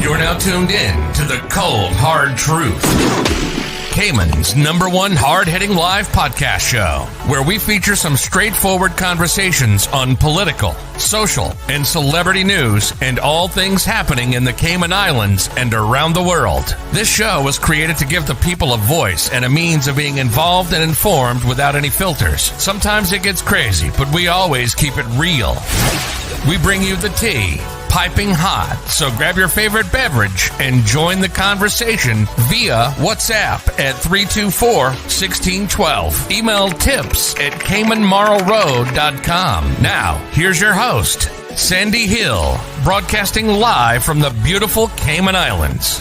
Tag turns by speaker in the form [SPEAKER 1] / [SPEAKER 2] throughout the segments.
[SPEAKER 1] You're now tuned in to the cold, hard truth. Cayman's #1 hard-hitting live podcast show, where we feature some straightforward conversations on political, social, and celebrity news and all things happening in the Cayman Islands and around the world. This show was created to give the people a voice and a means of being involved and informed without any filters. Sometimes it gets crazy, but we always keep it real. We bring you the tea, piping hot, so grab your favorite beverage and join the conversation via WhatsApp at 324-1612. Email tips@CaymanMarlRoad.com. Now, here's your host, Sandy Hill, broadcasting live from the beautiful Cayman Islands.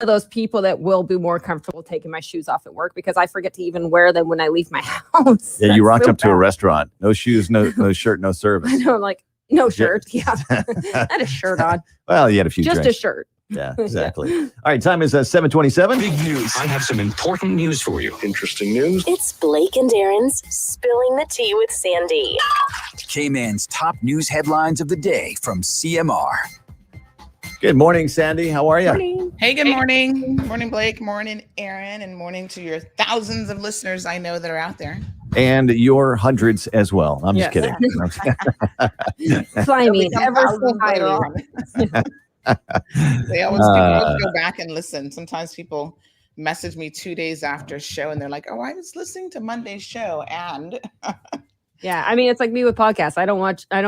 [SPEAKER 2] Those people that will be more comfortable taking my shoes off at work because I forget to even wear them when I leave my house.
[SPEAKER 3] Yeah, you rocked up to a restaurant. No shoes, no shirt, no service.
[SPEAKER 2] I know, I'm like, no shirt. Yeah. I had a shirt on.
[SPEAKER 3] Well, you had a few
[SPEAKER 2] Just
[SPEAKER 3] drinks.
[SPEAKER 2] a shirt.
[SPEAKER 3] Yeah, exactly. All right, time is 7:27.
[SPEAKER 1] Big news. I have some important news for you.
[SPEAKER 4] Interesting news.
[SPEAKER 5] It's Blake and Darren's Spilling the Tea with Sandy.
[SPEAKER 6] Cayman's top news headlines of the day from CMR.
[SPEAKER 3] Good morning, Sandy. How are you?
[SPEAKER 2] Morning.
[SPEAKER 7] Hey, good morning. Morning, Blake. Morning, Aaron. And morning to your thousands of listeners I know that are out there.
[SPEAKER 3] And your hundreds as well. I'm just kidding.
[SPEAKER 2] Slimy. Ever so highly.
[SPEAKER 7] They always go back and listen. Sometimes people message me 2 days after a show and they're like, oh, I was listening to Monday's show. And
[SPEAKER 2] yeah, I mean, it's like me with podcasts. I don't watch them. I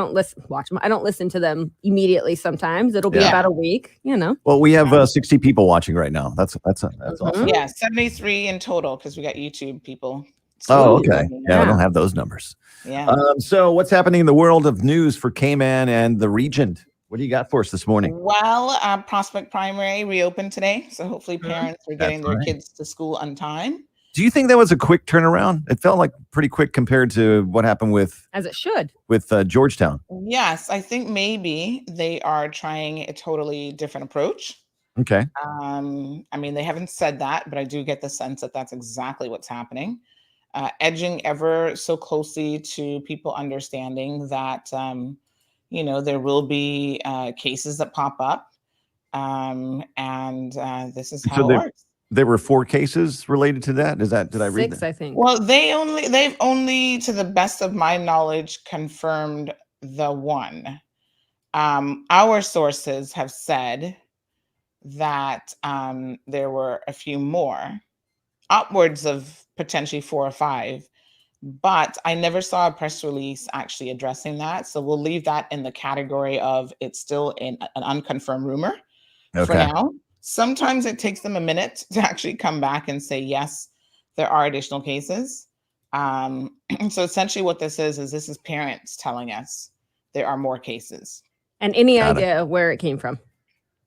[SPEAKER 2] don't listen to them immediately. Sometimes it'll be about a week, you know.
[SPEAKER 3] Well, we have 60 people watching right now. That's awesome.
[SPEAKER 7] Yeah, 73 in total because we got YouTube people.
[SPEAKER 3] Oh, okay. Yeah, I don't have those numbers.
[SPEAKER 7] Yeah.
[SPEAKER 3] So what's happening in the world of news for Cayman and the region? What do you got for us this morning?
[SPEAKER 7] Well, Prospect Primary reopened today. So hopefully parents are getting their kids to school on time.
[SPEAKER 3] Do you think that was a quick turnaround? It felt like pretty quick compared to what happened with,
[SPEAKER 2] as it should,
[SPEAKER 3] with Georgetown.
[SPEAKER 7] Yes, I think maybe they are trying a totally different approach.
[SPEAKER 3] Okay.
[SPEAKER 7] I mean, they haven't said that, but I do get the sense that that's exactly what's happening. Edging ever so closely to people understanding that, there will be cases that pop up. And this is how it works.
[SPEAKER 3] there were 4 cases related to that. Did I read
[SPEAKER 2] 6,
[SPEAKER 3] that?
[SPEAKER 2] I think.
[SPEAKER 7] Well, they've only, to the best of my knowledge, confirmed the one. Our sources have said that there were a few more, upwards of potentially 4 or 5, but I never saw a press release actually addressing that. So we'll leave that in the category of it's still in an unconfirmed rumor for
[SPEAKER 3] Okay.
[SPEAKER 7] now. Sometimes it takes them a minute to actually come back and say, yes, there are additional cases. So essentially what this is parents telling us there are more cases.
[SPEAKER 2] And any
[SPEAKER 3] Got it.
[SPEAKER 2] idea where it came from?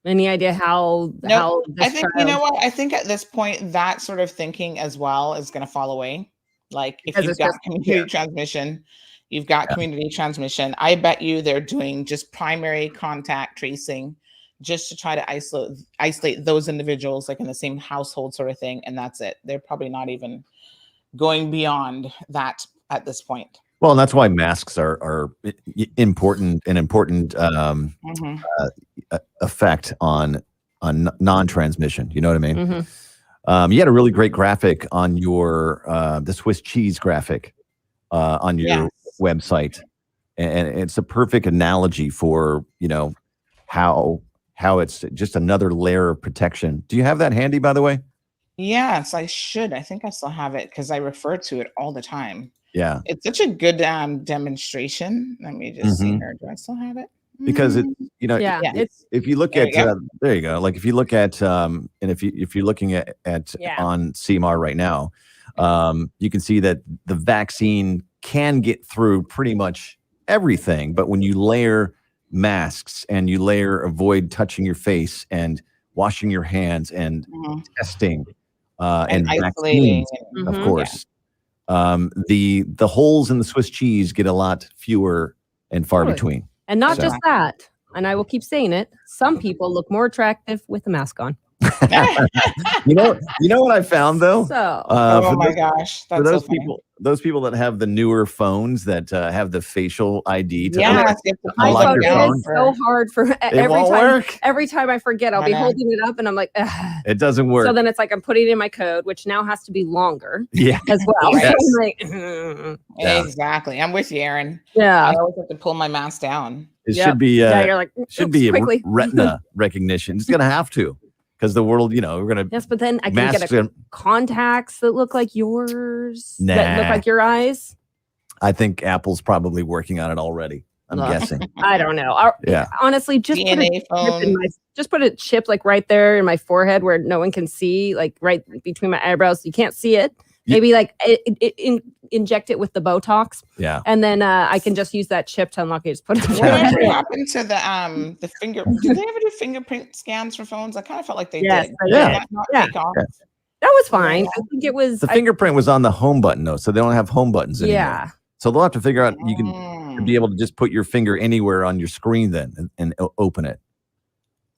[SPEAKER 2] Any idea how
[SPEAKER 7] No, I
[SPEAKER 2] this
[SPEAKER 7] think, you know
[SPEAKER 2] child,
[SPEAKER 7] what? I think at this point, that sort of thinking as well is going to fall away. Like if
[SPEAKER 2] Because
[SPEAKER 7] you've
[SPEAKER 2] it's
[SPEAKER 7] got
[SPEAKER 2] just
[SPEAKER 7] community transmission, you've got community transmission. I bet you they're doing just primary contact tracing just to try to isolate those individuals like in the same household sort of thing. And that's it. They're probably not even going beyond that at this point.
[SPEAKER 3] Well, and that's why masks are important, an important
[SPEAKER 7] Mhm.
[SPEAKER 3] effect on non-transmission. You know what I mean?
[SPEAKER 2] Mhm.
[SPEAKER 3] You had a really great graphic on your the Swiss cheese graphic on your
[SPEAKER 7] Yes.
[SPEAKER 3] website, and it's a perfect analogy for how it's just another layer of protection. Do you have that handy, by the way?
[SPEAKER 7] Yes, I should. I think I still have it because I refer to it all the time.
[SPEAKER 3] Yeah,
[SPEAKER 7] It's such a good demonstration. Let me just see
[SPEAKER 3] Mhm.
[SPEAKER 7] here. Do I still have it?
[SPEAKER 3] because it
[SPEAKER 2] Yeah,
[SPEAKER 7] Yeah.
[SPEAKER 2] it's
[SPEAKER 3] if you look
[SPEAKER 7] There
[SPEAKER 3] at
[SPEAKER 7] you go.
[SPEAKER 3] there you go. Like if you look at and if you're looking at
[SPEAKER 2] Yeah.
[SPEAKER 3] on CMR right now, you can see that the vaccine can get through pretty much everything, but when you layer masks and you layer avoid touching your face and washing your hands and
[SPEAKER 7] Mhm.
[SPEAKER 3] testing
[SPEAKER 7] And
[SPEAKER 3] and
[SPEAKER 7] isolating.
[SPEAKER 3] vaccines,
[SPEAKER 7] And,
[SPEAKER 3] of
[SPEAKER 2] Mhm.
[SPEAKER 3] course, the holes in the Swiss cheese get a lot fewer and far
[SPEAKER 2] Totally.
[SPEAKER 3] between.
[SPEAKER 2] and not
[SPEAKER 3] So-
[SPEAKER 2] just that. And I will keep saying it. Some people look more attractive with a mask on.
[SPEAKER 3] You know what I found though?
[SPEAKER 2] So
[SPEAKER 7] oh
[SPEAKER 3] For
[SPEAKER 7] my
[SPEAKER 3] those,
[SPEAKER 7] gosh,
[SPEAKER 3] for
[SPEAKER 7] that's so
[SPEAKER 3] those
[SPEAKER 7] funny.
[SPEAKER 3] those people that have the newer phones that have the facial ID to
[SPEAKER 7] Yes, you have to
[SPEAKER 3] unlock
[SPEAKER 7] pull
[SPEAKER 2] iPhone,
[SPEAKER 3] your
[SPEAKER 7] them
[SPEAKER 2] it
[SPEAKER 7] down
[SPEAKER 3] phone.
[SPEAKER 2] is so
[SPEAKER 7] for-
[SPEAKER 2] hard for
[SPEAKER 3] it
[SPEAKER 2] every
[SPEAKER 3] won't
[SPEAKER 2] time.
[SPEAKER 3] work.
[SPEAKER 2] Every time I forget, I'll
[SPEAKER 7] I
[SPEAKER 2] be
[SPEAKER 7] know.
[SPEAKER 2] holding it up and I'm like, ugh.
[SPEAKER 3] It doesn't work.
[SPEAKER 2] So then it's like I'm putting in my code, which now has to be longer
[SPEAKER 3] Yeah.
[SPEAKER 2] as well.
[SPEAKER 7] Yes.
[SPEAKER 2] So I'm like, ugh.
[SPEAKER 3] Yeah.
[SPEAKER 7] Exactly. I'm with you, Aaron.
[SPEAKER 2] Yeah.
[SPEAKER 7] I always have to pull my mask down.
[SPEAKER 3] It
[SPEAKER 2] Yep.
[SPEAKER 3] should be
[SPEAKER 2] Yeah, you're like,
[SPEAKER 3] should
[SPEAKER 2] "Oops,
[SPEAKER 3] be a
[SPEAKER 2] quickly."
[SPEAKER 3] retina recognition. It's gonna have to, because the world, we're gonna
[SPEAKER 2] Yes, but then I can
[SPEAKER 3] masks.
[SPEAKER 2] get contacts that look like yours, that look
[SPEAKER 3] Nah.
[SPEAKER 2] like your eyes.
[SPEAKER 3] I think Apple's probably working on it already. I'm
[SPEAKER 2] Ugh.
[SPEAKER 3] guessing.
[SPEAKER 2] I don't know.
[SPEAKER 3] Yeah.
[SPEAKER 2] Honestly, just put,
[SPEAKER 7] DNA phone.
[SPEAKER 2] just put a chip like right there in my forehead where no one can see, like right between my eyebrows. You can't see it.
[SPEAKER 3] Yeah.
[SPEAKER 2] Maybe like inject it with the Botox,
[SPEAKER 3] Yeah.
[SPEAKER 2] and then I can just use that chip to unlock it. Just put it.
[SPEAKER 7] Whatever happened to the finger? Did they ever do fingerprint scans for phones? I kind of felt like they
[SPEAKER 2] Yes,
[SPEAKER 7] did.
[SPEAKER 2] they
[SPEAKER 7] Did
[SPEAKER 3] did.
[SPEAKER 7] that not
[SPEAKER 2] Yeah.
[SPEAKER 7] take off?
[SPEAKER 3] Yeah.
[SPEAKER 2] That was fine. I think it was.
[SPEAKER 3] The fingerprint was on the home button though, so they don't have home buttons anymore.
[SPEAKER 2] Yeah.
[SPEAKER 3] So they'll have to figure out you can
[SPEAKER 7] Mm.
[SPEAKER 3] be able to just put your finger anywhere on your screen then and open it.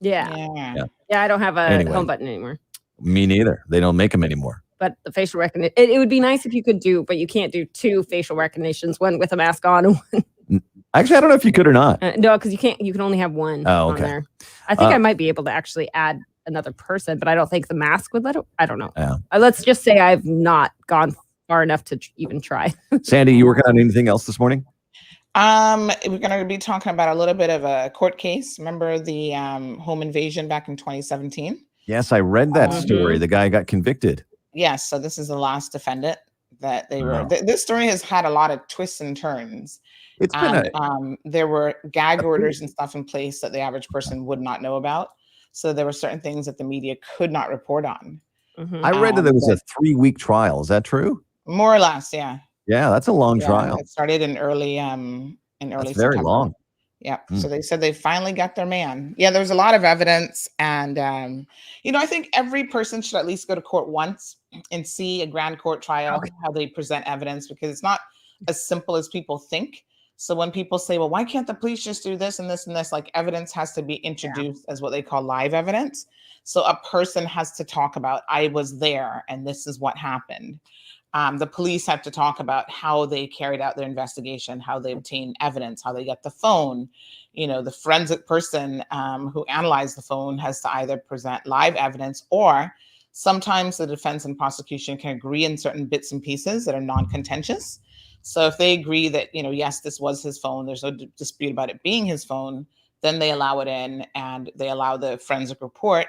[SPEAKER 2] Yeah.
[SPEAKER 7] Yeah.
[SPEAKER 2] Yeah. I don't have a
[SPEAKER 3] Anyway.
[SPEAKER 2] home button anymore.
[SPEAKER 3] Me neither. They don't make them anymore.
[SPEAKER 2] But the facial recognition, it would be nice if you could do, but you can't do 2 facial recognitions, one with a mask on and one.
[SPEAKER 3] Actually, I don't know if you could or not.
[SPEAKER 2] No, because you can only have one
[SPEAKER 3] Oh,
[SPEAKER 2] on
[SPEAKER 3] okay.
[SPEAKER 2] there. I think I might be able to actually add another person, but I don't think the mask would let it. I don't know.
[SPEAKER 3] Yeah.
[SPEAKER 2] Let's just say I've not gone far enough to even try.
[SPEAKER 3] Sandy, you working on anything else this morning?
[SPEAKER 7] We're going to be talking about a little bit of a court case. Remember the home invasion back in 2017?
[SPEAKER 3] Yes, I read that
[SPEAKER 2] Mhm.
[SPEAKER 3] story. The guy got convicted.
[SPEAKER 7] Yes. So this is the last defendant that they were.
[SPEAKER 3] Wow.
[SPEAKER 7] This story has had a lot of twists and turns.
[SPEAKER 3] It's been
[SPEAKER 7] There were gag orders and stuff in place that the average person would not know about. So there were certain things that the media could not report on.
[SPEAKER 2] Mhm.
[SPEAKER 3] I read that there was
[SPEAKER 7] but-
[SPEAKER 3] a 3-week trial. Is that true?
[SPEAKER 7] More or less, yeah.
[SPEAKER 3] Yeah, that's a long
[SPEAKER 7] Yeah,
[SPEAKER 3] trial.
[SPEAKER 7] it started in early
[SPEAKER 3] That's very
[SPEAKER 7] September.
[SPEAKER 3] long.
[SPEAKER 7] Yeah.
[SPEAKER 3] Mm.
[SPEAKER 7] So they said they finally got their man. Yeah, there was a lot of evidence. And, I think every person should at least go to court once and see a grand court trial, how they present evidence, because it's not as simple as people think. So when people say, well, why can't the police just do this and this and this? Like evidence has to be introduced as what they call live evidence. So a person has to talk about, I was there and this is what happened. The police have to talk about how they carried out their investigation, how they obtained evidence, how they got the phone. The forensic person who analyzed the phone has to either present live evidence or sometimes the defense and prosecution can agree in certain bits and pieces that are non-contentious. So if they agree that, yes, this was his phone, there's no dispute about it being his phone, then they allow it in, and they allow the forensic report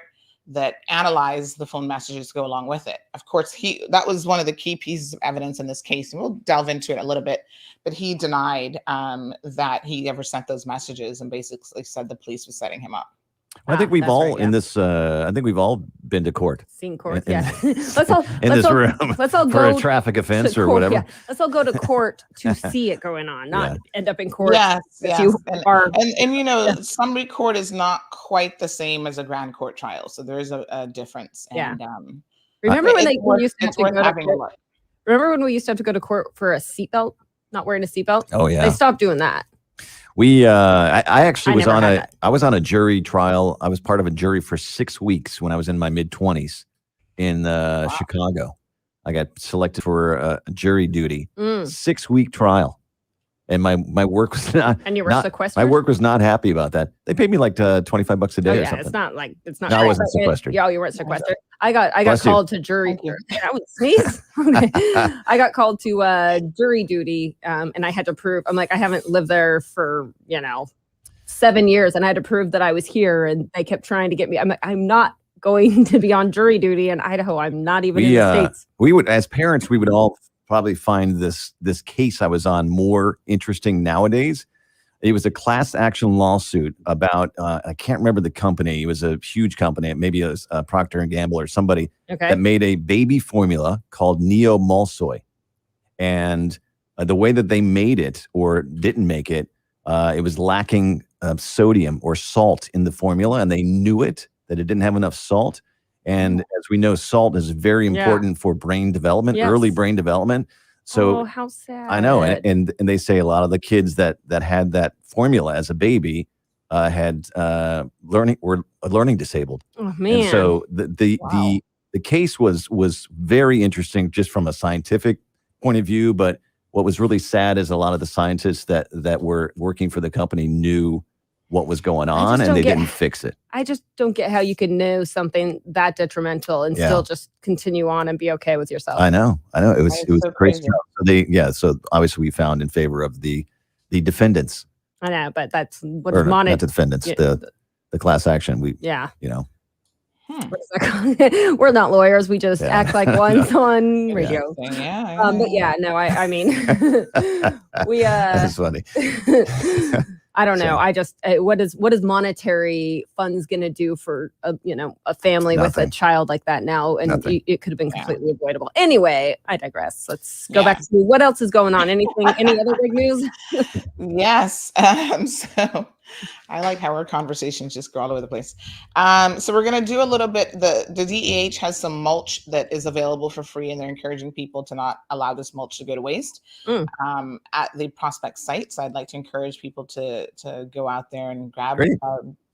[SPEAKER 7] that analyze the phone messages to go along with it. Of course, that was one of the key pieces of evidence in this case, and we'll delve into it a little bit, but he denied that he ever sent those messages and basically said the police was setting him up.
[SPEAKER 3] I think we've all
[SPEAKER 2] right,
[SPEAKER 3] in this. I think we've all been to court.
[SPEAKER 2] Seen court,
[SPEAKER 3] in,
[SPEAKER 2] yeah.
[SPEAKER 3] Let's all
[SPEAKER 2] go
[SPEAKER 3] for a traffic offense or
[SPEAKER 2] court,
[SPEAKER 3] whatever.
[SPEAKER 2] Yeah. Let's all go to court to see it going on, not end up in court.
[SPEAKER 7] Yes.
[SPEAKER 2] And
[SPEAKER 7] summary court is not quite the same as a grand court trial, so there is a difference. And,
[SPEAKER 2] remember when we used to have to go to
[SPEAKER 7] having
[SPEAKER 2] court? Remember when we used to have to go to court for a seatbelt, not wearing a seatbelt?
[SPEAKER 3] Oh yeah,
[SPEAKER 2] they stopped doing that.
[SPEAKER 3] I actually was on a jury trial. I was part of a jury for 6 weeks when I was in my mid-20s in Chicago. I got selected for jury duty. 6-week trial. And my work was not. And you were sequestered? My work was not happy about that. They paid me like $25 a day or something.
[SPEAKER 2] It's not.
[SPEAKER 3] No, I wasn't sequestered.
[SPEAKER 2] Yeah, you weren't sequestered. I got called to jury. That was sneeze. I got called to jury duty, and I had to prove. I'm like, I haven't lived there for 7 years, and I had to prove that I was here. And they kept trying to get me. I'm like, I'm not going to be on jury duty in Idaho. I'm not even in the States.
[SPEAKER 3] We would, as parents, we would all probably find this case I was on more interesting nowadays. It was a class action lawsuit about I can't remember the company. It was a huge company. Maybe it was Procter and Gamble or somebody that made a baby formula called Neo Malsoy, and the way that they made it or didn't make it, it was lacking sodium or salt in the formula, and they knew it that it didn't have enough salt. And as we know, salt is very important for brain development, early brain development. So
[SPEAKER 2] how sad.
[SPEAKER 3] I know. And they say a lot of the kids that had that formula as a baby had were learning disabled.
[SPEAKER 2] Oh man.
[SPEAKER 3] And so the case was very interesting just from a scientific point of view. But what was really sad is a lot of the scientists that were working for the company knew what was going on and they didn't fix it.
[SPEAKER 2] I just don't get how you can know something that detrimental and still just continue on and be okay with yourself.
[SPEAKER 3] I know. It was so crazy. So obviously we found in favor of the defendants.
[SPEAKER 2] I know, but that's what
[SPEAKER 3] is not the defendants, the class action. What is that called? We're not lawyers. We just act like one's on radio. I mean, we that's funny.
[SPEAKER 2] I don't know. I just what is monetary funds going to do for a family with a child like that now? And it could have been completely avoidable. Anyway, I digress. Let's go back to what else is going on. Any other big news?
[SPEAKER 7] Yes. So I like how our conversations just go all over the place. So we're going to do a little bit. The DEH has some mulch that is available for free, and they're encouraging people to not allow this mulch to go to waste at the Prospect site. So I'd like to encourage people to go out there and grab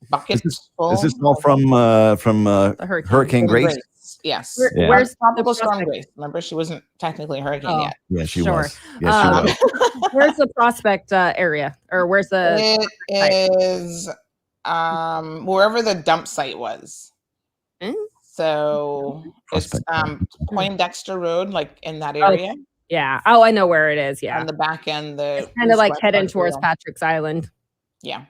[SPEAKER 7] buckets.
[SPEAKER 3] Is this all from Hurricane Grace?
[SPEAKER 7] Yes.
[SPEAKER 2] Where's
[SPEAKER 7] Tropical Storm Grace? Remember, she wasn't technically a hurricane yet.
[SPEAKER 3] Yeah, she was. Yes, she was.
[SPEAKER 2] Where's the Prospect area, or where's the?
[SPEAKER 7] It is wherever the dump site was. So it's Poindexter Road, like in that area.
[SPEAKER 2] Yeah. Oh, I know where it is. Yeah.
[SPEAKER 7] On the back end,
[SPEAKER 2] it's kind of like heading towards Patrick's Island.
[SPEAKER 7] Yeah.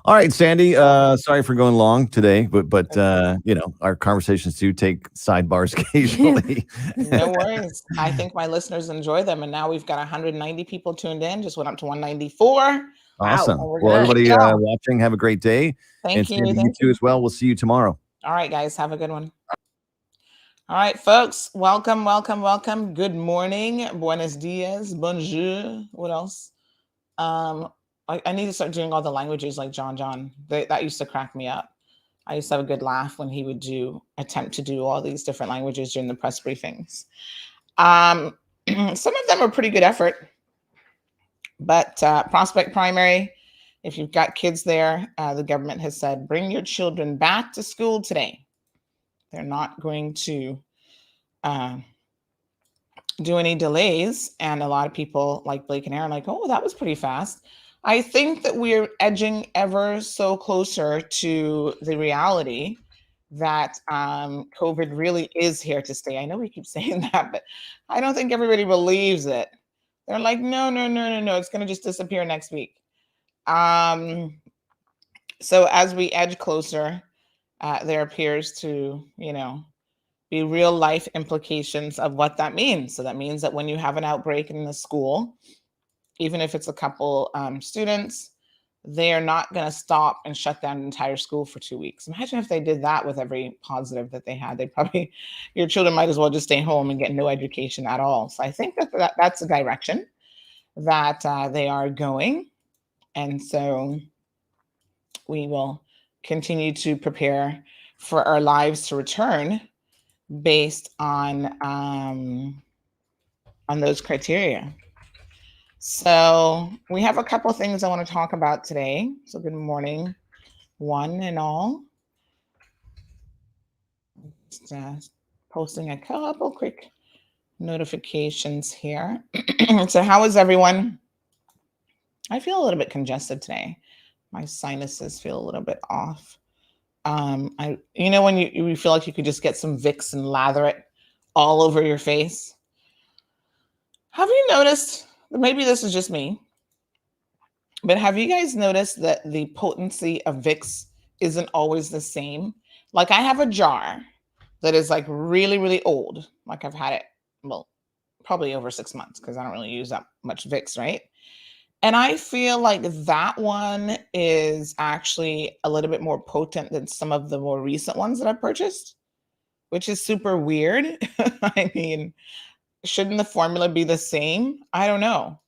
[SPEAKER 3] All right, Sandy. Sorry for going long today, but our conversations do take sidebars occasionally.
[SPEAKER 7] No worries. I think my listeners enjoy them, and now we've got 190 people tuned in. Just went up to 194.
[SPEAKER 3] Awesome.
[SPEAKER 7] Wow.
[SPEAKER 3] Well, everybody watching, have a great day.
[SPEAKER 7] Thank you.
[SPEAKER 3] Sandy, you too as well. We'll see you tomorrow.
[SPEAKER 7] All right, guys. Have a good one. All right, folks. Welcome. Good morning. Buenos dias. Bonjour. What else? I need to start doing all the languages like John. That used to crack me up. I used to have a good laugh when he would attempt to do all these different languages during the press briefings. Some of them are pretty good effort, but Prospect Primary, if you've got kids there, the government has said, bring your children back to school today. They're not going to do any delays. And a lot of people like Blake and Aaron are like, oh, that was pretty fast. I think that we're edging ever so closer to the reality that COVID really is here to stay. I know we keep saying that, but I don't think everybody believes it. They're like, no, it's going to just disappear next week. So as we edge closer, there appears to, be real life implications of what that means. So that means that when you have an outbreak in the school, even if it's a couple students, they are not going to stop and shut down an entire school for 2 weeks. Imagine if they did that with every positive that they had. Your children might as well just stay home and get no education at all. So I think that's the direction that they are going. And so we will continue to prepare for our lives to return based on those criteria. So we have a couple of things I want to talk about today. So good morning, one and all. Just posting a couple quick notifications here. So how is everyone? I feel a little bit congested today. My sinuses feel a little bit off. When you feel like you could just get some Vicks and lather it all over your face. Have you noticed, maybe this is just me, but have you guys noticed that the potency of Vicks isn't always the same? Like I have a jar that is like really, really old. Like I've had it, well, probably over 6 months because I don't really use that much Vicks, right? And I feel like that one is actually a little bit more potent than some of the more recent ones that I've purchased, which is super weird. I mean, shouldn't the formula be the same? I don't know.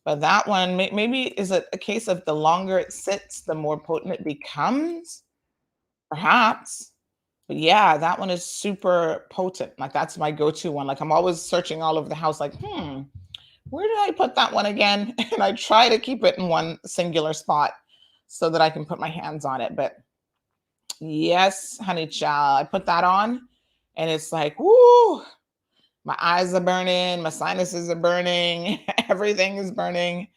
[SPEAKER 7] But that one, maybe is it a case of the longer it sits, the more potent it becomes? Perhaps. But yeah, that one is super potent. Like that's my go-to one. Like I'm always searching all over the house like, where did I put that one again? And I try to keep it in one singular spot so that I can put my hands on it. But yes, honey child, I put that on and it's like, woo, my eyes are burning, my sinuses are burning, everything is burning.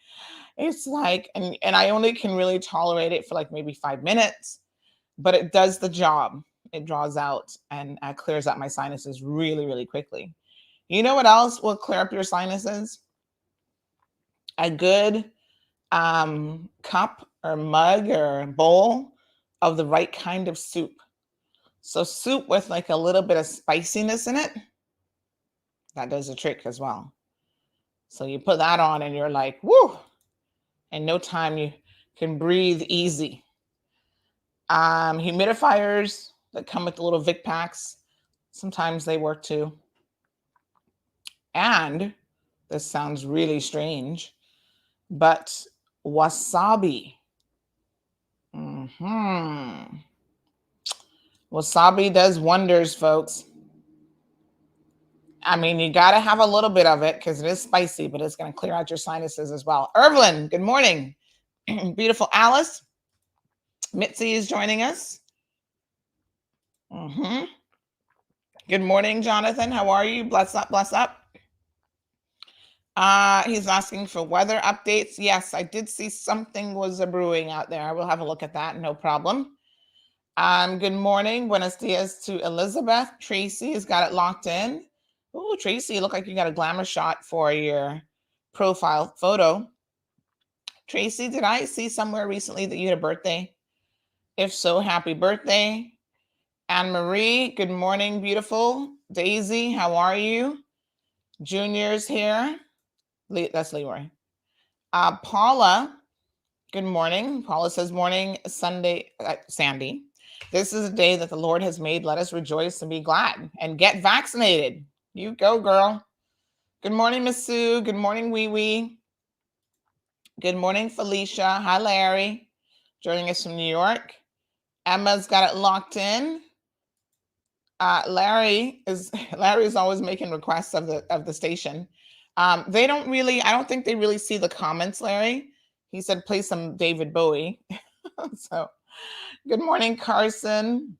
[SPEAKER 7] It's like, and I only can really tolerate it for like maybe 5 minutes, but it does the job. It draws out and clears out my sinuses really, really quickly. You know what else will clear up your sinuses? A good cup or mug or bowl of the right kind of soup. So soup with like a little bit of spiciness in it, that does the trick as well. So you put that on and you're like, woo, in no time you can breathe easy. Humidifiers that come with the little Vic packs, sometimes they work too. And this sounds really strange, but wasabi. Wasabi does wonders, folks. I mean, you got to have a little bit of it because it is spicy, but it's going to clear out your sinuses as well. Evelyn, good morning. Beautiful Alice. Mitzi is joining us. Good morning, Jonathan. How are you? Bless up, bless up. He's asking for weather updates. Yes, I did see something was brewing out there. I will have a look at that. No problem. Good morning. Buenos dias to Elizabeth. Tracy has got it locked in. Oh, Tracy, you look like you got a glamour shot for your profile photo. Tracy, did I see somewhere recently that you had a birthday? If so, happy birthday. Anne-Marie, good morning, beautiful. Daisy, how are you? Junior's here. That's Leroy. Paula, good morning. Paula says, morning, Sunday, Sandy. This is a day that the Lord has made. Let us rejoice and be glad and get vaccinated. You go, girl. Good morning, Miss Sue. Good morning, Wee Wee. Good morning, Felicia. Hi, Larry. Joining us from New York. Emma's got it locked in. Larry is always making requests of the station. They don't really, I don't think they really see the comments, Larry. He said, play some David Bowie. So good morning, Carson.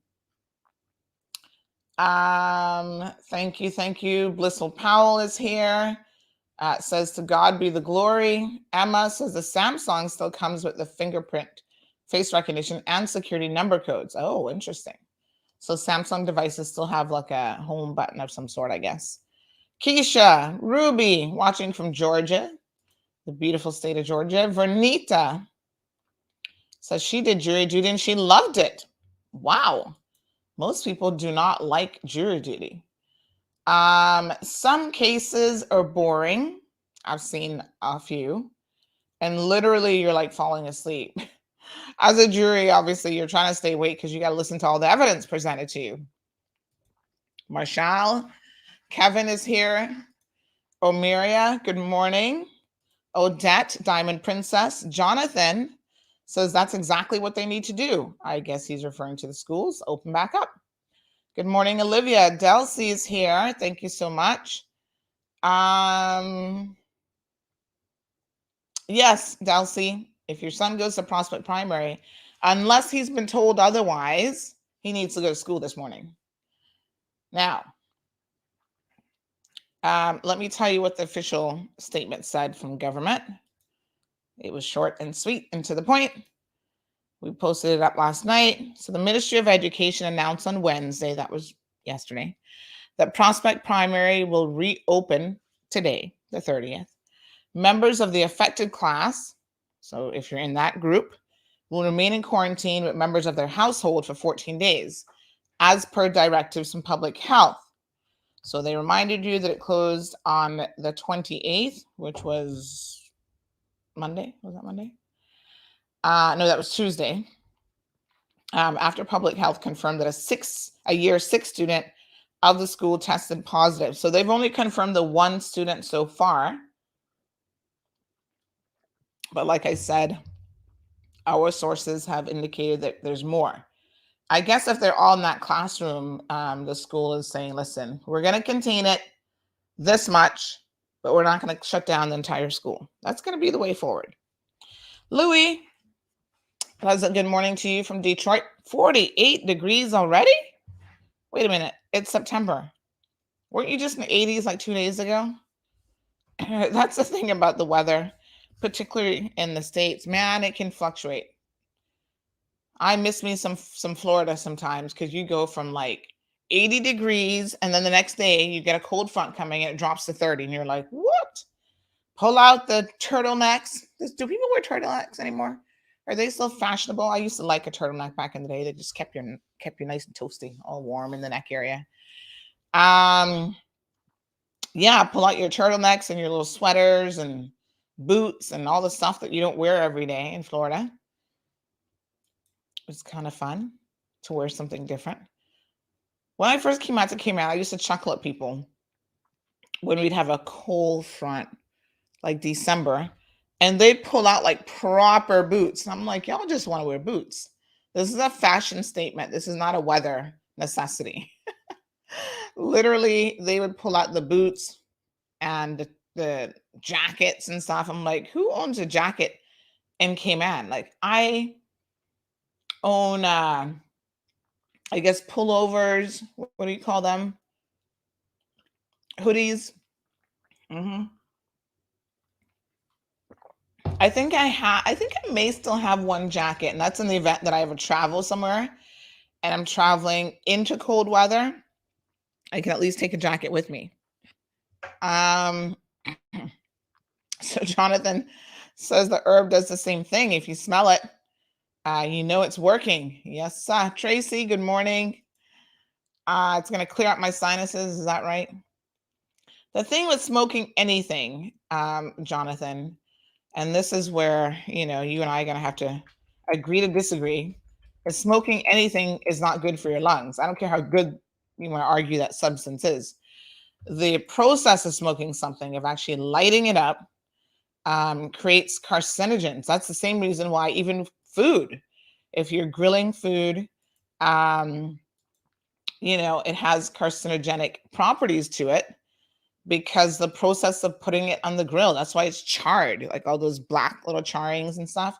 [SPEAKER 7] Thank you. Blissful Powell is here. Says to God be the glory. Emma says the Samsung still comes with the fingerprint, face recognition, and security number codes. Oh, interesting. So Samsung devices still have like a home button of some sort, I guess. Keisha, Ruby, watching from Georgia, the beautiful state of Georgia. Vernita says she did jury duty and she loved it. Wow. Most people do not like jury duty. Some cases are boring. I've seen a few. And literally you're like falling asleep. As a jury, obviously, you're trying to stay awake because you got to listen to all the evidence presented to you. Marshall, Kevin is here. Omiria, good morning. Odette, Diamond Princess. Jonathan says that's exactly what they need to do. I guess he's referring to the schools. Open back up. Good morning, Olivia. Delcy is here. Thank you so much. Yes, Delcy, if your son goes to Prospect Primary, unless he's been told otherwise, he needs to go to school this morning. Now, let me tell you what the official statement said from government. It was short and sweet and to the point. We posted it up last night. So the Ministry of Education announced on Wednesday, that was yesterday, that Prospect Primary will reopen today, the 30th. Members of the affected class, so if you're in that group, will remain in quarantine with members of their household for 14 days, as per directives from public health. So they reminded you that it closed on the 28th, which was Monday. Was that Monday? No, that was Tuesday. After public health confirmed that a year 6 student of the school tested positive. So they've only confirmed the one student so far. But like I said, our sources have indicated that there's more. I guess if they're all in that classroom, the school is saying, listen, we're going to contain it this much, but we're not going to shut down the entire school. That's going to be the way forward. Louis, pleasant good morning to you from Detroit. 48 degrees already? Wait a minute. It's September. Weren't you just in the 80s like 2 days ago? That's the thing about the weather, particularly in the States. Man, it can fluctuate. I miss me some Florida sometimes because you go from like 80 degrees and then the next day you get a cold front coming and it drops to 30 and you're like, what? Pull out the turtlenecks. Do people wear turtlenecks anymore? Are they still fashionable? I used to like a turtleneck back in the day. They just kept you nice and toasty, all warm in the neck area. Yeah, pull out your turtlenecks and your little sweaters and boots and all the stuff that you don't wear every day in Florida. It's kind of fun to wear something different. When I first came out to Cayman, I used to chuckle at people when we'd have a cold front, like December, and they'd pull out like proper boots. And I'm like, y'all just want to wear boots. This is a fashion statement. This is not a weather necessity. Literally, they would pull out the boots and the jackets and stuff. I'm like, who owns a jacket in Cayman? Like, I own, I guess, pullovers. What do you call them? Hoodies. I think I may still have one jacket, and that's in the event that I ever travel somewhere and I'm traveling into cold weather. I can at least take a jacket with me. So Jonathan says the herb does the same thing. If you smell it, you know it's working. Yes, Tracy, good morning. It's going to clear out my sinuses. Is that right? The thing with smoking anything, Jonathan, and this is where, you and I are going to have to agree to disagree, is smoking anything is not good for your lungs. I don't care how good you want to argue that substance is. The process of smoking something, of actually lighting it up, creates carcinogens. That's the same reason why even food, if you're grilling food, it has carcinogenic properties to it because the process of putting it on the grill, that's why it's charred, like all those black little charrings and stuff.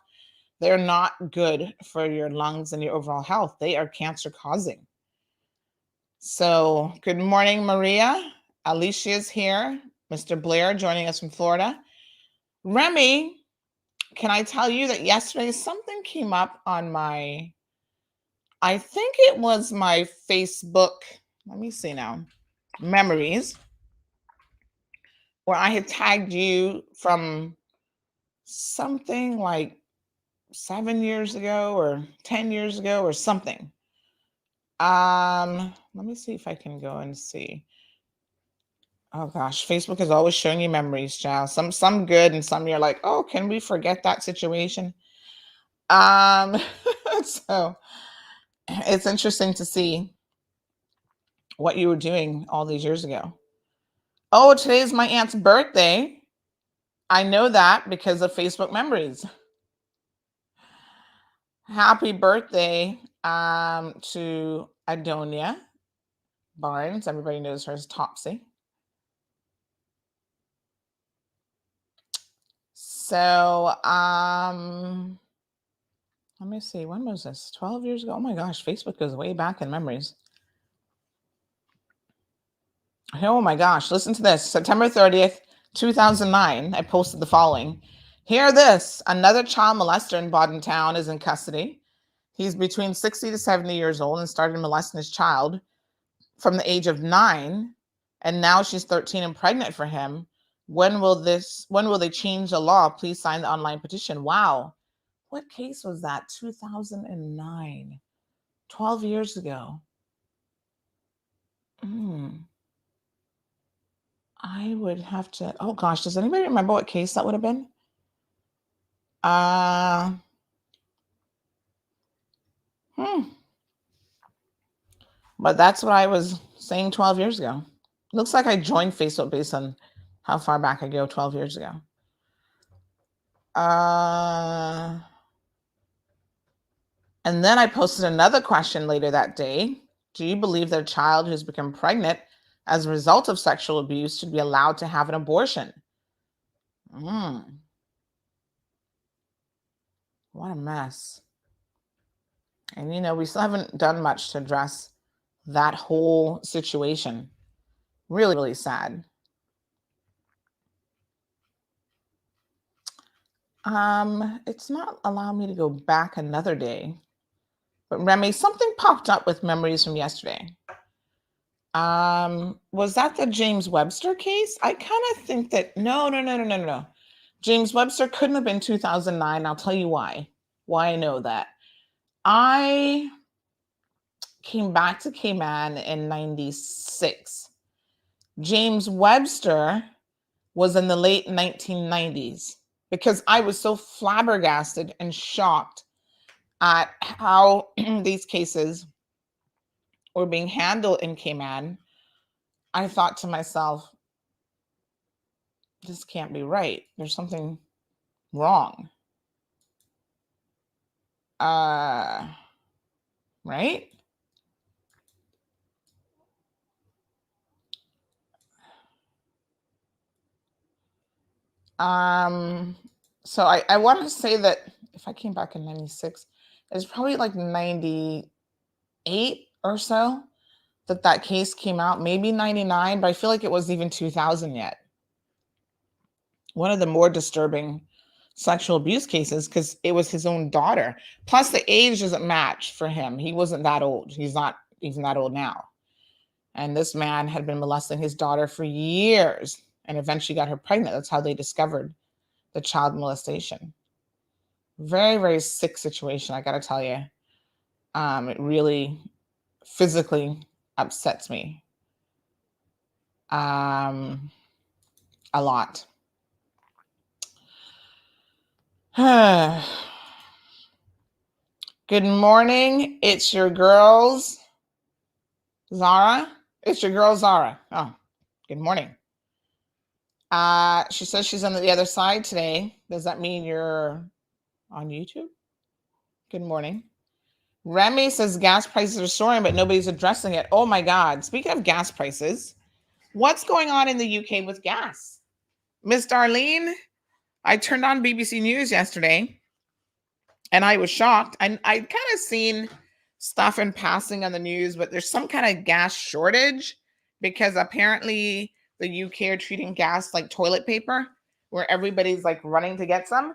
[SPEAKER 7] They're not good for your lungs and your overall health. They are cancer causing. So good morning, Maria. Alicia's here. Mr. Blair joining us from Florida. Remy, can I tell you that yesterday something came up on my I think it was my Facebook, let me see now, memories, where I had tagged you from something like 7 years ago or 10 years ago or something. Let me see if I can go and see. Oh gosh, Facebook is always showing you memories, child. Some good and some you're like, oh, can we forget that situation? So it's interesting to see what you were doing all these years ago. Oh, today's my aunt's birthday. I know that because of Facebook memories. Happy birthday to Adonia Barnes. Everybody knows her as Topsy. So let me see, when was this? 12 years ago? Oh my gosh, Facebook goes way back in memories. Oh my gosh, listen to this. September 30th, 2009, I posted the following. Hear this. Another child molester in Bodden Town is in custody. He's between 60 to 70 years old and started molesting his child from the age of 9. And now she's 13 and pregnant for him. When will they change the law? Please sign the online petition. Wow. What case was that? 2009. 12 years ago. I would have to, oh gosh, does anybody remember what case that would have been? But that's what I was saying 12 years ago. Looks like I joined Facebook based on how far back I go 12 years ago. And then I posted another question later that day. Do you believe that a child who's become pregnant as a result of sexual abuse should be allowed to have an abortion? What a mess. And you know, we still haven't done much to address that whole situation. Really, really sad. It's not allowing me to go back another day. But Remy, something popped up with memories from yesterday. Was that the James Webster case? I kind of think that no. James Webster couldn't have been 2009. I'll tell you why I know that. I came back to Cayman in 96. James Webster was in the late 1990s because I was so flabbergasted and shocked at how these cases were being handled in Cayman. I thought to myself, this can't be right. There's something wrong. Right? So I want to say that if I came back in 96, it's probably like 98 or so that case came out, maybe 99, but I feel like it wasn't even 2000 yet. One of the more disturbing sexual abuse cases because it was his own daughter. Plus the age doesn't match for him. He wasn't that old. He's not even that old now. And this man had been molesting his daughter for years and eventually got her pregnant. That's how they discovered the child molestation. Very, very sick situation, I got to tell you. It really physically upsets me. A lot. Good morning. It's your girls, Zara. It's your girl, Zara. Oh, good morning. She says she's on the other side today. Does that mean you're on YouTube? Good morning. Remy says gas prices are soaring, but nobody's addressing it. Oh my God. Speaking of gas prices, what's going on in the UK with gas? Miss Darlene, I turned on BBC News yesterday and I was shocked. I'd kind of seen stuff in passing on the news, but there's some kind of gas shortage because apparently the UK are treating gas like toilet paper, where everybody's like running to get some.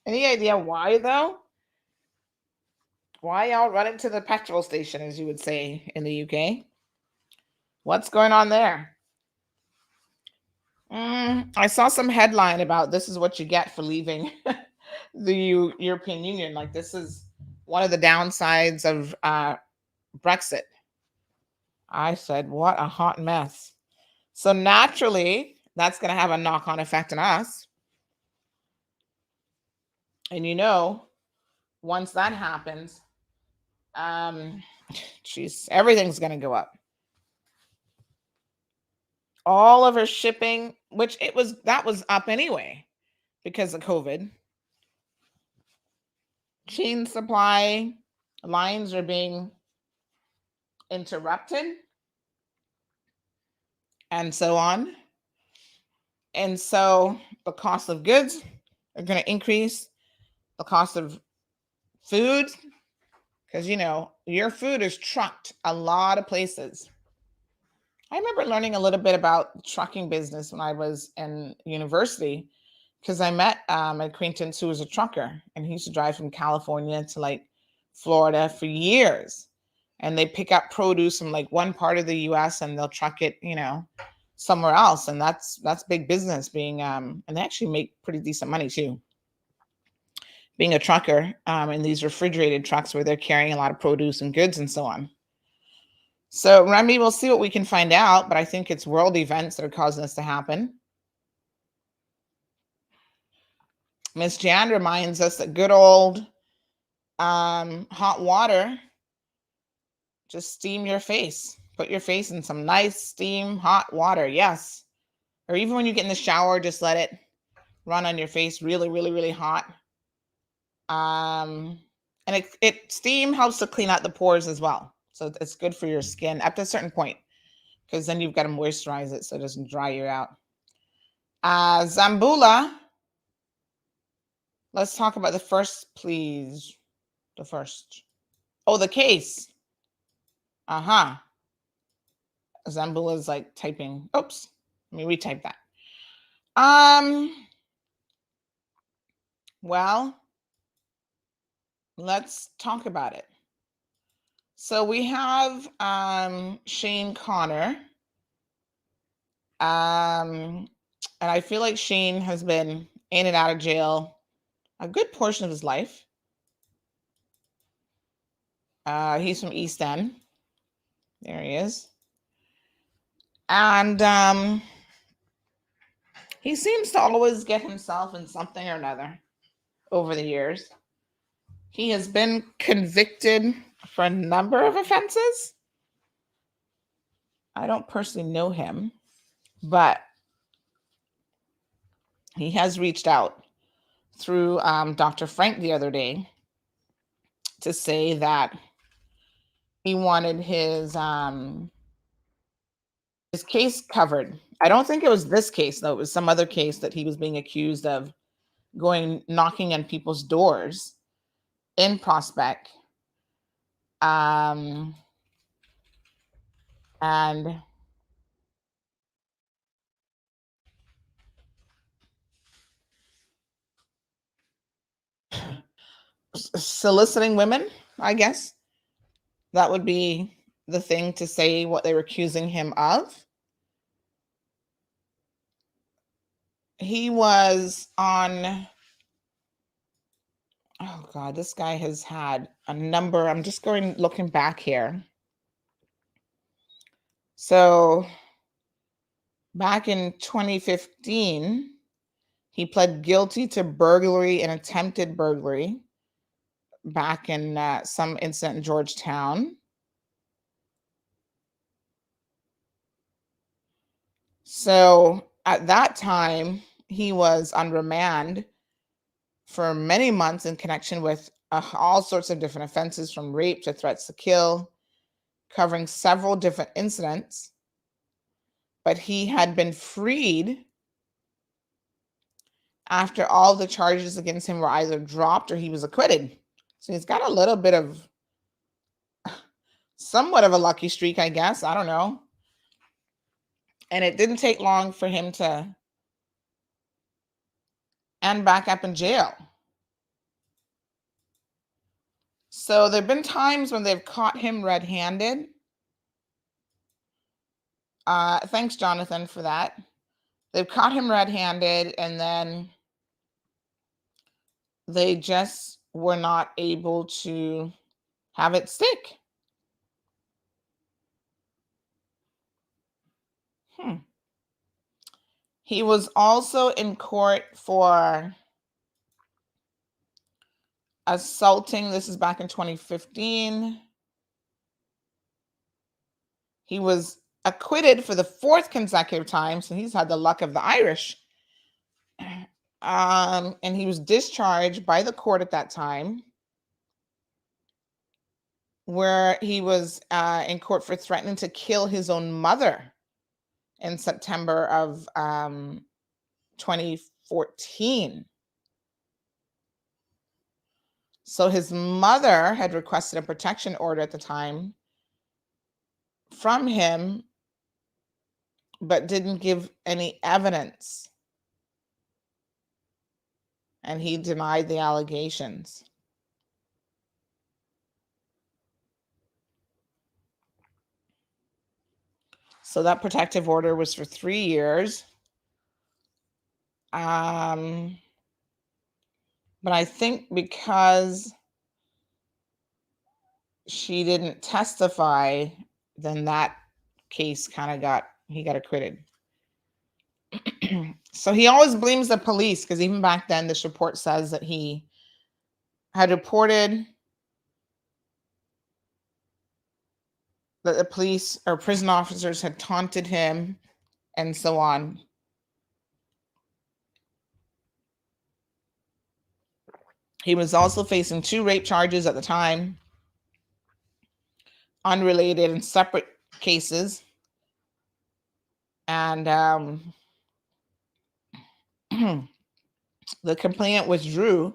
[SPEAKER 7] Any idea why, though? Why y'all running to the petrol station, as you would say in the UK? What's going on there? I saw some headline about this is what you get for leaving the European Union. Like, this is one of the downsides of Brexit. I said, what a hot mess. So naturally, that's going to have a knock-on effect on us. And once that happens, everything's going to go up. All of our shipping, that was up anyway because of COVID. Chain supply lines are being interrupted and so on. And so the cost of goods are going to increase, the cost of food, because your food is trucked a lot of places. I remember learning a little bit about the trucking business when I was in university, because I met an acquaintance who was a trucker, and he used to drive from California to like Florida for years. And they pick up produce from like one part of the US and they'll truck it, somewhere else. And that's big business being, and they actually make pretty decent money too, being a trucker in these refrigerated trucks where they're carrying a lot of produce and goods and so on. So Remy, we'll see what we can find out, but I think it's world events that are causing this to happen. Miss Jan reminds us that good old hot water, just steam your face. Put your face in some nice steam hot water, yes. Or even when you get in the shower, just let it run on your face really, really, really hot. And steam helps to clean out the pores as well. So it's good for your skin up to a certain point, because then you've got to moisturize it so it doesn't dry you out. Zambula, let's talk about the first, please. The first. Oh, the case. Zambula's like typing. Oops. Let me retype that. Well, let's talk about it. So we have Shane Connor. And I feel like Shane has been in and out of jail a good portion of his life. He's from East End. There he is. And he seems to always get himself in something or another over the years. He has been convicted for a number of offenses. I don't personally know him, but he has reached out through Dr. Frank the other day to say that he wanted his case covered. I don't think it was this case, though. It was some other case that he was being accused of knocking on people's doors in Prospect. And soliciting women, I guess. That would be the thing to say what they were accusing him of. He was on, oh God, this guy has had a number. I'm just looking back here. So back in 2015, he pled guilty to burglary and attempted burglary back in some incident in Georgetown. So at that time, he was on remand for many months in connection with all sorts of different offenses, from rape to threats to kill, covering several different incidents. But he had been freed after all the charges against him were either dropped or he was acquitted. So he's got a little bit of somewhat of a lucky streak, I guess. I don't know. And it didn't take long for him to end back up in jail. So there have been times when they've caught him red-handed. Thanks, Jonathan, for that. They've caught him red-handed, and then they just were not able to have it stick. He was also in court for assaulting. This is back in 2015. He was acquitted for the 4th consecutive time, so he's had the luck of the Irish. And he was discharged by the court at that time, where he was in court for threatening to kill his own mother in September of 2014. So his mother had requested a protection order at the time from him, but didn't give any evidence. And he denied the allegations. So that protective order was for 3 years. But I think because she didn't testify, then that case he got acquitted. So he always blames the police, because even back then, this report says that he had reported that the police or prison officers had taunted him and so on. He was also facing 2 rape charges at the time, unrelated and separate cases. And the complainant withdrew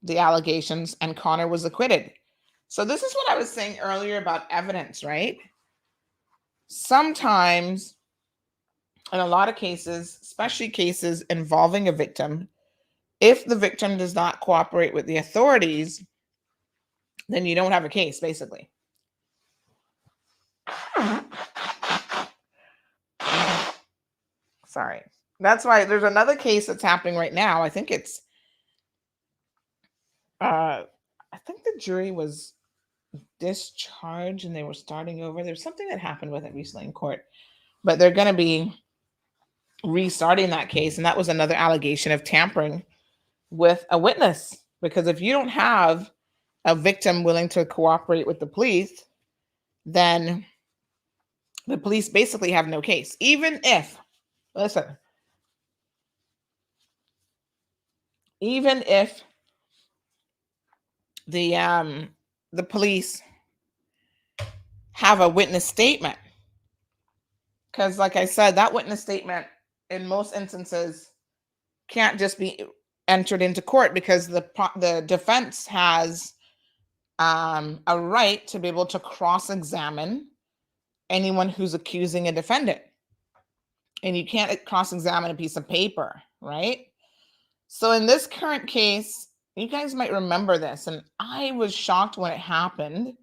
[SPEAKER 7] the allegations, and Connor was acquitted. So this is what I was saying earlier about evidence, right? Sometimes, in a lot of cases, especially cases involving a victim, if the victim does not cooperate with the authorities, then you don't have a case, basically. Sorry. That's why there's another case that's happening right now. I think it's, I think the jury was discharged and they were starting over. There's something that happened with it recently in court, but they're going to be restarting that case. And that was another allegation of tampering with a witness, because if you don't have a victim willing to cooperate with the police, then the police basically have no case. Even if the police have a witness statement, because like I said, that witness statement in most instances can't just be entered into court, because the defense has a right to be able to cross-examine anyone who's accusing a defendant. And you can't cross-examine a piece of paper, right? So in this current case, you guys might remember this, and I was shocked when it happened.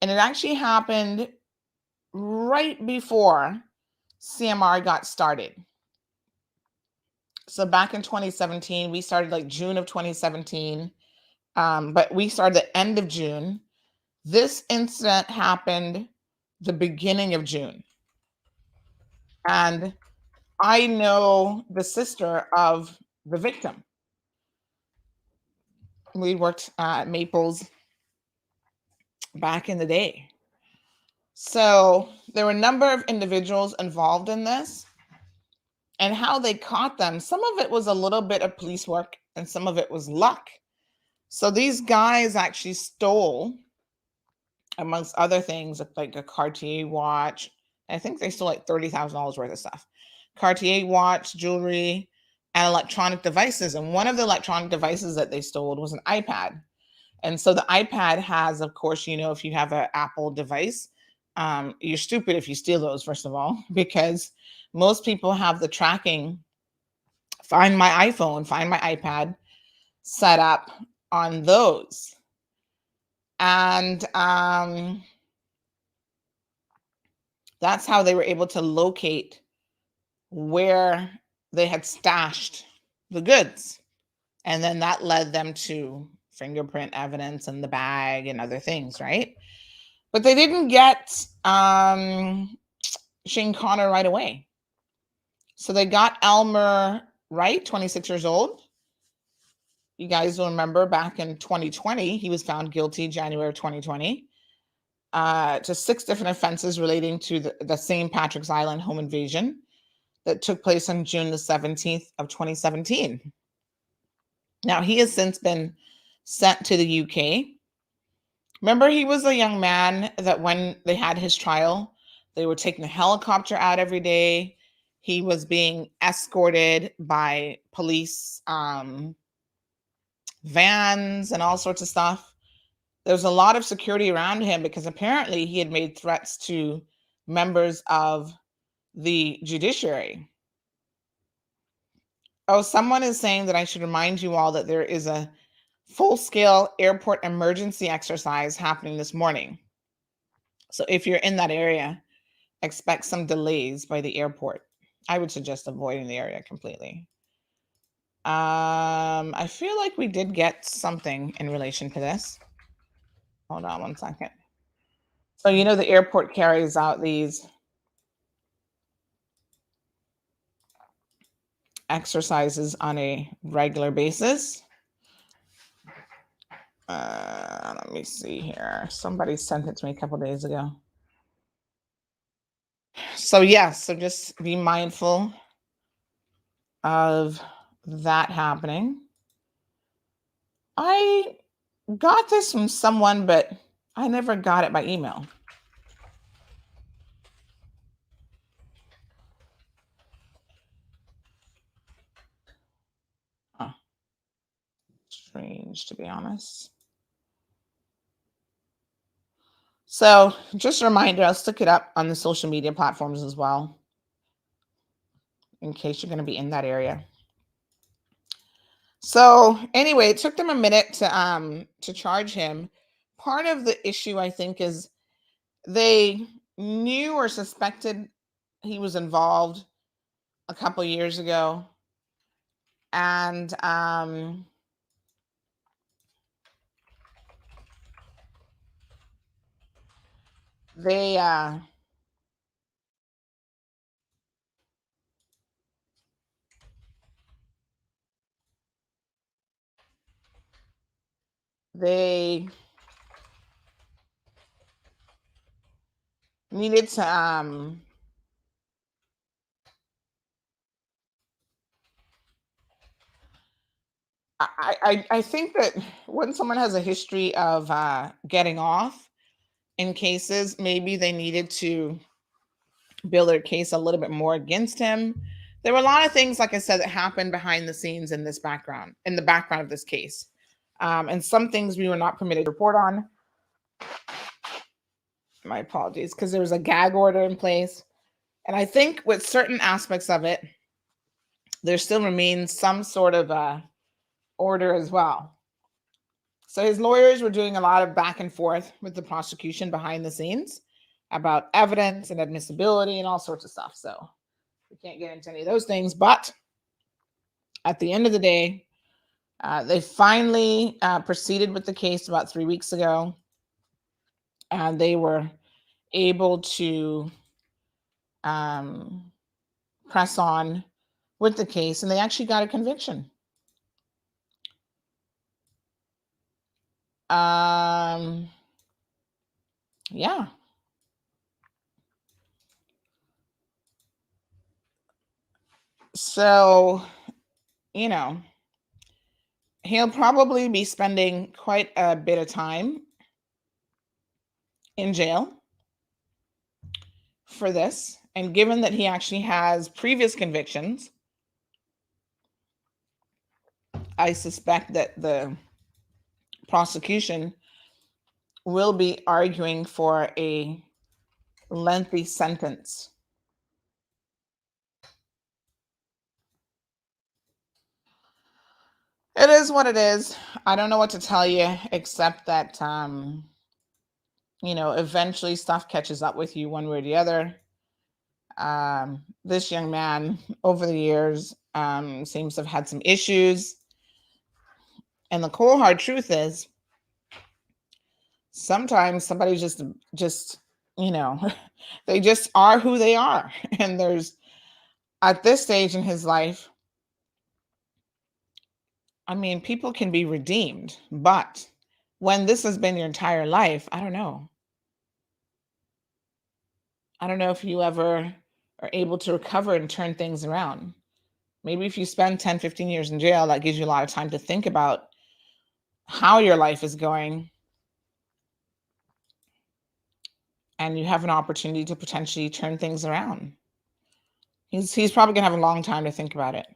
[SPEAKER 7] And it actually happened right before CMR got started. So back in 2017, we started like June of 2017, but we started the end of June. This incident happened the beginning of June. And I know the sister of the victim. We worked at Maples back in the day. So there were a number of individuals involved in this, and how they caught them. Some of it was a little bit of police work and some of it was luck. So these guys actually stole, amongst other things, like a Cartier watch. I think they stole like $30,000 worth of stuff. Cartier watch, jewelry, and electronic devices. And one of the electronic devices that they stole was an iPad. And so the iPad has, of course, if you have an Apple device, you're stupid if you steal those, first of all, because most people have the tracking, Find My iPhone, Find My iPad set up on those. And that's how they were able to locate where they had stashed the goods. And then that led them to fingerprint evidence in the bag and other things, right? But they didn't get Shane Connor right away. So they got Elmer Wright, 26 years old. You guys will remember back in 2020, he was found guilty January of 2020 to 6 different offenses relating to the St. Patrick's Island home invasion that took place on June the 17th of 2017. Now, he has since been sent to the UK. Remember, he was a young man that when they had his trial, they were taking a helicopter out every day. He was being escorted by police vans and all sorts of stuff. There was a lot of security around him because apparently he had made threats to members of the judiciary. Oh, someone is saying that I should remind you all that there is a full-scale airport emergency exercise happening this morning. So if you're in that area, expect some delays by the airport. I would suggest avoiding the area completely. I feel like we did get something in relation to this. Hold on one second. So, you know, the airport carries out these exercises on a regular basis. Let me see here. Somebody sent it to me a couple days ago. So yes, so just be mindful of that happening. I got this from someone, but I never got it by email. Huh. Strange, to be honest. So just a reminder, I'll stick it up on the social media platforms as well, in case you're going to be in that area. So anyway, it took them a minute to charge him. Part of the issue, I think, is they knew or suspected he was involved a couple years ago, and they needed to I think that when someone has a history of getting off in cases, maybe they needed to build their case a little bit more against him. There were a lot of things, like I said, that happened behind the scenes in the background of this case. And some things we were not permitted to report on. My apologies, because there was a gag order in place. And I think with certain aspects of it, there still remains some sort of order as well. So his lawyers were doing a lot of back and forth with the prosecution behind the scenes about evidence and admissibility and all sorts of stuff. So we can't get into any of those things. But at the end of the day, they finally proceeded with the case about 3 weeks ago. And they were able to press on with the case, and they actually got a conviction. Yeah. So, you know, he'll probably be spending quite a bit of time in jail for this. And given that he actually has previous convictions, I suspect that the prosecution will be arguing for a lengthy sentence. It is what it is. I don't know what to tell you except that, eventually stuff catches up with you one way or the other. This young man over the years seems to have had some issues. And the cold hard truth is sometimes somebody just, they just are who they are. And there's, at this stage in his life, I mean, people can be redeemed, but when this has been your entire life, I don't know. I don't know if you ever are able to recover and turn things around. Maybe if you spend 10, 15 years in jail, that gives you a lot of time to think about how your life is going. And you have an opportunity to potentially turn things around. He's probably gonna have a long time to think about it.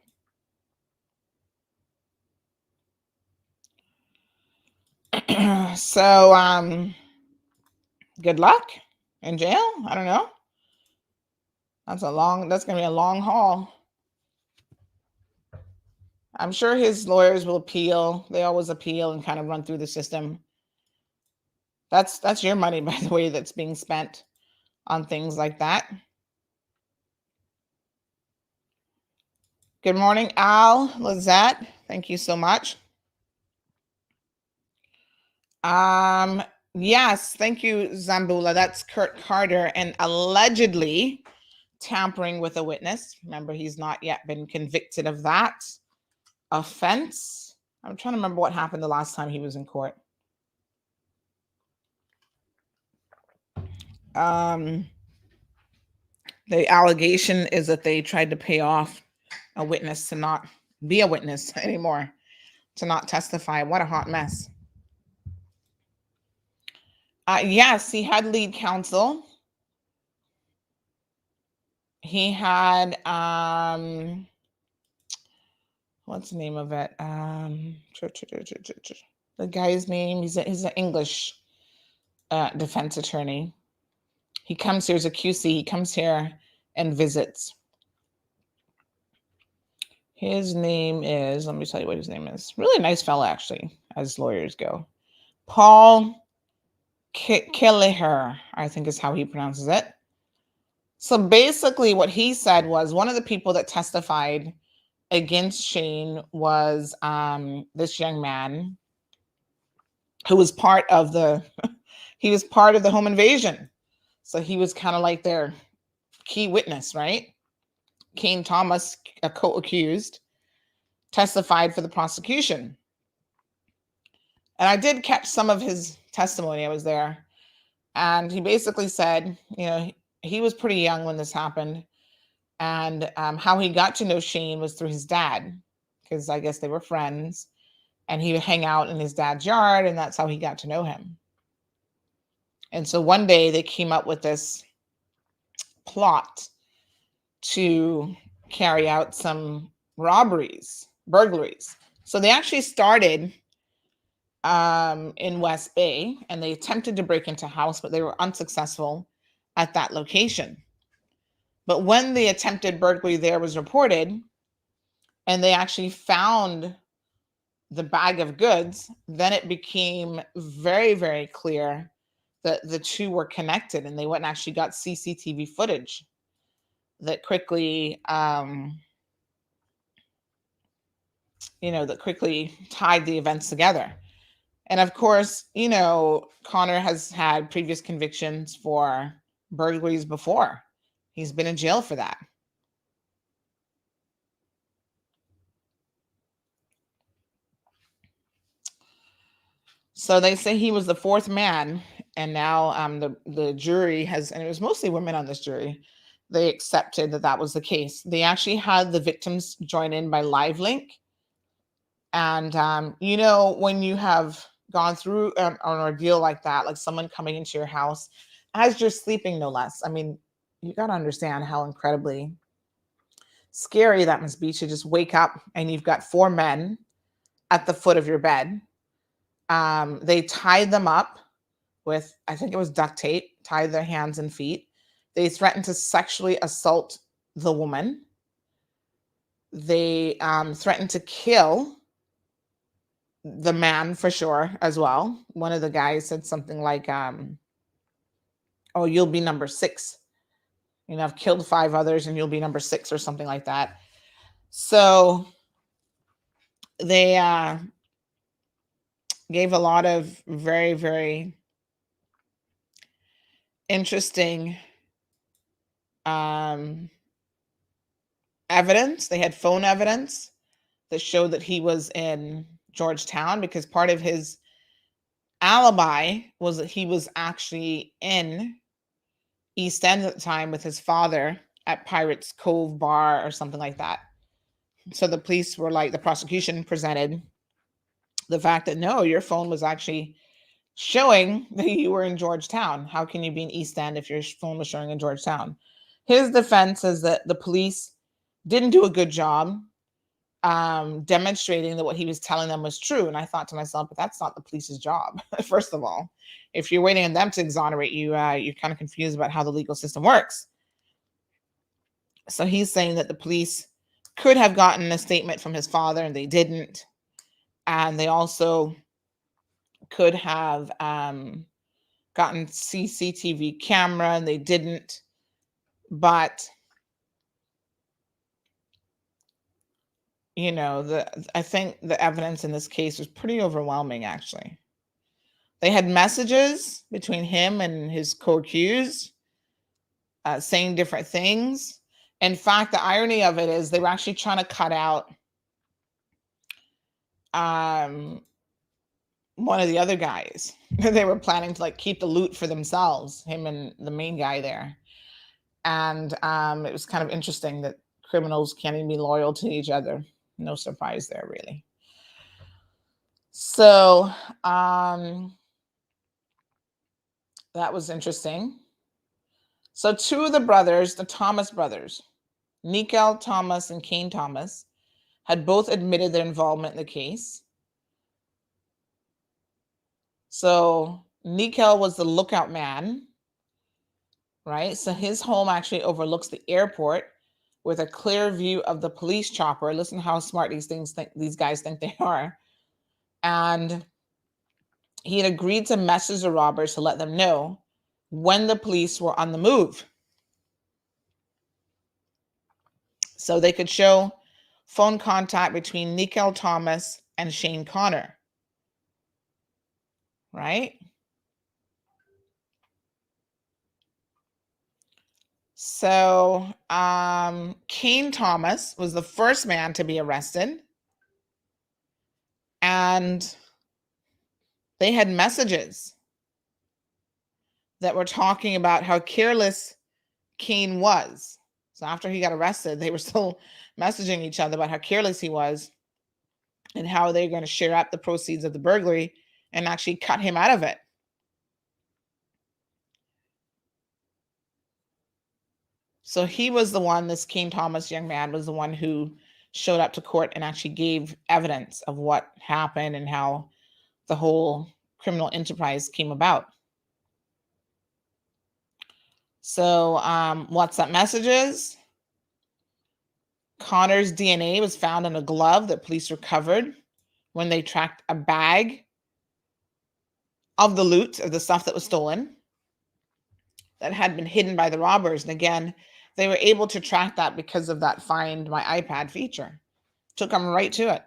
[SPEAKER 7] So good luck in jail. I don't know. That's gonna be a long haul. I'm sure his lawyers will appeal. They always appeal and kind of run through the system. That's your money, by the way, that's being spent on things like that. Good morning, Al Lizette. Thank you so much. Yes, thank you, Zambula. That's Kurt Carter, and allegedly tampering with a witness. Remember, he's not yet been convicted of that offense. I'm trying to remember what happened the last time he was in court. The allegation is that they tried to pay off a witness to not be a witness anymore, to not testify. What a hot mess. Yes, he had lead counsel. He had, what's the name of it? The guy's name, he's an English defense attorney. He comes here as a QC. He comes here and visits. His name is, let me tell you what his name is. Really nice fella, actually, as lawyers go. Paul Kelleher, I think is how he pronounces it. So basically what he said was one of the people that testified against Shane was this young man who was part of the home invasion. So he was kind of like their key witness, right? Kane Thomas, a co-accused, testified for the prosecution. And I did catch some of his testimony. I was there. And he basically said, he was pretty young when this happened. And how he got to know Shane was through his dad, because I guess they were friends. And he would hang out in his dad's yard, and that's how he got to know him. And so one day they came up with this plot to carry out some burglaries. So they actually started in West Bay, and they attempted to break into a house, but they were unsuccessful at that location. But when the attempted burglary there was reported, and they actually found the bag of goods, then it became very, very clear that the two were connected, and they went and actually got CCTV footage that quickly, tied the events together. And of course, Connor has had previous convictions for burglaries before. He's been in jail for that. So they say he was the fourth man, and now the jury has, and it was mostly women on this jury, they accepted that was the case. They actually had the victims join in by live link. And, when you have gone through an ordeal like that, like someone coming into your house as you're sleeping, no less. I mean, you got to understand how incredibly scary that must be to just wake up and you've got four men at the foot of your bed. They tied them up with, I think it was duct tape, tied their hands and feet. They threatened to sexually assault the woman. They threatened to kill the man for sure as well. One of the guys said something like, oh, you'll be number 6. I've killed 5 others and you'll be number 6 or something like that. So they gave a lot of very, very interesting evidence. They had phone evidence that showed that he was in Georgetown, because part of his alibi was that he was actually in East End at the time with his father at Pirates Cove Bar or something like that. So the police were like, the prosecution presented the fact that no, your phone was actually showing that you were in Georgetown. How can you be in East End if your phone was showing in Georgetown? His defense is that the police didn't do a good job demonstrating that what he was telling them was true. And I thought to myself, but that's not the police's job. First of all, if you're waiting on them to exonerate you, you're kind of confused about how the legal system works. So he's saying that the police could have gotten a statement from his father and they didn't. And they also could have gotten CCTV camera and they didn't. But I think the evidence in this case was pretty overwhelming, actually. They had messages between him and his co-accused saying different things. In fact, the irony of it is they were actually trying to cut out one of the other guys. They were planning to keep the loot for themselves, him and the main guy there. And it was kind of interesting that criminals can't even be loyal to each other. No surprise there, really. So that was interesting. So 2 of the brothers, the Thomas brothers, Nickel Thomas and Kane Thomas, had both admitted their involvement in the case. So Nickel was the lookout man, right? So his home actually overlooks the airport with a clear view of the police chopper. Listen how smart these guys think they are. And he had agreed to message the robbers to let them know when the police were on the move, so they could show phone contact between Nickel Thomas and Shane Connor, right? So Kane Thomas was the first man to be arrested, and they had messages that were talking about how careless Kane was. So after he got arrested, they were still messaging each other about how careless he was and how they're going to share up the proceeds of the burglary and actually cut him out of it. So he was the one, this Kane Thomas young man was the one who showed up to court and actually gave evidence of what happened and how the whole criminal enterprise came about. So WhatsApp messages. Connor's DNA was found in a glove that police recovered when they tracked a bag of the loot, of the stuff that was stolen, that had been hidden by the robbers. And again, they were able to track that because of that Find My iPad feature. Took them right to it.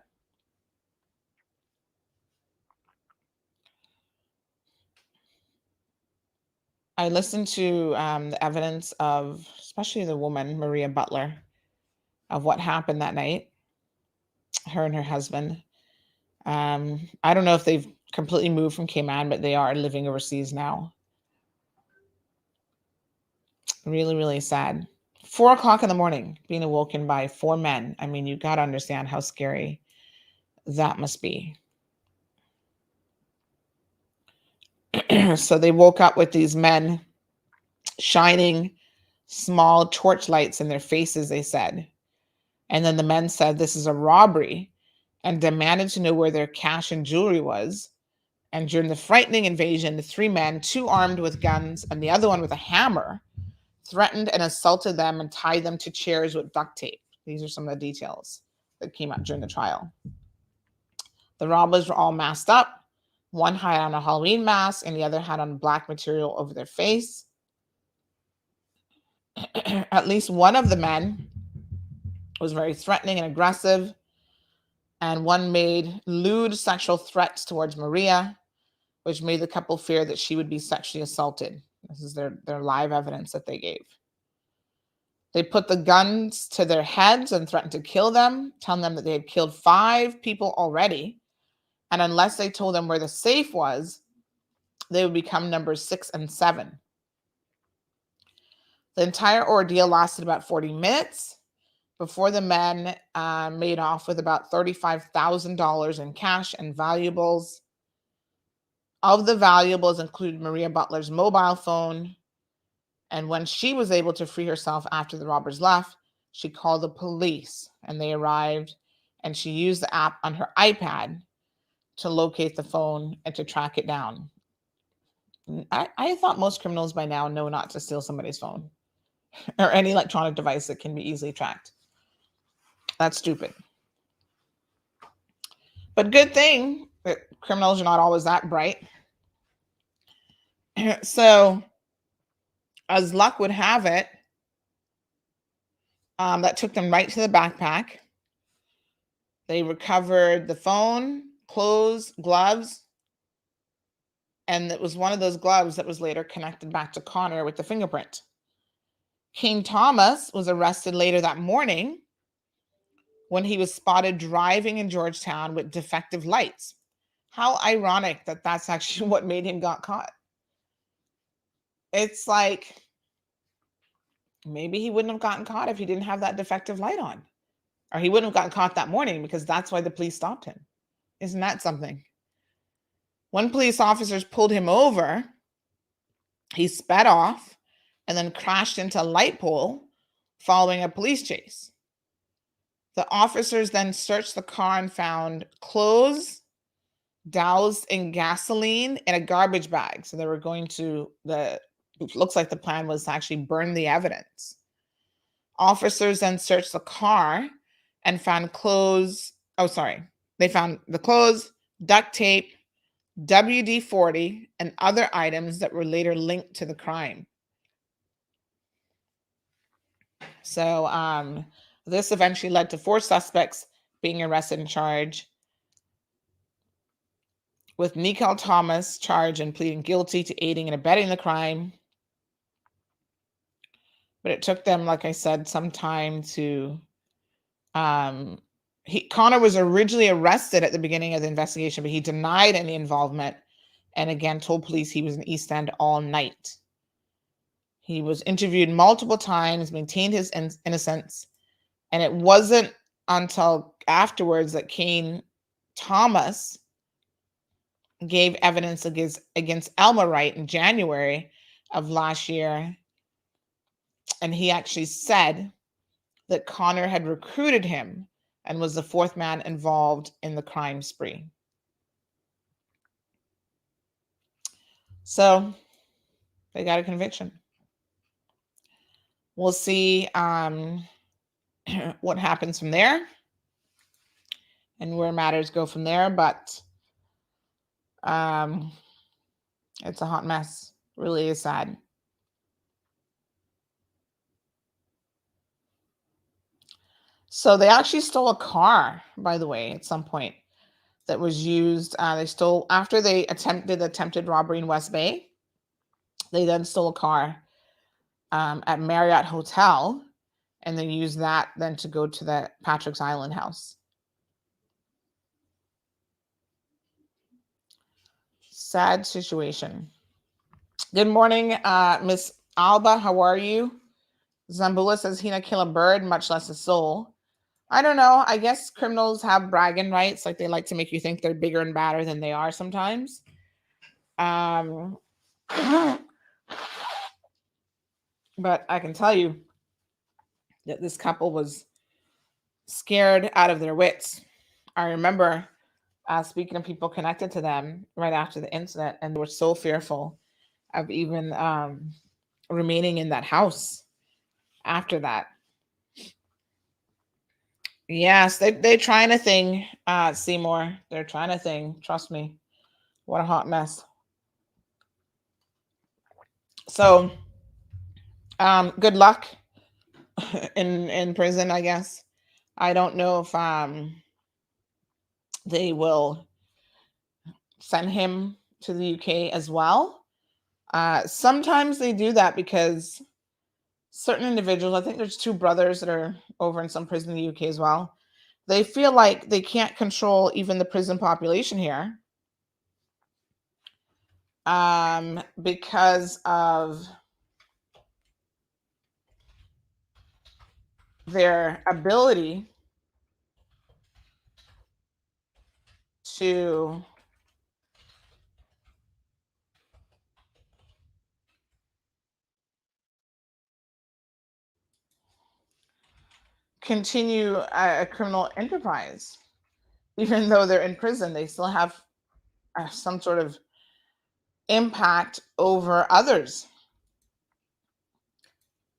[SPEAKER 7] I listened to the evidence of, especially the woman, Maria Butler, of what happened that night, her and her husband. I don't know if they've completely moved from Cayman, but they are living overseas now. Really, really sad. 4 o'clock in the morning, being awoken by 4 men. I mean, you got to understand how scary that must be. So they woke up with these men shining small torch lights in their faces, they said. And then the men said this is a robbery and demanded to know where their cash and jewelry was. And during the frightening invasion, the 3 men, 2 armed with guns and the other one with a hammer, threatened and assaulted them and tied them to chairs with duct tape. These are some of the details that came up during the trial. The robbers were all masked up. One had on a Halloween mask and the other had on black material over their face. At least one of the men was very threatening and aggressive, and one made lewd sexual threats towards Maria, which made the couple fear that she would be sexually assaulted. This is their live evidence that they gave. They put the guns to their heads and threatened to kill them, telling them that they had killed 5 people already. And unless they told them where the safe was, they would become numbers 6 and 7. The entire ordeal lasted about 40 minutes before the men made off with about $35,000 in cash and valuables. Of the valuables included Maria Butler's mobile phone. And when she was able to free herself after the robbers left, she called the police and they arrived, and she used the app on her iPad to locate the phone and to track it down. I thought most criminals by now know not to steal somebody's phone or any electronic device that can be easily tracked. That's stupid. But good thing that criminals are not always that bright. So, as luck would have it, that took them right to the backpack. They recovered the phone, clothes, gloves, and it was one of those gloves that was later connected back to Connor with the fingerprint. King Thomas was arrested later that morning when he was spotted driving in Georgetown with defective lights. How ironic that that's actually what made him got caught. It's like, maybe he wouldn't have gotten caught if he didn't have that defective light on. Or he wouldn't have gotten caught that morning because that's why the police stopped him. Isn't that something? When police officers pulled him over, he sped off and then crashed into a light pole following a police chase. The officers then searched the car and found clothes doused in gasoline in a garbage bag. So they were going to, looks like the plan was to actually burn the evidence. Officers then searched the car and found they found the clothes, duct tape, WD-40, and other items that were later linked to the crime. So this eventually led to 4 suspects being arrested and charged, with Nikel Thomas charged and pleading guilty to aiding and abetting the crime. But it took them, like I said, some time to... Connor was originally arrested at the beginning of the investigation, but he denied any involvement and again told police he was in East End all night. He was interviewed multiple times, maintained his innocence, and it wasn't until afterwards that Kane Thomas gave evidence against Elma Wright in January of last year, and he actually said that Connor had recruited him and was the 4th man involved in the crime spree. So they got a conviction. We'll see what happens from there and where matters go from there, but it's a hot mess. Really is sad. So they actually stole a car, by the way, at some point that was used. They stole, after they attempted robbery in West Bay, they then stole a car at Marriott Hotel, and they used that then to go to the Patrick's Island house. Sad situation. Good morning, Miss Alba. How are you? Zambula says, Hina kill a bird, much less a soul. I don't know. I guess criminals have bragging rights. Like, they like to make you think they're bigger and badder than they are sometimes. But I can tell you that this couple was scared out of their wits. I remember speaking to people connected to them right after the incident, and they were so fearful of even remaining in that house after that. Yes, they're trying a thing, Seymour. They're trying a thing. Trust me. What a hot mess. So, good luck in prison, I guess. I don't know if they will send him to the UK as well. Sometimes they do that because certain individuals, I think there's 2 brothers that are over in some prison in the UK as well. They feel like they can't control even the prison population here because of their ability to continue a criminal enterprise. Even though they're in prison, they still have some sort of impact over others.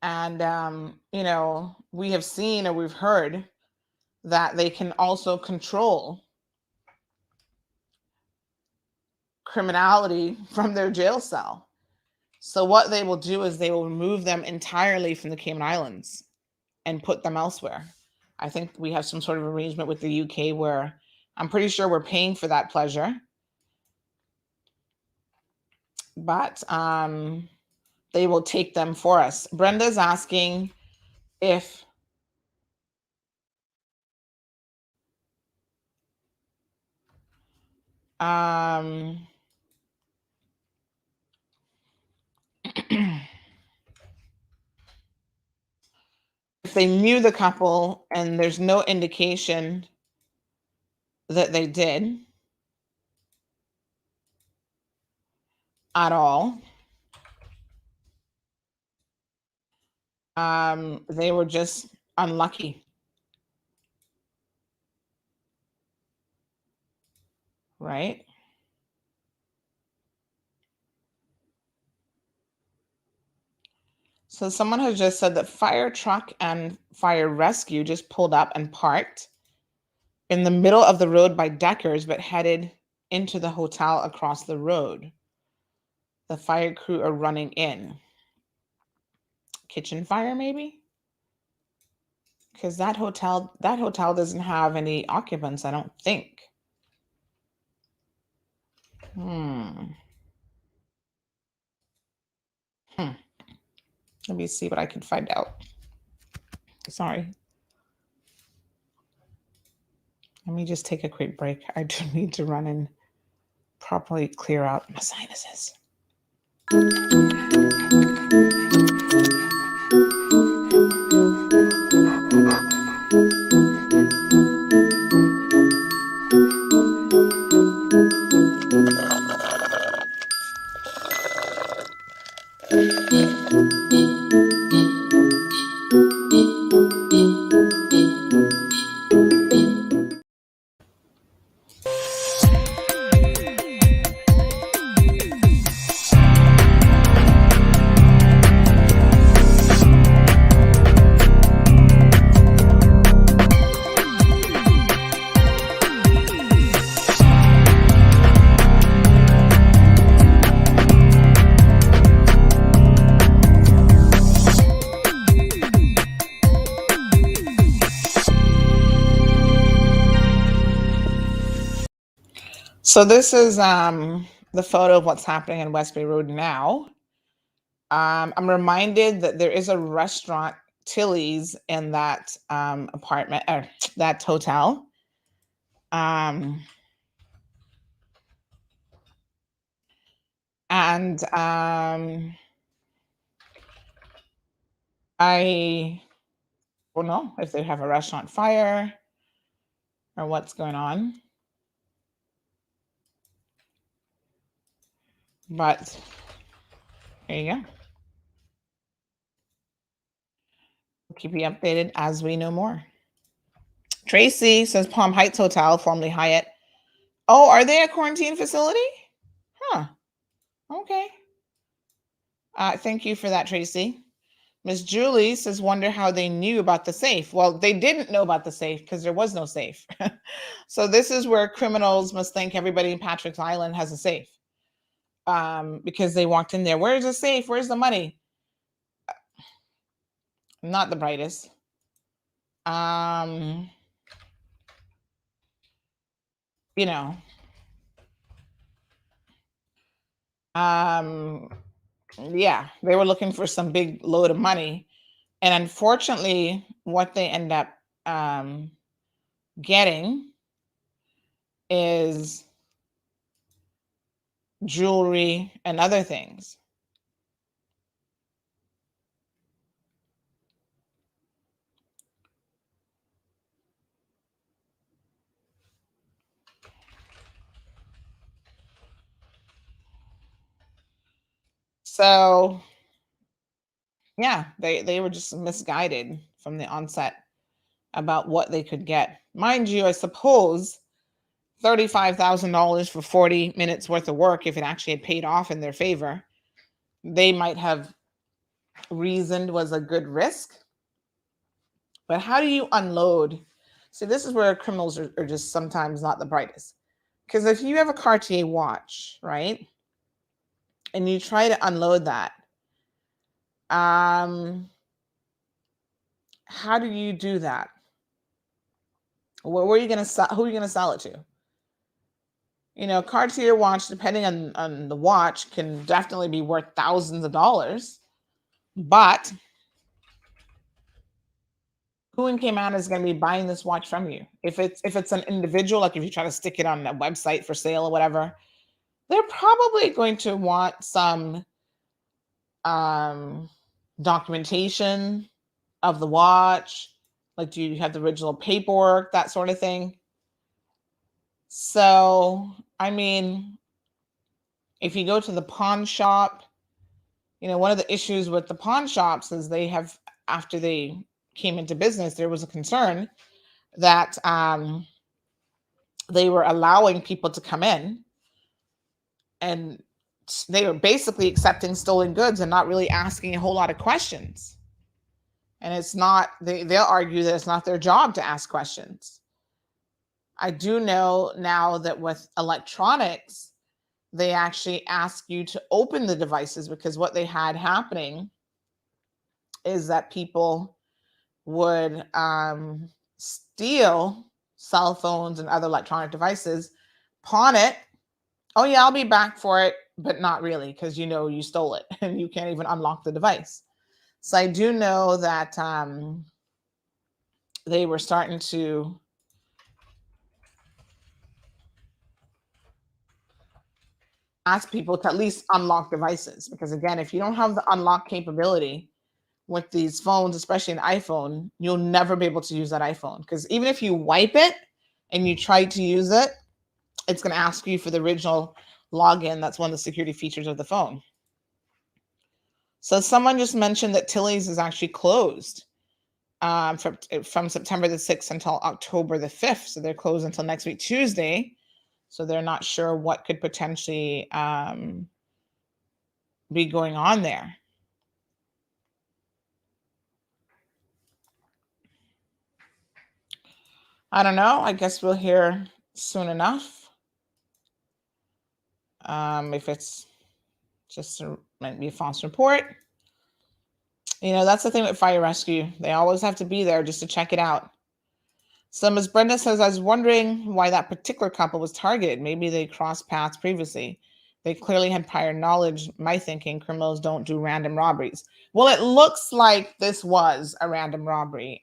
[SPEAKER 7] And, we have seen or we've heard that they can also control criminality from their jail cell. So what they will do is they will remove them entirely from the Cayman Islands and put them elsewhere. I think we have some sort of arrangement with the UK where I'm pretty sure we're paying for that pleasure. But they will take them for us. Brenda's asking if if they knew the couple, and there's no indication that they did at all. They were just unlucky. Right? So someone has just said that fire truck and fire rescue just pulled up and parked in the middle of the road by Deckers, but headed into the hotel across the road. The fire crew are running in. Kitchen fire, maybe? Because that hotel doesn't have any occupants, I don't think. Let me see what I can find out. Sorry. Let me just take a quick break. I do need to run and properly clear out my sinuses. So this is the photo of what's happening in West Bay Road now. I'm reminded that there is a restaurant, Tilly's, in that apartment, or that hotel. And I don't know if they have a restaurant fire or what's going on. But there you go. We'll keep you updated as we know more. Tracy says Palm Heights Hotel, formerly Hyatt. Oh, are they a quarantine facility? Huh. Okay. Thank you for that, Tracy. Miss Julie says, wonder how they knew about the safe. Well, they didn't know about the safe because there was no safe. So this is where criminals must think everybody in Patrick's Island has a safe, because they walked in there. Where's the safe? Where's the money? Not the brightest. You know, yeah, they were looking for some big load of money. And unfortunately, what they end up getting is jewelry and other things. So yeah, they were just misguided from the onset about what they could get. Mind you, I suppose $35,000 for 40 minutes worth of work, if it actually had paid off in their favor, they might have reasoned was a good risk. But how do you unload? See, this is where criminals are just sometimes not the brightest. Because if you have a Cartier watch, right, and you try to unload that, how do you do that? Where are you going to sell? Who are you going to sell it to? You know, Cartier watch, depending on the watch, can definitely be worth thousands of dollars. But who in Cayman is going to be buying this watch from you? If it's an individual, like if you try to stick it on a website for sale or whatever, they're probably going to want some documentation of the watch. Like, do you have the original paperwork, that sort of thing? So, I mean, if you go to the pawn shop, you know, one of the issues with the pawn shops is they have, after they came into business, there was a concern that they were allowing people to come in and they were basically accepting stolen goods and not really asking a whole lot of questions. And it's not, they'll argue that it's not their job to ask questions. I do know now that with electronics, they actually ask you to open the devices, because what they had happening is that people would steal cell phones and other electronic devices, pawn it. Oh yeah, I'll be back for it, but not really, because you know you stole it and you can't even unlock the device. So I do know that they were starting to ask people to at least unlock devices, because again, if you don't have the unlock capability with these phones, especially an iPhone, you'll never be able to use that iPhone, because even if you wipe it and you try to use it, it's going to ask you for the original login. That's one of the security features of the phone. So someone just mentioned that Tilly's is actually closed from September the 6th until October the 5th. So they're closed until next week, Tuesday. So they're not sure what could potentially be going on there. I don't know. I guess we'll hear soon enough. If it's just might be a false report. You know, that's the thing with fire rescue. They always have to be there just to check it out. So Ms. Brenda says, I was wondering why that particular couple was targeted. Maybe they crossed paths previously. They clearly had prior knowledge. My thinking, criminals don't do random robberies. Well, it looks like this was a random robbery,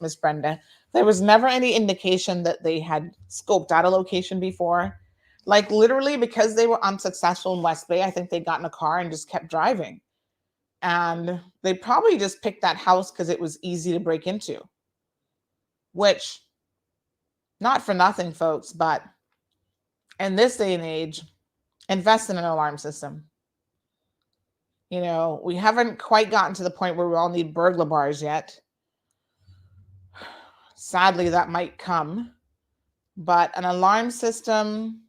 [SPEAKER 7] Ms. Brenda. There was never any indication that they had scoped out a location before. Like literally, because they were unsuccessful in West Bay, I think they got in a car and just kept driving. And they probably just picked that house because it was easy to break into. Which, not for nothing, folks, but in this day and age, invest in an alarm system. You know, we haven't quite gotten to the point where we all need burglar bars yet. Sadly, that might come. But an alarm system,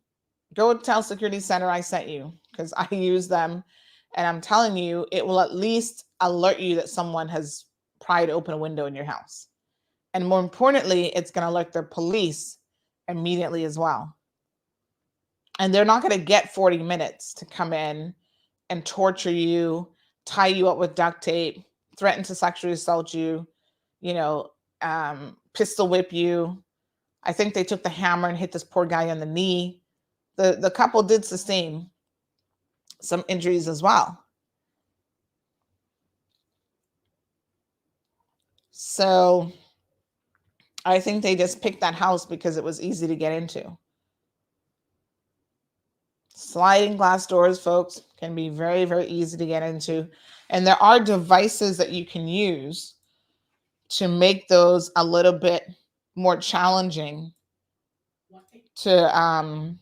[SPEAKER 7] go tell Security Center I sent you, because I use them. And I'm telling you, it will at least alert you that someone has pried open a window in your house. And more importantly, it's going to alert the police immediately as well. And they're not going to get 40 minutes to come in and torture you, tie you up with duct tape, threaten to sexually assault you, pistol whip you. I think they took the hammer and hit this poor guy on the knee. The couple did sustain some injuries as well. So I think they just picked that house because it was easy to get into. Sliding glass doors, folks, can be very, very easy to get into. And there are devices that you can use to make those a little bit more challenging to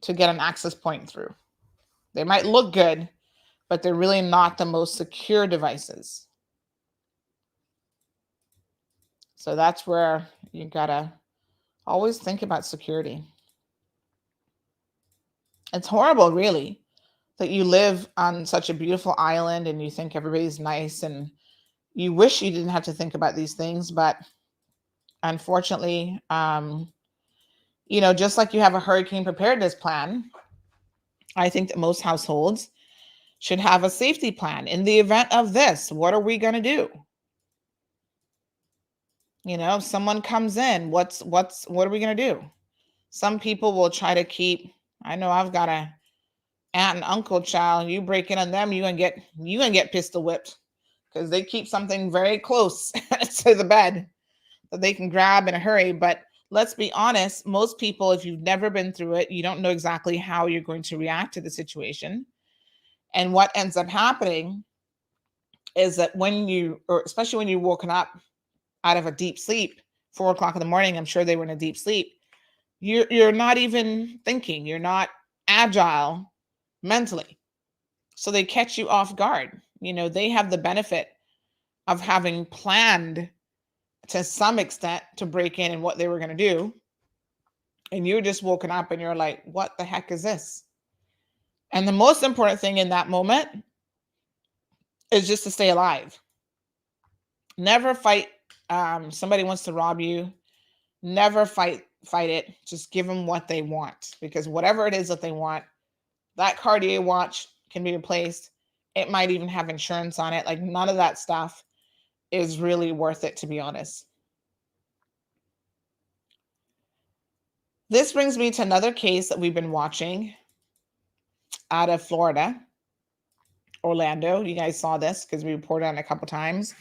[SPEAKER 7] get an access point through. They might look good, but they're really not the most secure devices. So that's where you gotta always think about security. It's horrible, really, that you live on such a beautiful island and you think everybody's nice and you wish you didn't have to think about these things. But unfortunately, just like you have a hurricane preparedness plan, I think that most households should have a safety plan. In the event of this, what are we going to do? If someone comes in, what are we going to do? Some people will try to keep, I know I've got a aunt and uncle child, you break in on them, you gonna get pistol whipped because they keep something very close to the bed that they can grab in a hurry. But let's be honest, most people, if you've never been through it, you don't know exactly how you're going to react to the situation. And what ends up happening is that especially when you're woken up out of a deep sleep, 4 o'clock in the morning, I'm sure they were in a deep sleep, you're not even thinking, you're not agile mentally. So they catch you off guard. They have the benefit of having planned to some extent to break in and what they were going to do. And you're just woken up and you're like, what the heck is this? And the most important thing in that moment is just to stay alive. Never fight. Somebody wants to rob you. Never fight it. Just give them what they want, because whatever it is that they want, that Cartier watch can be replaced. It might even have insurance on it. Like, none of that stuff is really worth it, to be honest. This brings me to another case that we've been watching out of Florida, Orlando. You guys saw this because we reported on it a couple times.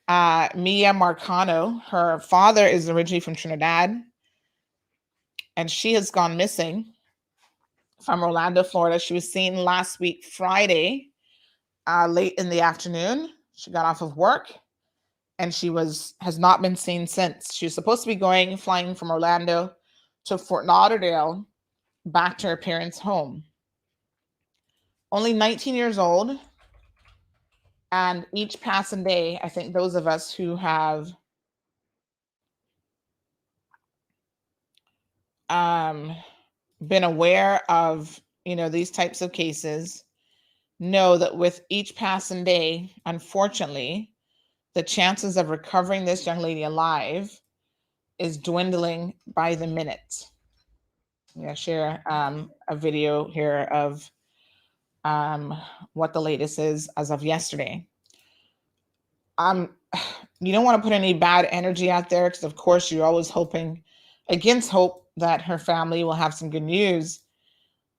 [SPEAKER 7] Mia Marcano, her father is originally from Trinidad, and she has gone missing from Orlando, Florida. She was seen last week, Friday, late in the afternoon. She got off of work and has not been seen since. She was supposed to be flying from Orlando to Fort Lauderdale back to her parents' home. Only 19 years old. And each passing day, I think those of us who have been aware of, these types of cases know that with each passing day, unfortunately, the chances of recovering this young lady alive is dwindling by the minute. Share a video here of what the latest is as of yesterday. You don't want to put any bad energy out there, because of course you're always hoping against hope that her family will have some good news.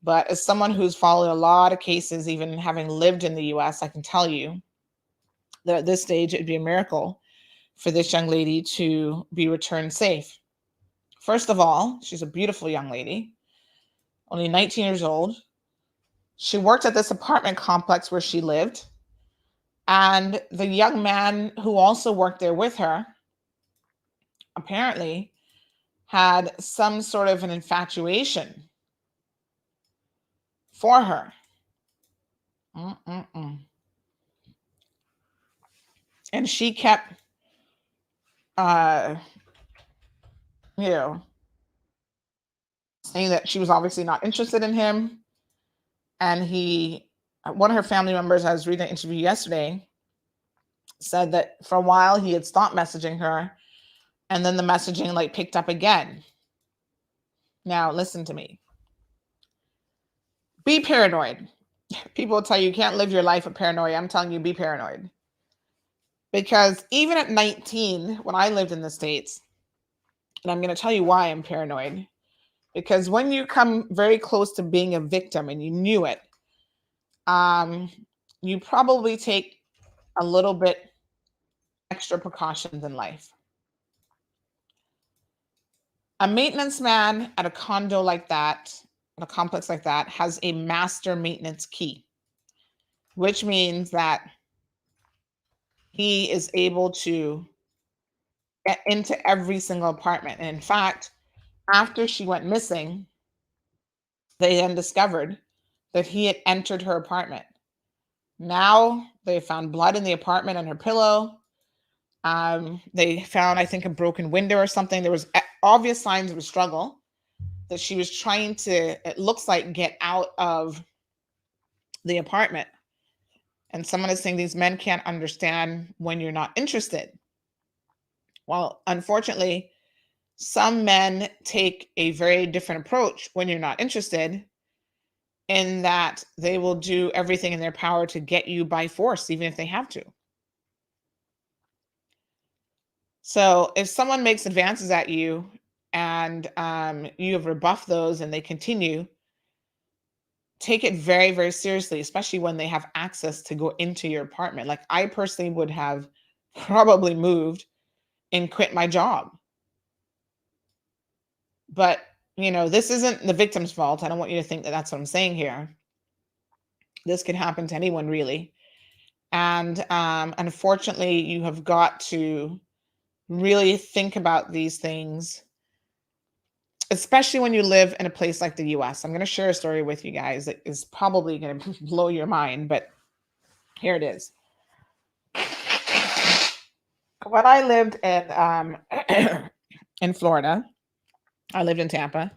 [SPEAKER 7] But as someone who's followed a lot of cases, even having lived in the US, I can tell you that at this stage, it'd be a miracle for this young lady to be returned safe. First of all, she's a beautiful young lady, only 19 years old. She worked at this apartment complex where she lived. And the young man who also worked there with her apparently had some sort of an infatuation for her. And she kept, saying that she was obviously not interested in him. And he one of her family members, I was reading an interview yesterday, said that for a while he had stopped messaging her, and then the messaging like picked up again. Now, listen to me. Be paranoid. People will tell you can't live your life with paranoia. I'm telling you, be paranoid. Because even at 19, when I lived in the States, and I'm going to tell you why I'm paranoid, because when you come very close to being a victim and you knew it, you probably take a little bit extra precautions in life. A maintenance man at a condo like that, a complex like that, has a master maintenance key, which means that he is able to get into every single apartment. And in fact, after she went missing, they then discovered that he had entered her apartment. Now they found blood in the apartment on her pillow. They found, I think, a broken window or something. There was obvious signs of a struggle that she was trying to, it looks like, get out of the apartment. And someone is saying these men can't understand when you're not interested. Well, unfortunately, some men take a very different approach when you're not interested, in that they will do everything in their power to get you by force, even if they have to. So if someone makes advances at you and you have rebuffed those and they continue, take it very, very seriously, especially when they have access to go into your apartment. Like I personally would have probably moved and quit my job. But, you know, this isn't the victim's fault. I don't want you to think that that's what I'm saying here. This can happen to anyone, really. And unfortunately, you have got to really think about these things, especially when you live in a place like the US. I'm going to share a story with you guys that is probably going to blow your mind, but here it is. When I lived in Florida, I lived in Tampa.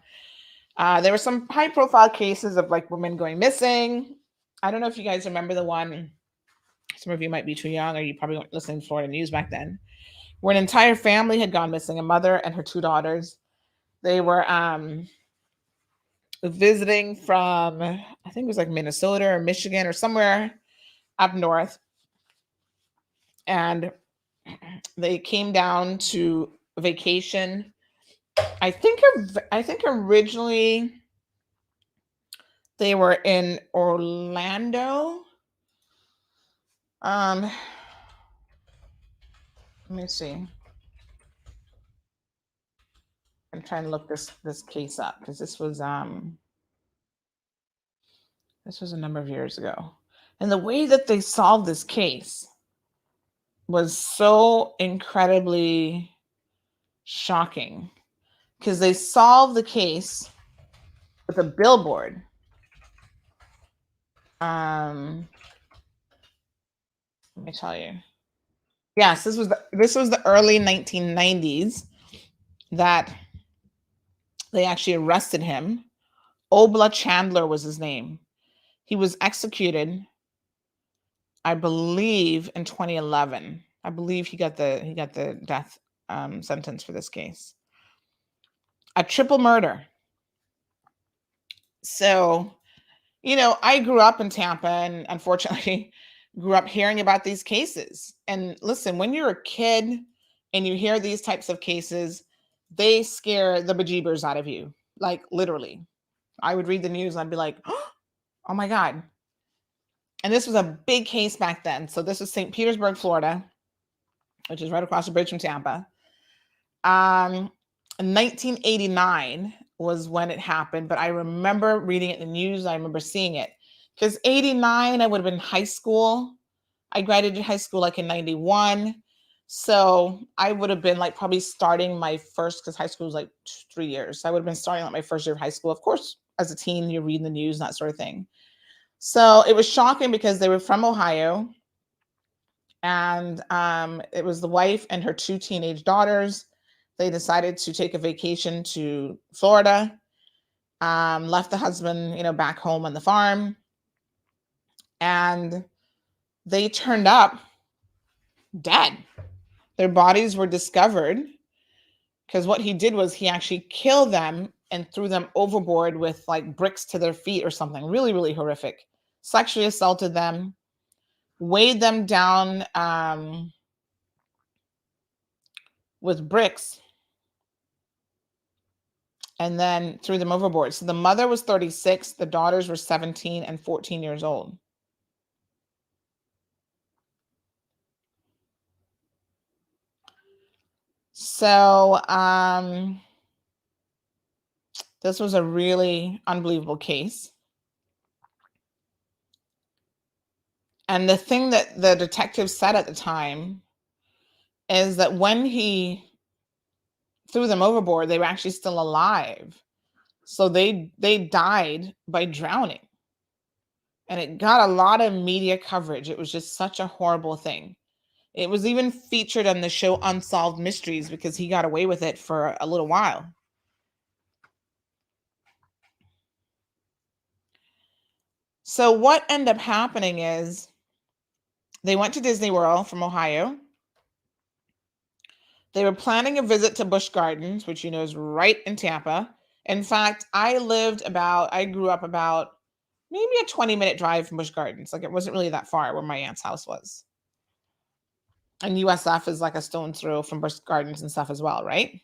[SPEAKER 7] There were some high profile cases of like women going missing. I don't know if you guys remember the one. Some of you might be too young, or you probably weren't listening to Florida news back then, where an entire family had gone missing, a mother and her two daughters. They were visiting from, I think it was like Minnesota or Michigan or somewhere up north. And they came down to vacation. I think originally they were in Orlando. Let me see. I'm trying to look this case up because this was a number of years ago. And the way that they solved this case was so incredibly shocking, because they solved the case with a billboard. Let me tell you. Yes, this was the early 1990s that they actually arrested him. Obla Chandler was his name. He was executed, I believe, in 2011. I believe he got the death sentence for this case. A triple murder. So, you know, I grew up in Tampa and unfortunately grew up hearing about these cases. And listen, when you're a kid and you hear these types of cases, they scare the bejeebers out of you. Like literally. I would read the news and I'd be like, oh my God. And this was a big case back then. So this was St. Petersburg, Florida, which is right across the bridge from Tampa. 1989 was when it happened, but I remember reading it in the news. I remember seeing it because 89, I would have been in high school. I graduated high school like in 91. So I would have been like probably starting my first, because high school was like 3 years. So I would have been starting like my first year of high school. Of course, as a teen, you're reading the news, that sort of thing. So it was shocking because they were from Ohio. And it was the wife and her two teenage daughters. They decided to take a vacation to Florida, left the husband, back home on the farm. and they turned up dead. Their bodies were discovered because what he did was he actually killed them and threw them overboard with like bricks to their feet or something. Really, really horrific. Sexually assaulted them, weighed them down with bricks, and then threw them overboard. So the mother was 36, the daughters were 17 and 14 years old. So this was a really unbelievable case. And the thing that the detective said at the time is that when he threw them overboard, they were actually still alive. So they died by drowning. And it got a lot of media coverage. It was just such a horrible thing. It was even featured on the show Unsolved Mysteries because he got away with it for a little while. So what ended up happening is they went to Disney World from Ohio. They were planning a visit to Busch Gardens, which you know is right in Tampa. In fact, I grew up about maybe a 20-minute drive from Busch Gardens. Like it wasn't really that far where my aunt's house was. And USF is like a stone's throw from Busch Gardens and stuff as well, right?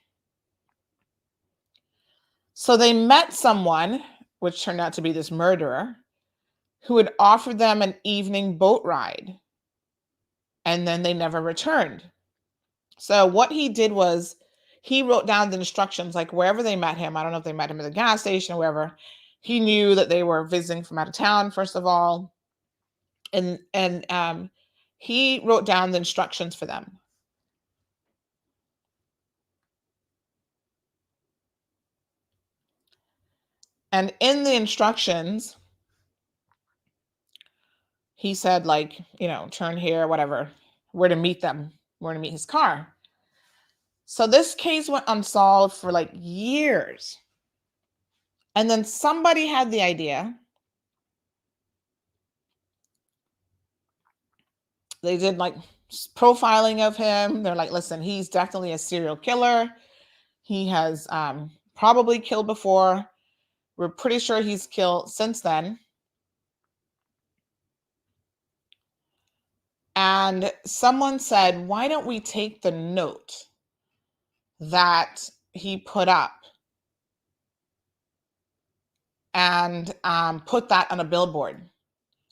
[SPEAKER 7] So they met someone, which turned out to be this murderer, who had offered them an evening boat ride. And then they never returned. So what he did was he wrote down the instructions, like wherever they met him. I don't know if they met him at the gas station or wherever. He knew that they were visiting from out of town, first of all. And he wrote down the instructions for them. And in the instructions, he said, like, turn here, whatever, where to meet them, where to meet his car. So this case went unsolved for like years. And then somebody had the idea. They did like profiling of him. They're like, listen, he's definitely a serial killer. He has probably killed before. We're pretty sure he's killed since then. And someone said, why don't we take the note that he put up and put that on a billboard?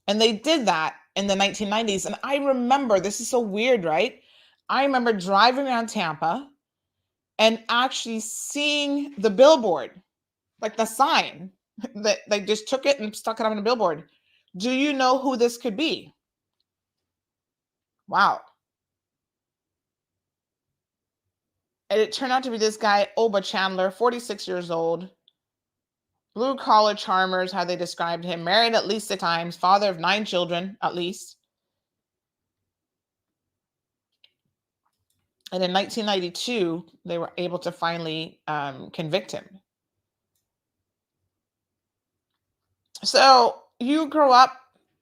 [SPEAKER 7] And they did that in the 1990s. And I remember, this is so weird, right? I remember driving around Tampa and actually seeing the billboard, like the sign that they just took it and stuck it on a billboard. Do you know who this could be? Wow. And it turned out to be this guy, Oba Chandler, 46 years old, blue-collar charmer is how they described him, married at least 6 times, father of 9 children, at least. And in 1992, they were able to finally convict him. So you grow up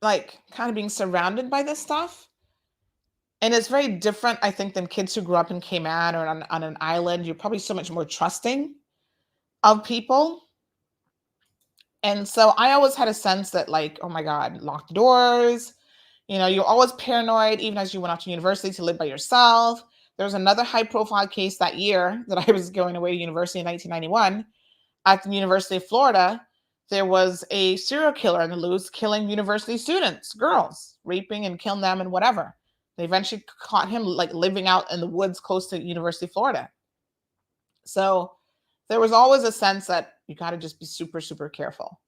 [SPEAKER 7] like kind of being surrounded by this stuff. And it's very different, I think, than kids who grew up in Cayman or on an island. You're probably so much more trusting of people. And so I always had a sense that like, oh my God, locked doors. You're always paranoid, even as you went off to university to live by yourself. There was another high profile case that year that I was going away to university in 1991 at the University of Florida. There was a serial killer on the loose killing university students, girls, raping and killing them and whatever. They eventually caught him like living out in the woods close to University of Florida. So there was always a sense that you got to just be super, super careful.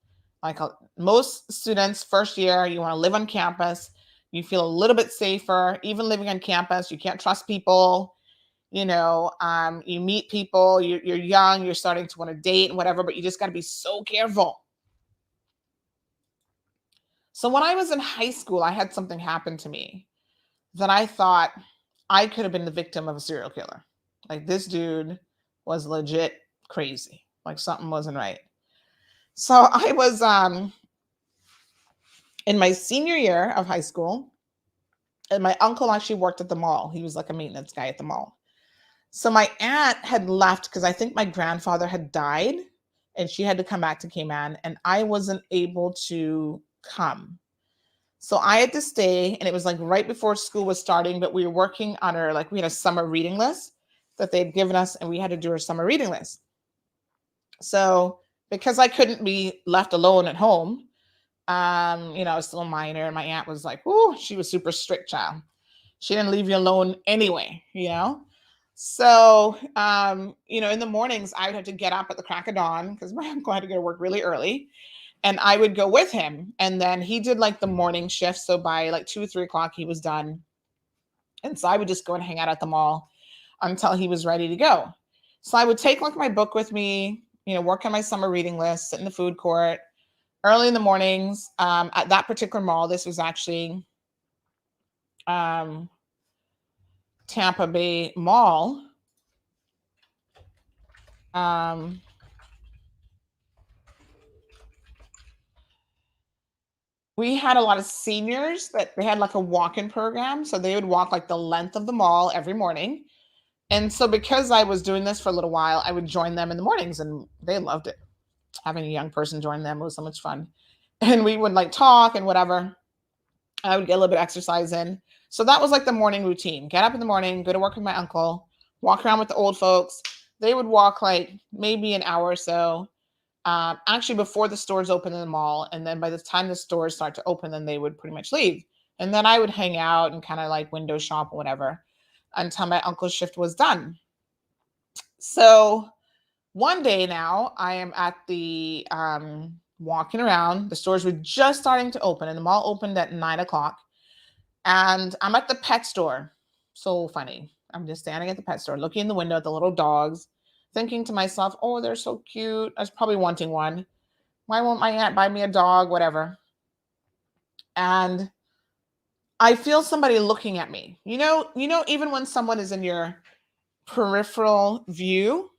[SPEAKER 7] Like most students, first year, you want to live on campus. You feel a little bit safer, even living on campus. You can't trust people. You meet people, you're young, you're starting to want to date and whatever, but you just got to be so careful. So when I was in high school, I had something happen to me that I thought I could have been the victim of a serial killer. Like this dude was legit crazy. Like something wasn't right. So I was in my senior year of high school, and my uncle actually worked at the mall. He was like a maintenance guy at the mall. So my aunt had left because I think my grandfather had died and she had to come back to Cayman, and I wasn't able to come. So I had to stay, and it was like right before school was starting, but we were working on we had a summer reading list that they'd given us, and we had to do our summer reading list. So because I couldn't be left alone at home, I was still a minor, and my aunt was like, "Ooh," she was super strict child. She didn't leave you alone anyway, So, in the mornings, I would have to get up at the crack of dawn because my uncle had to go to work really early. And I would go with him. And then he did like the morning shift. So by like 2 or 3 o'clock, he was done. And so I would just go and hang out at the mall until he was ready to go. So I would take like my book with me, work on my summer reading list, sit in the food court early in the mornings. At that particular mall, this was actually Tampa Bay Mall. We had a lot of seniors that they had like a walk-in program. So they would walk like the length of the mall every morning. And so because I was doing this for a little while, I would join them in the mornings, and they loved it. Having a young person join them was so much fun. And we would like talk and whatever. I would get a little bit of exercise in. So that was like the morning routine. Get up in the morning, go to work with my uncle, walk around with the old folks. They would walk like maybe an hour or so. Actually before the stores open in the mall. And then by the time the stores start to open, then they would pretty much leave. And then I would hang out and kind of like window shop or whatever until my uncle's shift was done. So one day now I am at the walking around. The stores were just starting to open, and the mall opened at 9 o'clock. And I'm at the pet store. So funny. I'm just standing at the pet store, looking in the window at the little dogs, thinking to myself, oh, they're so cute. I was probably wanting one. Why won't my aunt buy me a dog? Whatever. And I feel somebody looking at me. Even when someone is in your peripheral view,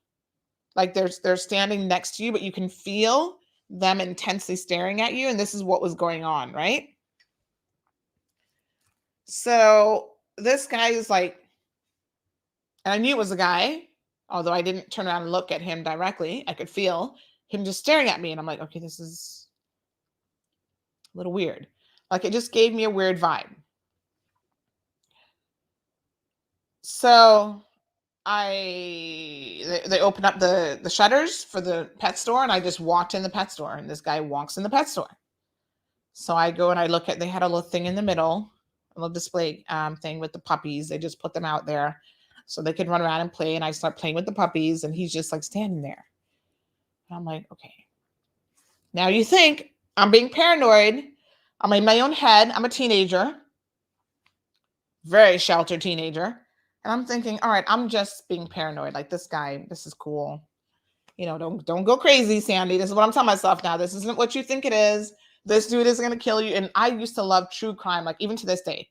[SPEAKER 7] like they're standing next to you, but you can feel them intensely staring at you. And this is what was going on, right? So this guy is like, and I knew it was a guy, although I didn't turn around and look at him directly. I could feel him just staring at me. And I'm like, okay, this is a little weird. Like it just gave me a weird vibe. So they opened up the shutters for the pet store, and I just walked in the pet store, and this guy walks in the pet store. So I go and I look at, they had a little thing in the middle, a little display thing with the puppies. They just put them out there so they could run around and play. And I start playing with the puppies, and he's just like standing there. And I'm like, okay. Now you think I'm being paranoid. I'm in my own head. I'm a teenager, very sheltered teenager. And I'm thinking, all right, I'm just being paranoid. Like this guy, this is cool. Don't go crazy, Sandy. This is what I'm telling myself now. This isn't what you think it is. This dude is going to kill you. And I used to love true crime, like even to this day.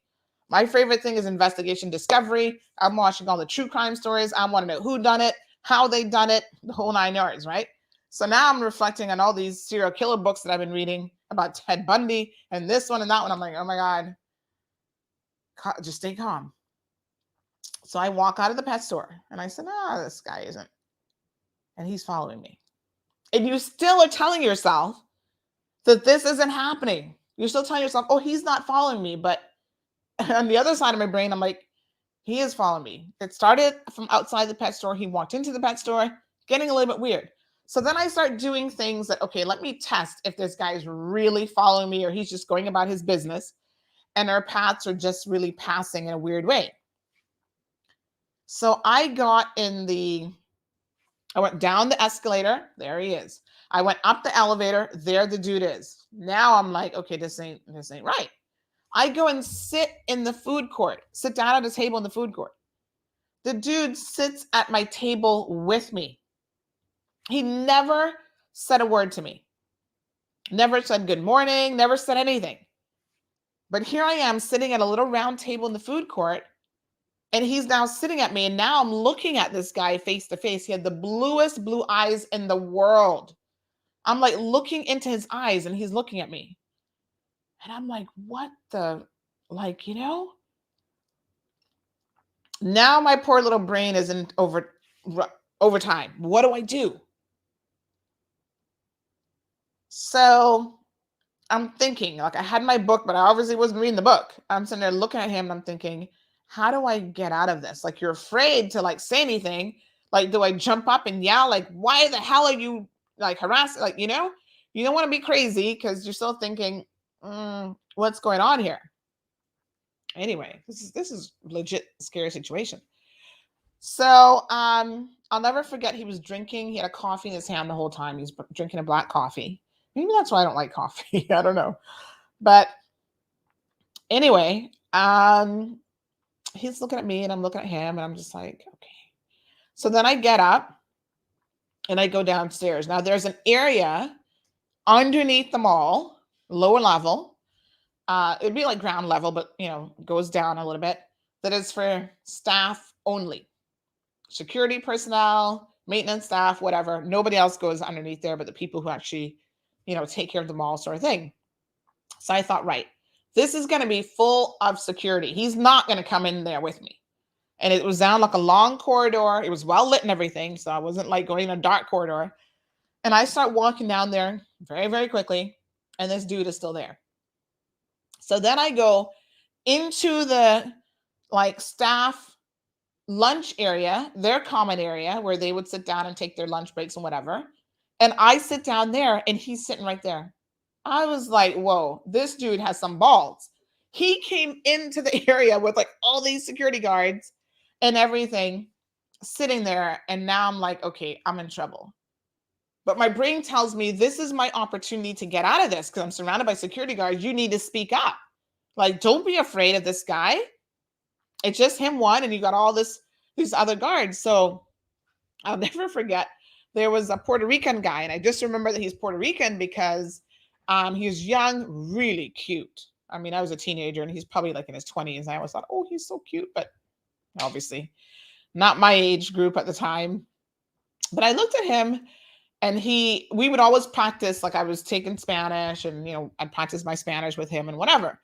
[SPEAKER 7] My favorite thing is investigation discovery. I'm watching all the true crime stories. I want to know who done it, how they done it, the whole 9 yards, right? So now I'm reflecting on all these serial killer books that I've been reading about Ted Bundy and this one and that one. I'm like, oh my God, just stay calm. So I walk out of the pet store and I said, this guy isn't. And he's following me. And you still are telling yourself that this isn't happening. You're still telling yourself, oh, he's not following me. But on the other side of my brain, I'm like, he is following me. It started from outside the pet store. He walked into the pet store, getting a little bit weird. So then I start doing things that, okay, let me test if this guy is really following me or he's just going about his business and our paths are just really passing in a weird way. So I went down the escalator. There he is. I went up the elevator. There the dude is. Now I'm like, okay, this ain't right. I go and sit in the food court, sit down at a table in the food court. The dude sits at my table with me. He never said a word to me. Never said good morning, never said anything. But here I am sitting at a little round table in the food court, and he's now sitting at me, and now I'm looking at this guy face to face. He had the bluest blue eyes in the world. I'm like looking into his eyes, and he's looking at me. And I'm like, what the, like, now my poor little brain is in overtime. What do I do? So I'm thinking, like, I had my book, but I obviously wasn't reading the book. I'm sitting there looking at him and I'm thinking, how do I get out of this? Like, you're afraid to like say anything. Like, do I jump up and yell? Like, why the hell are you like harassing? Like, you don't want to be crazy because you're still thinking, what's going on here? Anyway, this is legit scary situation. So I'll never forget, he was drinking. He had a coffee in his hand the whole time. He was drinking a black coffee. Maybe that's why I don't like coffee. I don't know. But anyway, he's looking at me and I'm looking at him and I'm just like, okay. So then I get up and I go downstairs. Now there's an area underneath the mall, lower level. It'd be like ground level, but goes down a little bit. That is for staff only. Security personnel, maintenance staff, whatever. Nobody else goes underneath there but the people who actually, take care of the mall, sort of thing. So I thought, right, this is going to be full of security. He's not going to come in there with me. And it was down like a long corridor. It was well lit and everything. So I wasn't like going in a dark corridor. And I start walking down there very, very quickly. And this dude is still there. So then I go into the like staff lunch area, their common area where they would sit down and take their lunch breaks and whatever. And I sit down there and he's sitting right there. I was like, whoa, this dude has some balls. He came into the area with like all these security guards and everything sitting there. And now I'm like, okay, I'm in trouble. But my brain tells me this is my opportunity to get out of this because I'm surrounded by security guards. You need to speak up. Like, don't be afraid of this guy. It's just him one, and you got all these other guards. So I'll never forget, there was a Puerto Rican guy, and I just remember that he's Puerto Rican because he was young, really cute. I mean, I was a teenager, and he's probably like in his 20s. I always thought, oh, he's so cute, but obviously not my age group at the time. But I looked at him, and we would always practice, like I was taking Spanish, and I'd practice my Spanish with him and whatever.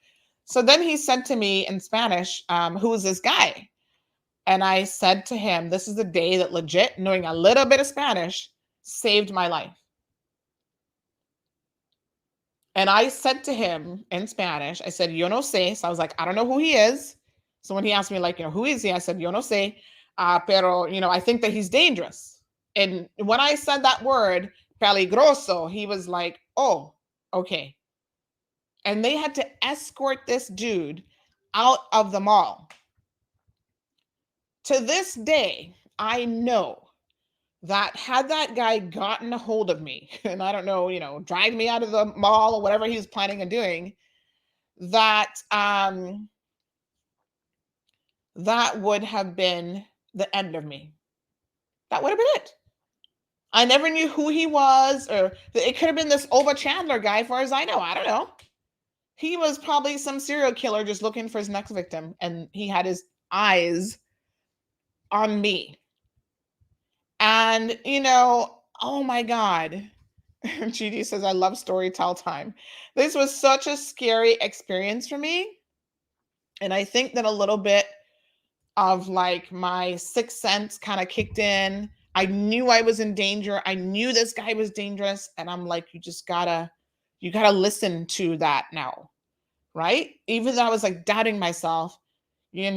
[SPEAKER 7] So then he said to me in Spanish, who is this guy? And I said to him, this is the day that legit, knowing a little bit of Spanish, saved my life. And I said to him in Spanish, I said, yo no sé. So I was like, I don't know who he is. So when he asked me, like, who is he? I said, yo no sé. Pero, I think that he's dangerous. And when I said that word, peligroso, he was like, oh, okay. And they had to escort this dude out of the mall. To this day, I know that had that guy gotten a hold of me, and I don't know, drag me out of the mall or whatever he was planning on doing, that that would have been the end of me. That would have been it. I never knew who he was, or it could have been this Ova Chandler guy, as far as I know. I don't know. He was probably some serial killer just looking for his next victim, and he had his eyes on me. And, oh my God. GD says, I love storytell time. This was such a scary experience for me. And I think that a little bit of like my sixth sense kind of kicked in. I knew I was in danger. I knew this guy was dangerous. And I'm like, you gotta listen to that now. Right? Even though I was like doubting myself, in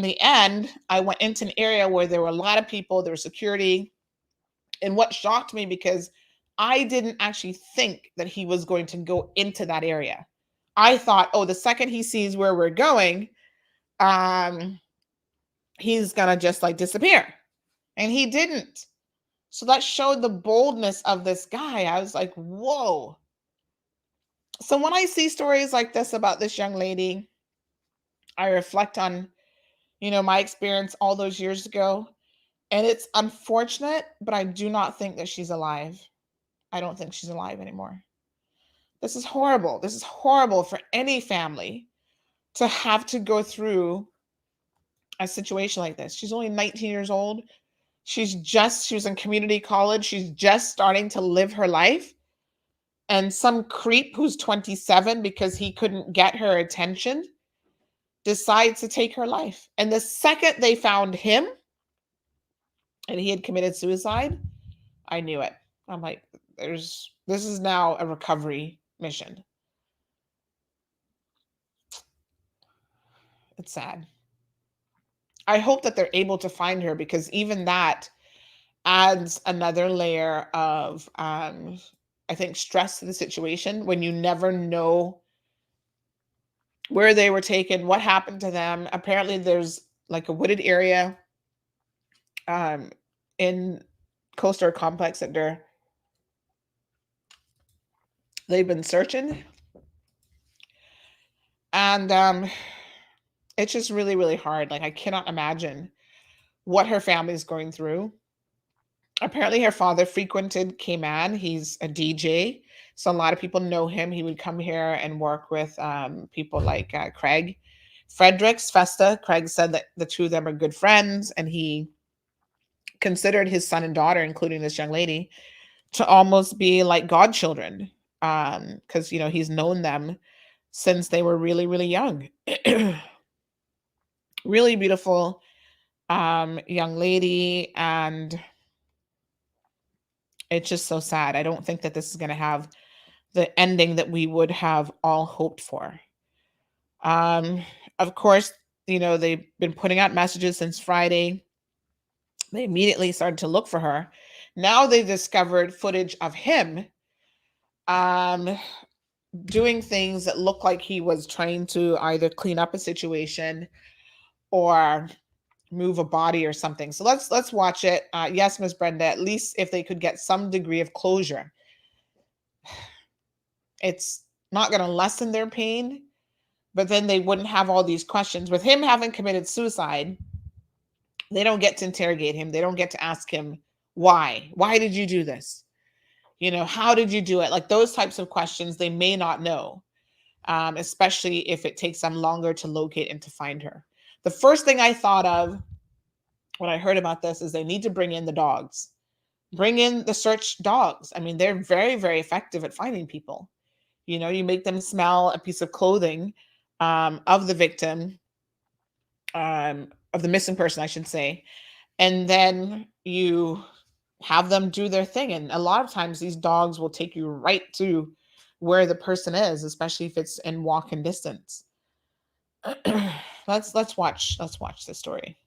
[SPEAKER 7] the end, I went into an area where there were a lot of people, there was security. And what shocked me, because I didn't actually think that he was going to go into that area. I thought, oh, the second he sees where we're going, he's going to just like disappear. And he didn't. So that showed the boldness of this guy. I was like, whoa. So when I see stories like this about this young lady, I reflect on, my experience all those years ago. And it's unfortunate, but I do not think that she's alive. I don't think she's alive anymore. This is horrible. This is horrible for any family to have to go through a situation like this. She's only 19 years old. She was in community college. She's just starting to live her life. And some creep who's 27, because he couldn't get her attention, decides to take her life. And the second they found him and he had committed suicide, I knew it. I'm like, this is now a recovery mission. It's sad. I hope that they're able to find her, because even that adds another layer of, I think, stress to the situation when you never know where they were taken, what happened to them. Apparently there's like a wooded area in Coastal Complex that they've been searching. And it's just really, really hard. Like, I cannot imagine what her family is going through. Apparently her father frequented Cayman. He's a DJ. So a lot of people know him. He would come here and work with people like Craig Fredericks Festa. Craig said that the two of them are good friends, and he considered his son and daughter, including this young lady, to almost be like godchildren, because, you know, he's known them since they were really, really young. Really beautiful young lady, and it's just so sad. I don't think that this is going to have the ending that we would have all hoped for. Of course, you know, they've been putting out messages since Friday. They immediately started to look for her. Now they discovered footage of him doing things that look like he was trying to either clean up a situation or move a body or something. So let's watch it. Yes, Miss Brenda, at least if they could get some degree of closure. It's not going to lessen their pain, but then they wouldn't have all these questions. With him having committed suicide, they don't get to interrogate him. They don't get to ask him, why? Why did you do this? You know, how did you do it? Like, those types of questions they may not know, especially if it takes them longer to locate and to find her. The first thing I thought of when I heard about this is they need to bring in the dogs. Bring in the search dogs. I mean, they're very, very effective at finding people. You know, you make them smell a piece of clothing of the victim, of the missing person, I should say, and then you have them do their thing. And a lot of times these dogs will take you right to where the person is, especially if it's in walking distance. Let's watch the story.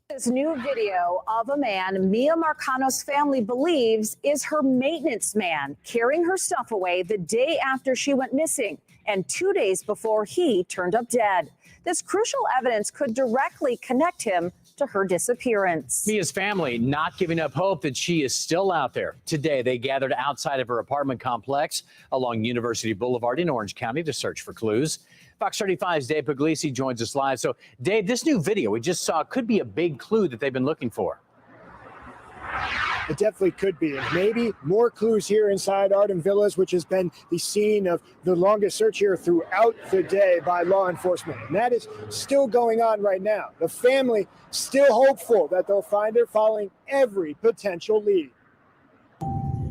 [SPEAKER 4] This new video of a man Mia Marcano's family believes is her maintenance man, carrying her stuff away the day after she went missing and 2 days before he turned up dead. This crucial evidence could directly connect him to her disappearance.
[SPEAKER 8] Mia's family not giving up hope that she is still out there. Today, they gathered outside of her apartment complex along University Boulevard in Orange County to search for clues. Fox 35's Dave Puglisi joins us live. So, Dave, this new video we just saw could be a big clue that they've been looking for.
[SPEAKER 9] It definitely could be. And maybe more clues here inside Arden Villas, which has been the scene of the longest search here throughout the day by law enforcement. And that is still going on right now. The family still hopeful that they'll find her, following every potential lead.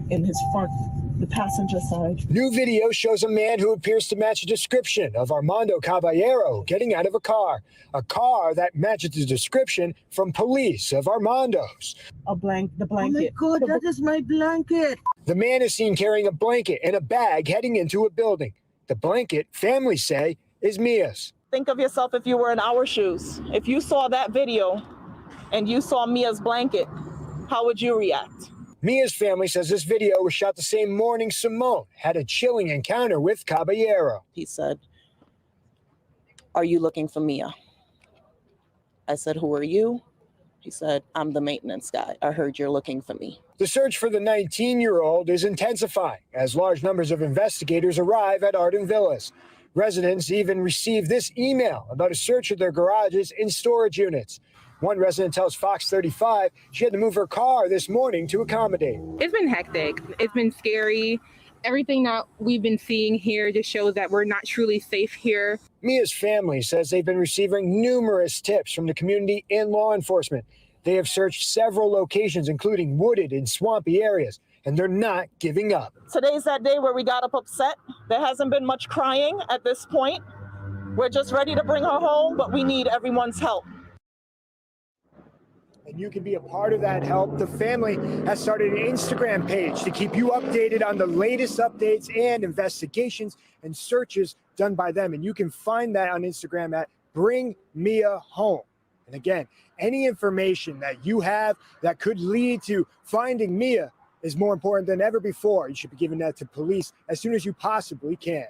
[SPEAKER 10] In his front, the passenger side.
[SPEAKER 9] New video shows a man who appears to match a description of Armando Caballero getting out of a car that matches the description from police of Armando's.
[SPEAKER 10] The blanket. Oh my God, that is my blanket.
[SPEAKER 9] The man is seen carrying a blanket and a bag heading into a building. The blanket, families say, is Mia's.
[SPEAKER 10] Think of yourself if you were in our shoes. If you saw that video and you saw Mia's blanket, how would you react?
[SPEAKER 9] Mia's family says this video was shot the same morning Simone had a chilling encounter with Caballero.
[SPEAKER 10] He said, "Are you looking for Mia?" I said, "Who are you?" He said, "I'm the maintenance guy. I heard you're looking for me."
[SPEAKER 9] The search for the 19-year-old is intensifying as large numbers of investigators arrive at Arden Villas. Residents even received this email about a search of their garages and storage units. One resident tells Fox 35 she had to move her car this morning to accommodate.
[SPEAKER 11] It's been hectic. It's been scary. Everything that we've been seeing here just shows that we're not truly safe here.
[SPEAKER 9] Mia's family says they've been receiving numerous tips from the community and law enforcement. They have searched several locations, including wooded and swampy areas, and they're not giving up.
[SPEAKER 10] Today's that day where we got up upset. There hasn't been much crying at this point. We're just ready to bring her home, but we need everyone's help.
[SPEAKER 9] And you can be a part of that help. The family has started an Instagram page to keep you updated on the latest updates and investigations and searches done by them. And you can find that on Instagram at Bring Mia Home. And again, any information that you have that could lead to finding Mia is more important than ever before. You should be giving that to police as soon as you possibly can.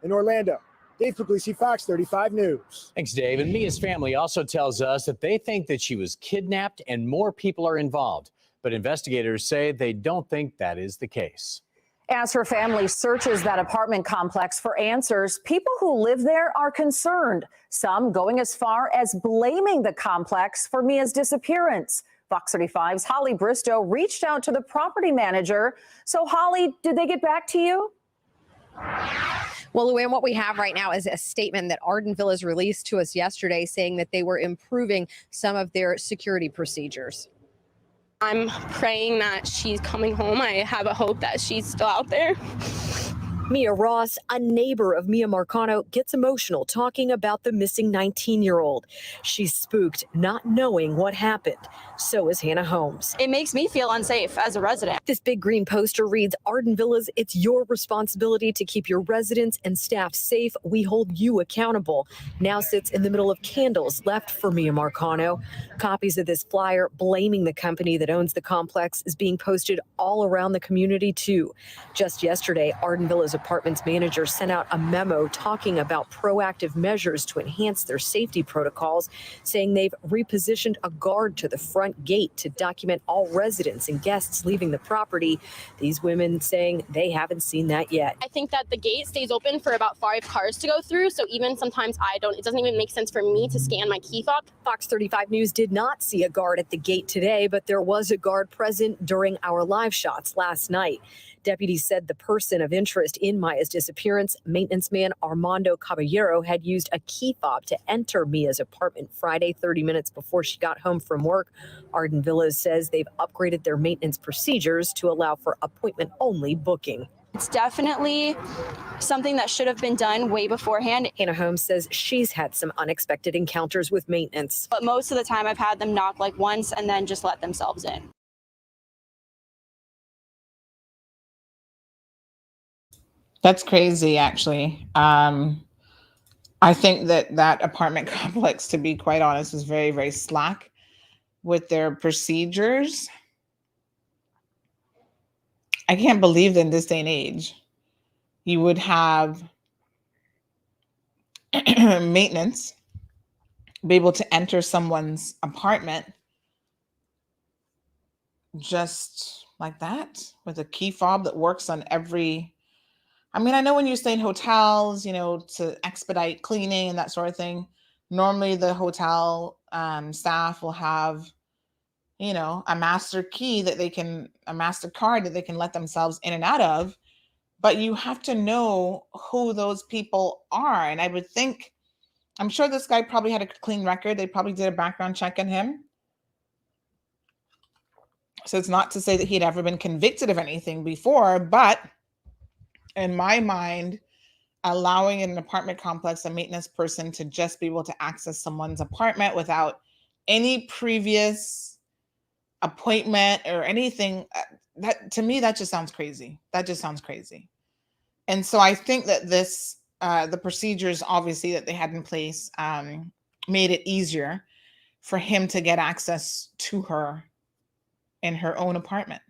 [SPEAKER 9] In Orlando, Dave Puglisi, Fox 35 News.
[SPEAKER 8] Thanks, Dave. And Mia's family also tells us that they think that she was kidnapped and more people are involved. But investigators say they don't think that is the case.
[SPEAKER 4] As her family searches that apartment complex for answers, people who live there are concerned, some going as far as blaming the complex for Mia's disappearance. Fox 35's Holly Bristow reached out to the property manager. So, Holly, did they get back to you?
[SPEAKER 12] Well, Luann, what we have right now is a statement that Arden Villas released to us yesterday saying that they were improving some of their security procedures.
[SPEAKER 11] I'm praying that she's coming home. I have a hope that she's still out there.
[SPEAKER 13] Mia Ross, a neighbor of Mia Marcano, gets emotional talking about the missing 19-year-old. She's spooked, not knowing what happened. So is Hannah Holmes.
[SPEAKER 14] It makes me feel unsafe as a resident.
[SPEAKER 13] This big green poster reads, Arden Villas, it's your responsibility to keep your residents and staff safe. We hold you accountable. Now sits in the middle of candles left for Mia Marcano. Copies of this flyer blaming the company that owns the complex is being posted all around the community, too. Just yesterday, Arden Villas Apartments manager sent out a memo talking about proactive measures to enhance their safety protocols, saying they've repositioned a guard to the front gate to document all residents and guests leaving the property. These women saying they haven't seen that yet.
[SPEAKER 14] I think that the gate stays open for about 5 cars to go through. So even sometimes it doesn't even make sense for me to scan my key fob.
[SPEAKER 13] Fox 35 News did not see a guard at the gate today, but there was a guard present during our live shots last night. Deputies said the person of interest in Maya's disappearance, maintenance man Armando Caballero, had used a key fob to enter Mia's apartment Friday, 30 minutes before she got home from work. Arden Villas says they've upgraded their maintenance procedures to allow for appointment-only booking.
[SPEAKER 14] It's definitely something that should have been done way beforehand.
[SPEAKER 13] Hannah Holmes says she's had some unexpected encounters with maintenance.
[SPEAKER 14] But most of the time I've had them knock like once and then just let themselves in.
[SPEAKER 7] That's crazy, actually. I think that apartment complex, to be quite honest, is very, very slack with their procedures. I can't believe that in this day and age, you would have maintenance be able to enter someone's apartment just like that with a key fob that works on every... I mean, I know when you stay in hotels, to expedite cleaning and that sort of thing, normally the hotel staff will have, a master key that a MasterCard that they can let themselves in and out of, but you have to know who those people are. And I would think, I'm sure this guy probably had a clean record. They probably did a background check on him. So it's not to say that he'd ever been convicted of anything before, but in my mind, allowing an apartment complex, a maintenance person to just be able to access someone's apartment without any previous appointment or anything, that to me, that just sounds crazy. That just sounds crazy. And so I think that this, the procedures obviously that they had in place made it easier for him to get access to her in her own apartment.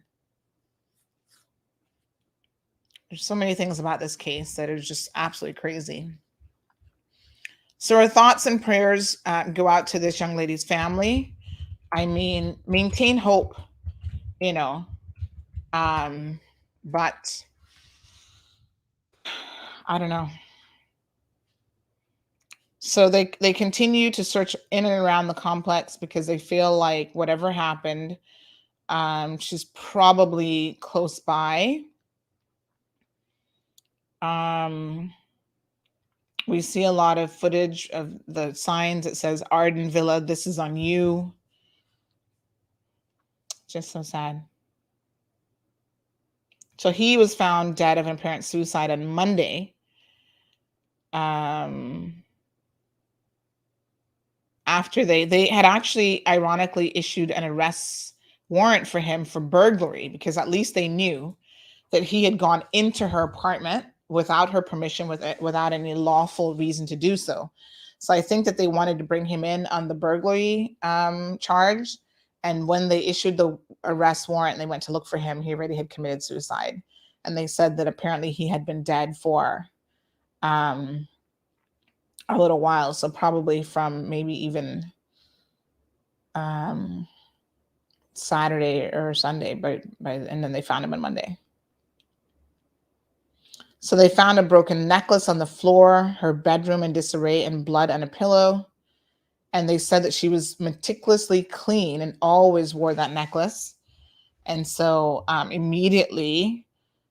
[SPEAKER 7] There's so many things about this case that are just absolutely crazy. So our thoughts and prayers go out to this young lady's family. I mean, maintain hope, but I don't know. So they continue to search in and around the complex because they feel like whatever happened, she's probably close by. We see a lot of footage of the signs that says Arden Villa, this is on you. Just so sad. So he was found dead of an apparent suicide on Monday. After they had actually ironically issued an arrest warrant for him for burglary, because at least they knew that he had gone into her apartment without her permission, without any lawful reason to do so. So I think that they wanted to bring him in on the burglary charge. And when they issued the arrest warrant and they went to look for him, he already had committed suicide. And they said that apparently he had been dead for a little while. So probably from maybe even Saturday or Sunday, and then they found him on Monday. So they found a broken necklace on the floor, her bedroom in disarray, and blood on a pillow. And they said that she was meticulously clean and always wore that necklace. And so immediately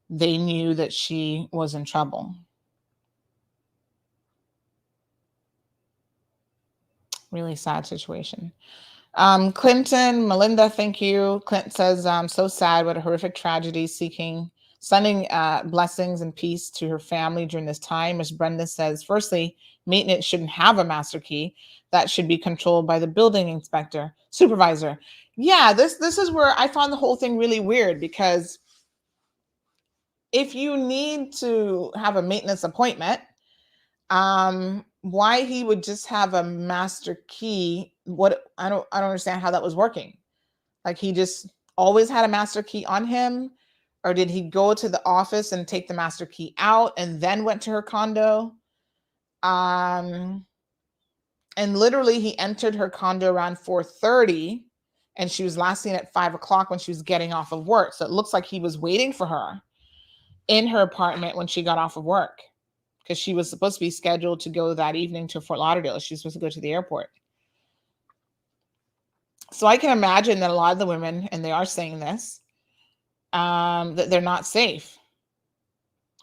[SPEAKER 7] they knew that she was in trouble. Really sad situation. Clinton, Melinda, thank you. Clinton says, so sad, what a horrific tragedy, sending blessings and peace to her family during this time. Ms. Brenda says, firstly, maintenance shouldn't have a master key. That should be controlled by the building inspector, supervisor. Yeah, this is where I found the whole thing really weird, because if you need to have a maintenance appointment, why he would just have a master key? I don't understand how that was working. Like, he just always had a master key on him, or did he go to the office and take the master key out and then went to her condo? And literally he entered her condo around 4:30 and she was last seen at 5 o'clock when she was getting off of work. So it looks like he was waiting for her in her apartment when she got off of work, because she was supposed to be scheduled to go that evening to Fort Lauderdale. She was supposed to go to the airport. So I can imagine that a lot of the women, and they are saying this, that they're not safe.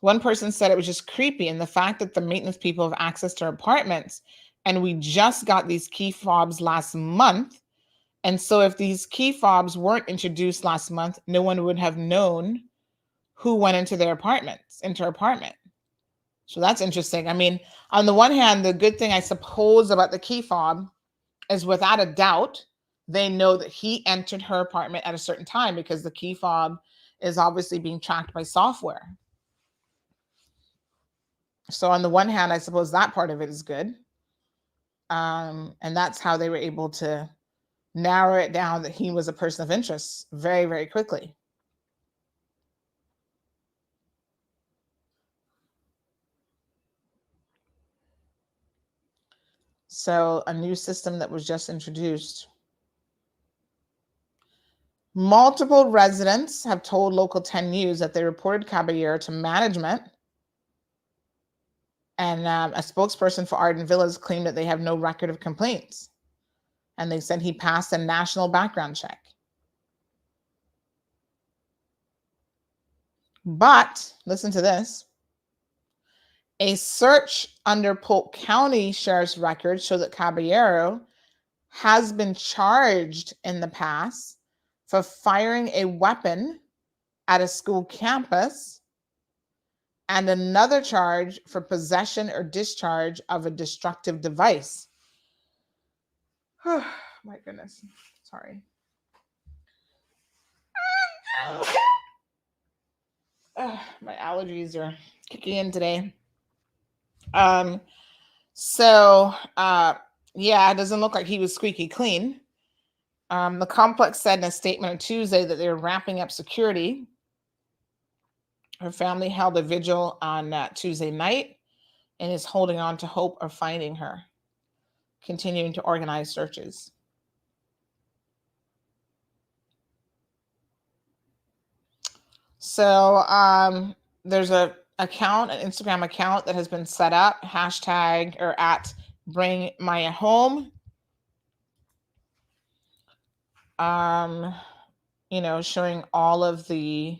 [SPEAKER 7] One person said it was just creepy, and the fact that the maintenance people have access to our apartments, and we just got these key fobs last month. And so if these key fobs weren't introduced last month, no one would have known who went into her apartment. So that's interesting. I mean, on the one hand, the good thing, I suppose, about the key fob is, without a doubt, they know that he entered her apartment at a certain time, because the key fob is obviously being tracked by software. So on the one hand, I suppose that part of it is good. And that's how they were able to narrow it down that he was a person of interest very, very quickly. So a new system that was just introduced. Multiple residents have told Local 10 News that they reported Caballero to management. And a spokesperson for Arden Villas claimed that they have no record of complaints. And they said he passed a national background check. But listen to this. A search under Polk County Sheriff's records show that Caballero has been charged in the past for firing a weapon at a school campus, and another charge for possession or discharge of a destructive device. Oh, my goodness. Sorry. My allergies are kicking in today. Yeah, it doesn't look like he was squeaky clean. The complex said in a statement on Tuesday that they were ramping up security. Her family held a vigil on Tuesday night and is holding on to hope of finding her, continuing to organize searches. So there's an Instagram account that has been set up, hashtag or at Bring Maya Home. Showing all of the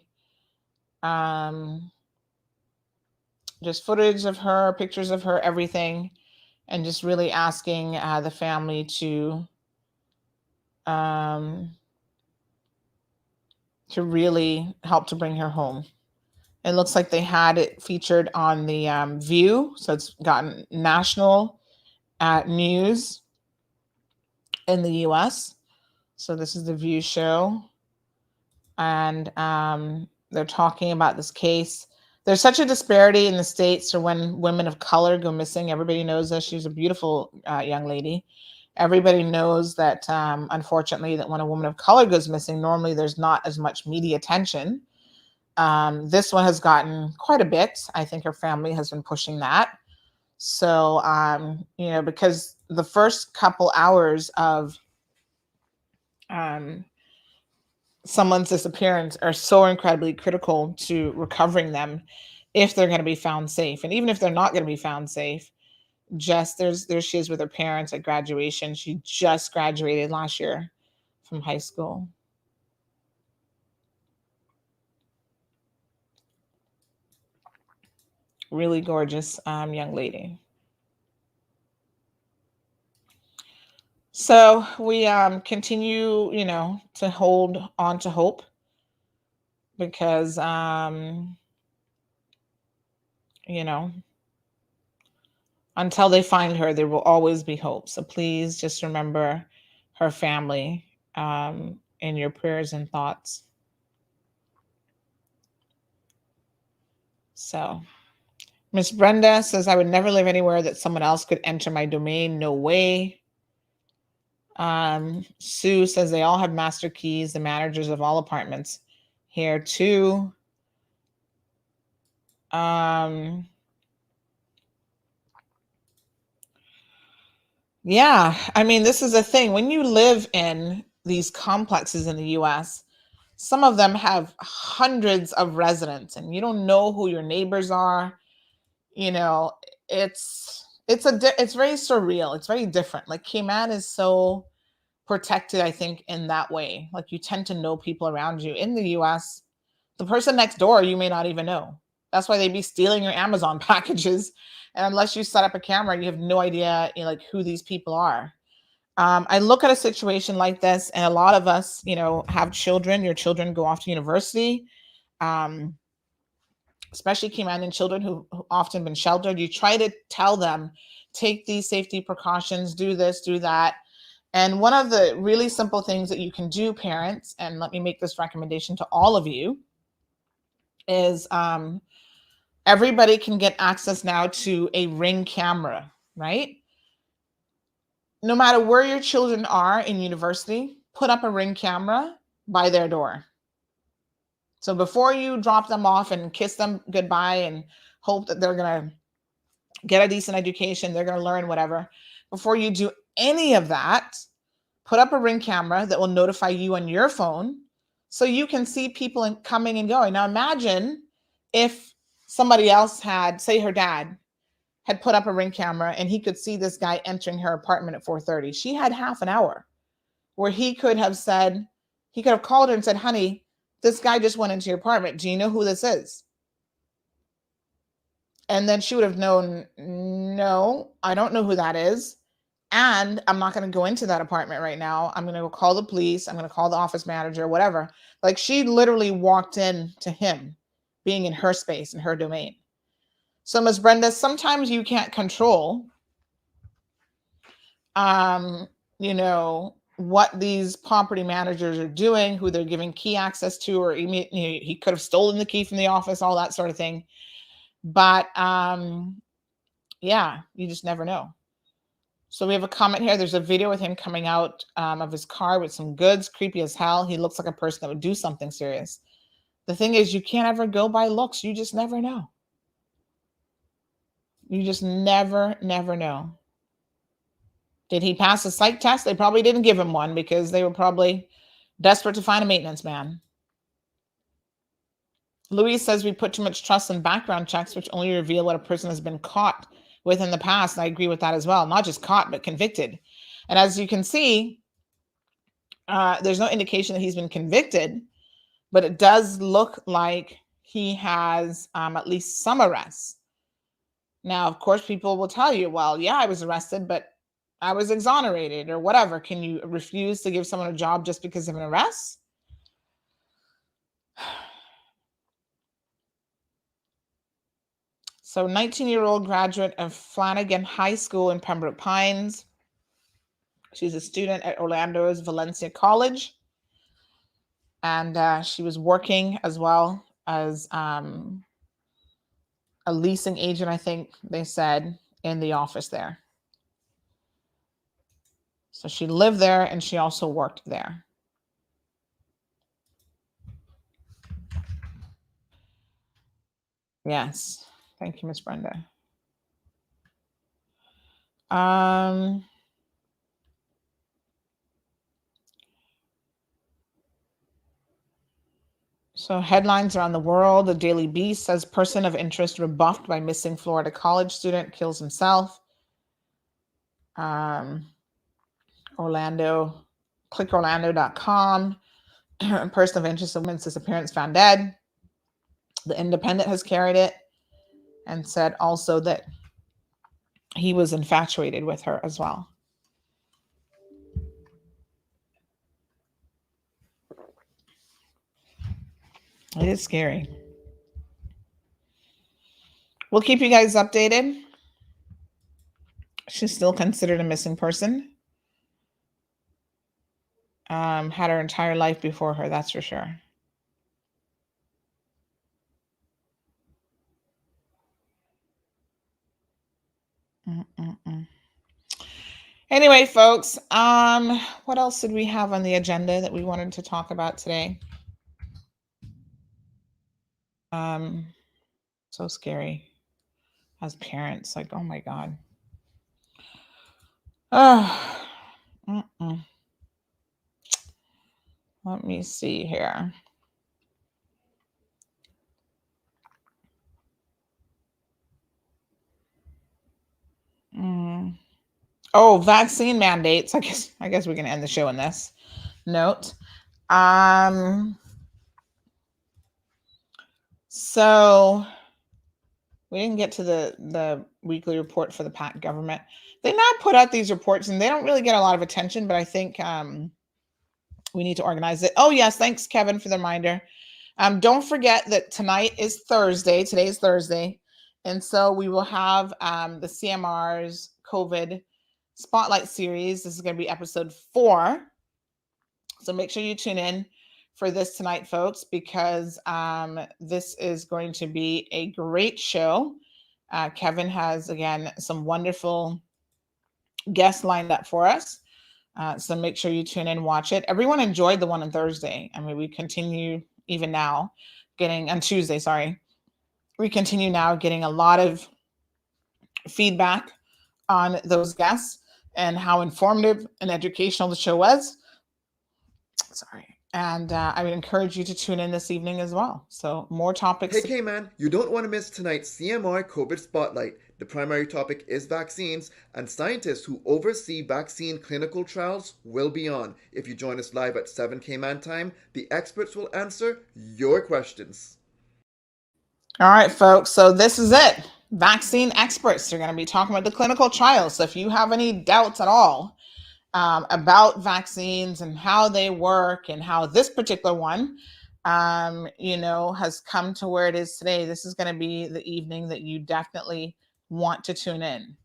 [SPEAKER 7] just footage of her, pictures of her, everything, and just really asking the family to to really help to bring her home. It looks like they had it featured on the View, so it's gotten national news in the U.S. So this is the View show, and they're talking about this case. There's such a disparity in the States for when women of color go missing. Everybody knows this. She's a beautiful young lady. Everybody knows that, unfortunately, that when a woman of color goes missing, normally there's not as much media attention. This one has gotten quite a bit. I think her family has been pushing that. So, because the first couple hours of someone's disappearance are so incredibly critical to recovering them if they're going to be found safe. And even if they're not going to be found safe, just there she is with her parents at graduation. She just graduated last year from high school. Really gorgeous young lady. So we continue, to hold on to hope, because, until they find her, there will always be hope. So please just remember her family in your prayers and thoughts. So Miss Brenda says, I would never live anywhere that someone else could enter my domain. No way. Sue says they all have master keys, the managers of all apartments here too. Yeah, I mean, this is a thing. When you live in these complexes in the US, some of them have hundreds of residents and you don't know who your neighbors are. It's very surreal. It's very different. Like Cayman is so protected, I think, in that way. Like you tend to know people around you. In the US, the person next door, you may not even know. That's why they'd be stealing your Amazon packages. And unless you set up a camera, you have no idea, who these people are. I look at a situation like this, and a lot of us, have children. Your children go off to university, especially Cayman children who often been sheltered. You try to tell them, take these safety precautions, do this, do that. And one of the really simple things that you can do, parents, and let me make this recommendation to all of you, is everybody can get access now to a Ring camera, right? No matter where your children are in university, put up a Ring camera by their door. So before you drop them off and kiss them goodbye and hope that they're going to get a decent education, they're going to learn whatever, before you do any of that, put up a Ring camera that will notify you on your phone so you can see people coming and going. Now imagine if somebody else had, say her dad, had put up a Ring camera and he could see this guy entering her apartment at 4:30. She had half an hour where he could have called her and said, honey, this guy just went into your apartment. Do you know who this is? And then she would have known, no, I don't know who that is. And I'm not going to go into that apartment right now. I'm going to go call the police. I'm going to call the office manager, whatever. Like she literally walked in to him being in her space, in her domain. So Ms. Brenda, sometimes you can't control, what these property managers are doing, who they're giving key access to, or he could have stolen the key from the office, all that sort of thing. But yeah, you just never know. So we have a comment here. There's a video with him coming out of his car with some goods, creepy as hell. He looks like a person that would do something serious. The thing is, you can't ever go by looks. You just never know. You just never know. Did he pass a psych test? They probably didn't give him one because they were probably desperate to find a maintenance man. Louise says we put too much trust in background checks, which only reveal what a person has been caught with in the past. And I agree with that as well. Not just caught, but convicted. And as you can see, there's no indication that he's been convicted, but it does look like he has at least some arrests. Now, of course, people will tell you, well, yeah, I was arrested, but I was exonerated or whatever. Can you refuse to give someone a job just because of an arrest? So 19-year-old graduate of Flanagan High School in Pembroke Pines. She's a student at Orlando's Valencia College. And she was working as well as a leasing agent, I think they said, in the office there. So she lived there and she also worked there. Yes. Thank you, Miss Brenda. So headlines around the world. The Daily Beast says person of interest rebuffed by missing Florida college student kills himself. Orlando, clickorlando.com. Person of interest, a woman's disappearance found dead. The Independent has carried it and said also that he was infatuated with her as well. It is scary. We'll keep you guys updated. She's still considered a missing person. Had her entire life before her, that's for sure. Anyway, folks, what else did we have on the agenda that we wanted to talk about today? So scary as parents, like, oh my God. Let me see here. Oh, vaccine mandates. I guess we can end the show on this note. So we didn't get to the weekly report for the PACT government. They now put out these reports and they don't really get a lot of attention, but I think we need to organize it. Oh yes, thanks Kevin for the reminder. Don't forget that tonight is Thursday. Today is Thursday. And so we will have the CMR's COVID Spotlight series. This is going to be episode 4. So make sure you tune in for this tonight, folks, because this is going to be a great show. Kevin has, again, some wonderful guests lined up for us. So make sure you tune in and watch it. Everyone enjoyed the one on Thursday. I mean, we continue even now on Tuesday, sorry. We continue now getting a lot of feedback on those guests and how informative and educational the show was. Sorry. And I would encourage you to tune in this evening as well. So more topics.
[SPEAKER 15] Hey, Cayman, you don't want to miss tonight's CMR COVID Spotlight. The primary topic is vaccines, and scientists who oversee vaccine clinical trials will be on. If you join us live at 7 Cayman time, the experts will answer your questions.
[SPEAKER 7] All right, folks. So this is it. Vaccine experts are going to be talking about the clinical trials. So if you have any doubts at all about vaccines and how they work and how this particular one, has come to where it is today, this is going to be the evening that you definitely want to tune in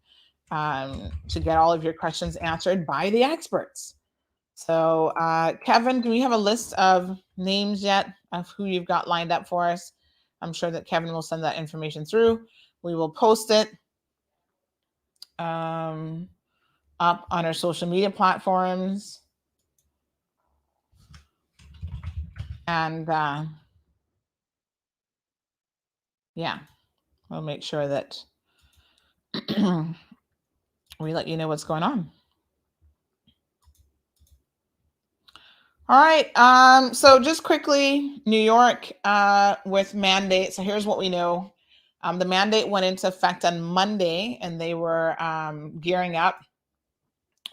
[SPEAKER 7] to get all of your questions answered by the experts. So, Kevin, do we have a list of names yet of who you've got lined up for us? I'm sure that Kevin will send that information through. We will post it up on our social media platforms. And we'll make sure that we let you know what's going on. All right. So just quickly, New York with mandates. So here's what we know. The mandate went into effect on Monday, and they were gearing up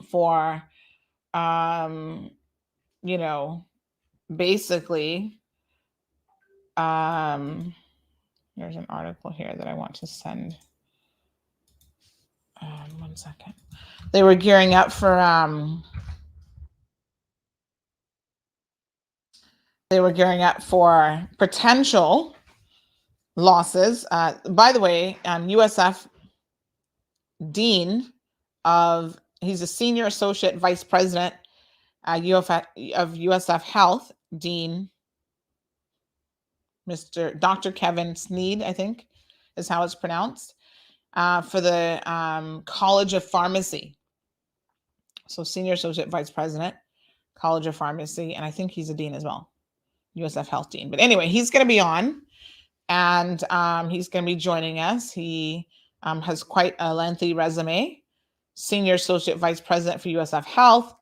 [SPEAKER 7] for, basically, there's an article here that I want to send. 1 second. They were gearing up for, potential losses. By the way, USF Dean he's a senior associate vice president of USF Health, Dean, Dr. Kevin Sneed, I think is how it's pronounced, for the College of Pharmacy. So senior associate vice president, College of Pharmacy, and I think he's a dean as well, USF Health Dean. But anyway, he's going to be on, and he's going to be joining us. He has quite a lengthy resume. Senior associate vice president for USF Health,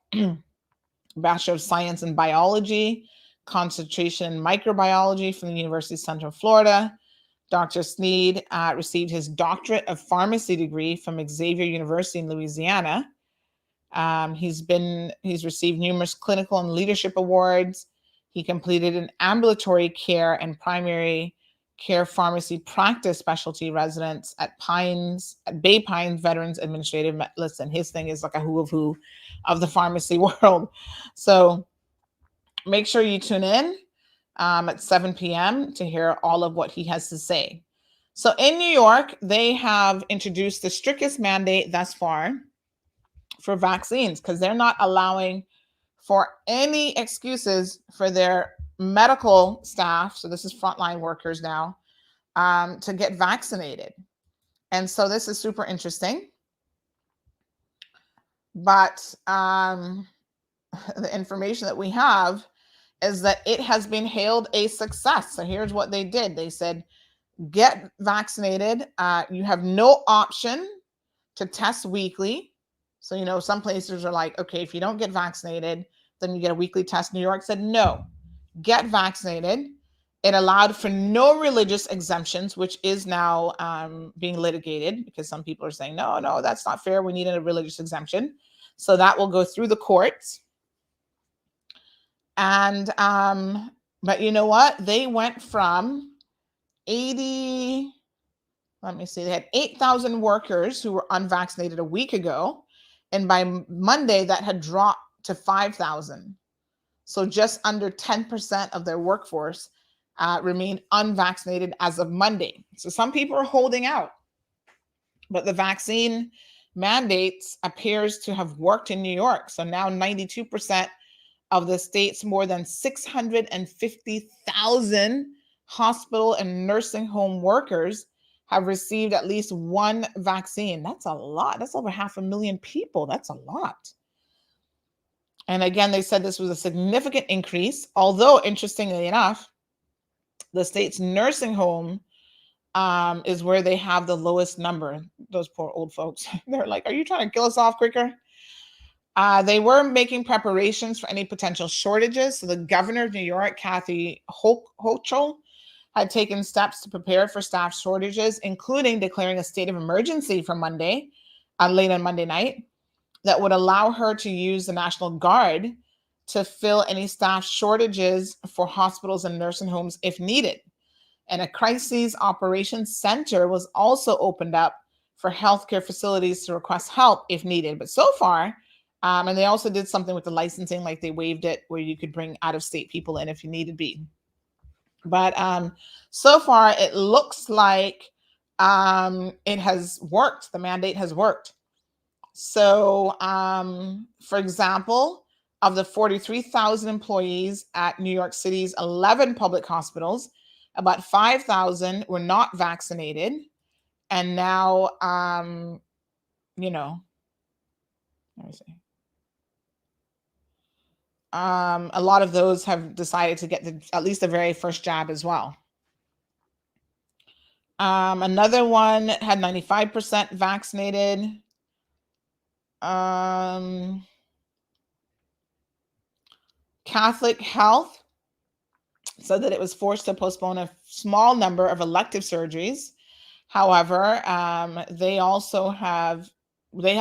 [SPEAKER 7] Bachelor of Science in Biology, concentration in microbiology from the University of Central Florida. Dr. Sneed received his doctorate of pharmacy degree from Xavier University in Louisiana. He's received numerous clinical and leadership awards. He completed an ambulatory care and primary care pharmacy practice specialty residence at Bay Pines Veterans Administrative. Listen, his thing is like a who of the pharmacy world. So make sure you tune in at 7 p.m. to hear all of what he has to say. So in New York, they have introduced the strictest mandate thus far for vaccines because they're not allowing for any excuses for their medical staff. So this is frontline workers now, to get vaccinated. And so this is super interesting. But the information that we have is that it has been hailed a success. So here's what they did. They said, get vaccinated. You have no option to test weekly. So, some places are like, okay, if you don't get vaccinated, then you get a weekly test. New York said, no, get vaccinated. It allowed for no religious exemptions, which is now being litigated because some people are saying, no, that's not fair. We need a religious exemption. So that will go through the courts. And, but you know what? They went from they had 8,000 workers who were unvaccinated a week ago. And by Monday, that had dropped to 5,000. So just under 10% of their workforce remained unvaccinated as of Monday. So some people are holding out. But the vaccine mandates appears to have worked in New York. So now 92% of the state's more than 650,000 hospital and nursing home workers have received at least one vaccine. That's a lot. That's over 500,000 people. That's a lot. And again, they said this was a significant increase, although interestingly enough, the state's nursing home is where they have the lowest number. Those poor old folks. They're like, are you trying to kill us off quicker? They were making preparations for any potential shortages. So the governor of New York, Kathy Hochul, had taken steps to prepare for staff shortages, including declaring a state of emergency for Monday, late on Monday night, that would allow her to use the National Guard to fill any staff shortages for hospitals and nursing homes if needed. And a crisis operations center was also opened up for healthcare facilities to request help if needed. But so far, and they also did something with the licensing, like they waived it where you could bring out-of-state people in if you needed be. But so far, it looks like it has worked. The mandate has worked. So, for example, of the 43,000 employees at New York City's 11 public hospitals, about 5,000 were not vaccinated. And now, let me see. A lot of those have decided to get at least the very first jab as well. Another one had 95% vaccinated. Catholic Health said that it was forced to postpone a small number of elective surgeries. However, they have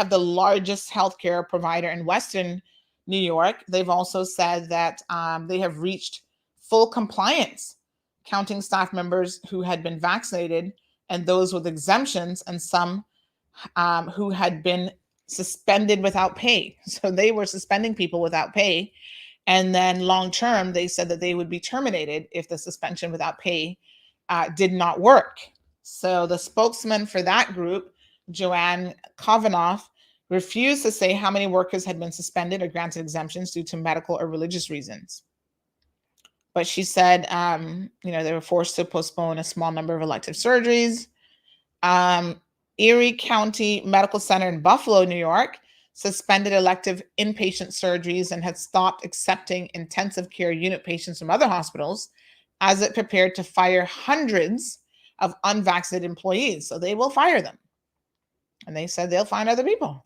[SPEAKER 7] the largest healthcare provider in Western New York. They've also said that they have reached full compliance, counting staff members who had been vaccinated and those with exemptions, and some who had been suspended without pay. So they were suspending people without pay. And then long term, they said that they would be terminated if the suspension without pay did not work. So the spokesman for that group, Joanne Kovanoff, refused to say how many workers had been suspended or granted exemptions due to medical or religious reasons. But she said, they were forced to postpone a small number of elective surgeries. Erie County Medical Center in Buffalo, New York, suspended elective inpatient surgeries and had stopped accepting intensive care unit patients from other hospitals as it prepared to fire hundreds of unvaccinated employees. So they will fire them. And they said they'll find other people.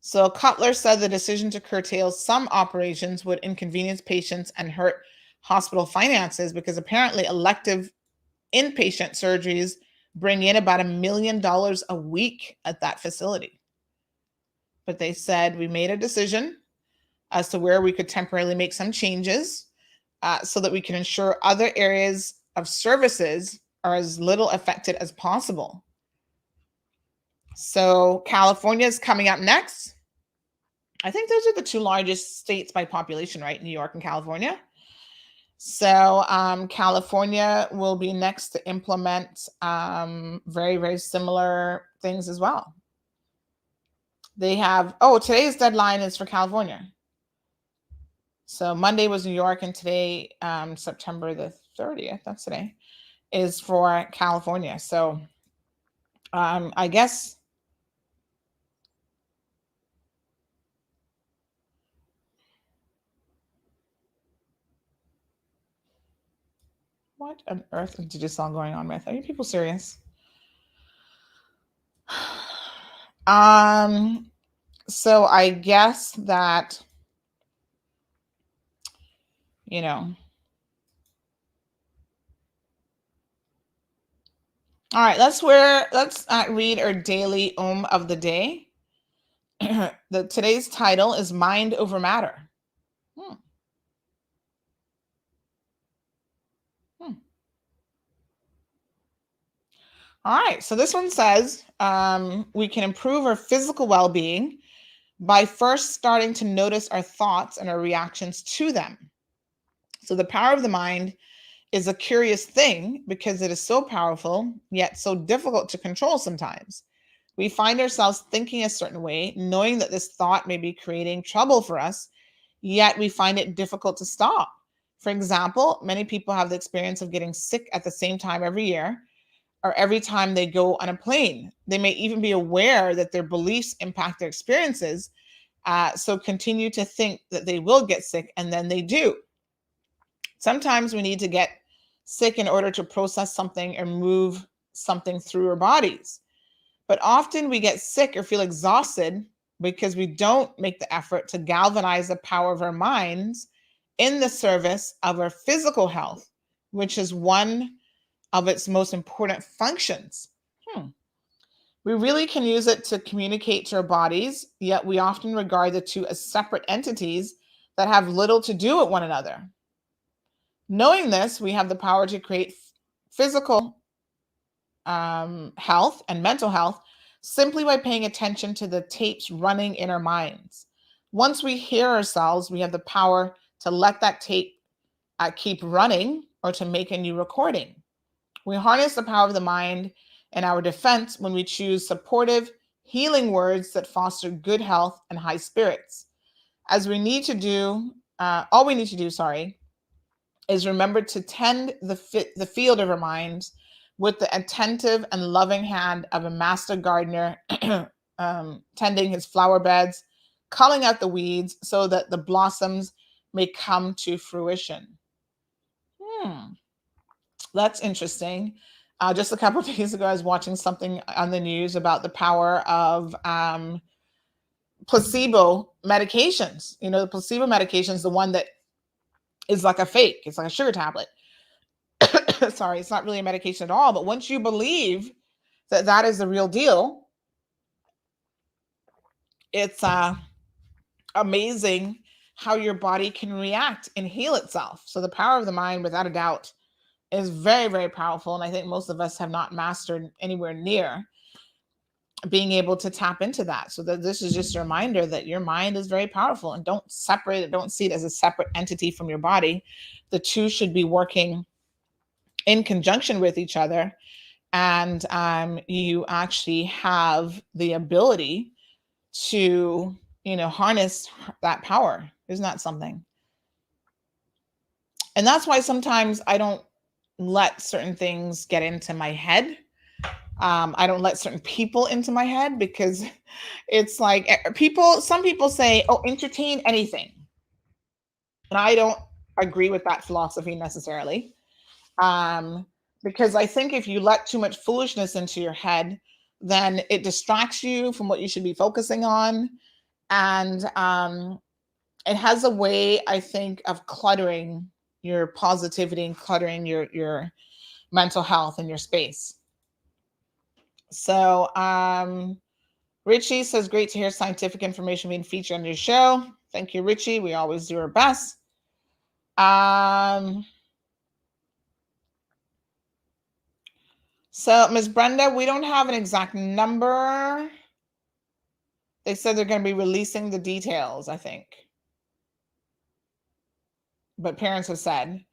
[SPEAKER 7] So Cutler said the decision to curtail some operations would inconvenience patients and hurt hospital finances because apparently elective inpatient surgeries bring in about $1 million a week at that facility. But they said we made a decision as to where we could temporarily make some changes so that we can ensure other areas of services are as little affected as possible. So California is coming up next. I think those are the two largest states by population, right? New York and California. So California will be next to implement very, very similar things as well. They have, today's deadline is for California. So Monday was New York, and today, September the 30th, that's today, is for California. So I guess what on earth is this all going on with? Are you people serious? So I guess that, all right, let's read our daily of the day. Today's title is Mind Over Matter. All right, so this one says we can improve our physical well-being by first starting to notice our thoughts and our reactions to them. So the power of the mind is a curious thing because it is so powerful, yet so difficult to control sometimes. We find ourselves thinking a certain way, knowing that this thought may be creating trouble for us, yet we find it difficult to stop. For example, many people have the experience of getting sick at the same time every year, or every time they go on a plane. They may even be aware that their beliefs impact their experiences, so continue to think that they will get sick, and then they do. Sometimes we need to get sick in order to process something or move something through our bodies. But often we get sick or feel exhausted because we don't make the effort to galvanize the power of our minds in the service of our physical health, which is one of its most important functions. We really can use it to communicate to our bodies, yet we often regard the two as separate entities that have little to do with one another. Knowing this, we have the power to create physical health and mental health simply by paying attention to the tapes running in our minds. Once we hear ourselves, we have the power to let that tape keep running or to make a new recording. We harness the power of the mind in our defense when we choose supportive, healing words that foster good health and high spirits. All we need to do, is remember to tend the field of our minds with the attentive and loving hand of a master gardener tending his flower beds, culling out the weeds so that the blossoms may come to fruition. That's interesting. Just a couple of days ago, I was watching something on the news about the power of placebo medications. The placebo medication is the one that is like a fake. It's like a sugar tablet. Sorry, it's not really a medication at all. But once you believe that that is the real deal, it's amazing how your body can react and heal itself. So the power of the mind, without a doubt, is very, very powerful. And I think most of us have not mastered anywhere near. being able to tap into that. So that this is just a reminder that your mind is very powerful, and don't separate it. Don't see it as a separate entity from your body. The two should be working in conjunction with each other. And you actually have the ability to, harness that power. Isn't that something? And that's why sometimes I don't let certain things get into my head. I don't let certain people into my head, because it's like some people say, oh, entertain anything. And I don't agree with that philosophy necessarily. Because I think if you let too much foolishness into your head, then it distracts you from what you should be focusing on. And it has a way, I think, of cluttering your positivity and cluttering your mental health and your space. So Richie says, great to hear scientific information being featured on your show. Thank you, Richie. We always do our best. So Ms. Brenda, we don't have an exact number. They said they're going to be releasing the details, I think. But parents have said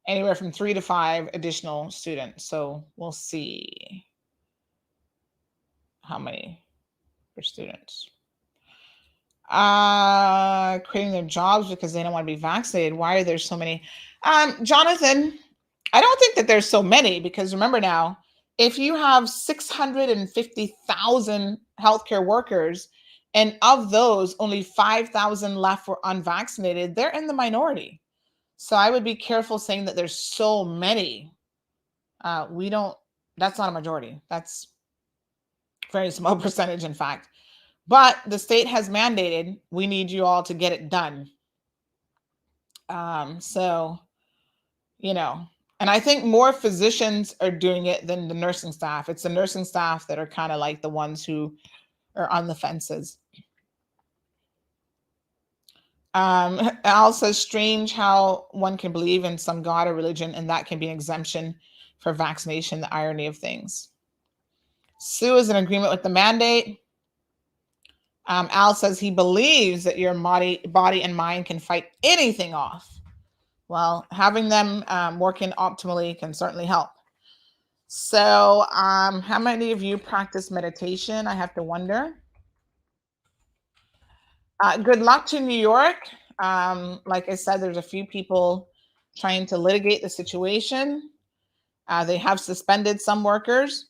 [SPEAKER 7] anywhere from 3 to 5 additional students. So we'll see how many for students. Creating their jobs because they don't want to be vaccinated. Why are there so many? Jonathan, I don't think that there's so many, because remember now, if you have 650,000 healthcare workers, and of those, only 5,000 left were unvaccinated, they're in the minority. So I would be careful saying that there's so many. That's not a majority. That's a very small percentage, in fact. But the state has mandated, we need you all to get it done. And I think more physicians are doing it than the nursing staff. It's the nursing staff that are kind of like the ones who are on the fences. Al says, strange how one can believe in some God or religion and that can be an exemption for vaccination, the irony of things. Sue is in agreement with the mandate. Al says he believes that your body and mind can fight anything off. Well, having them working optimally can certainly help. So how many of you practice meditation? I have to wonder. Good luck to New York. Like I said, there's a few people trying to litigate the situation. They have suspended some workers,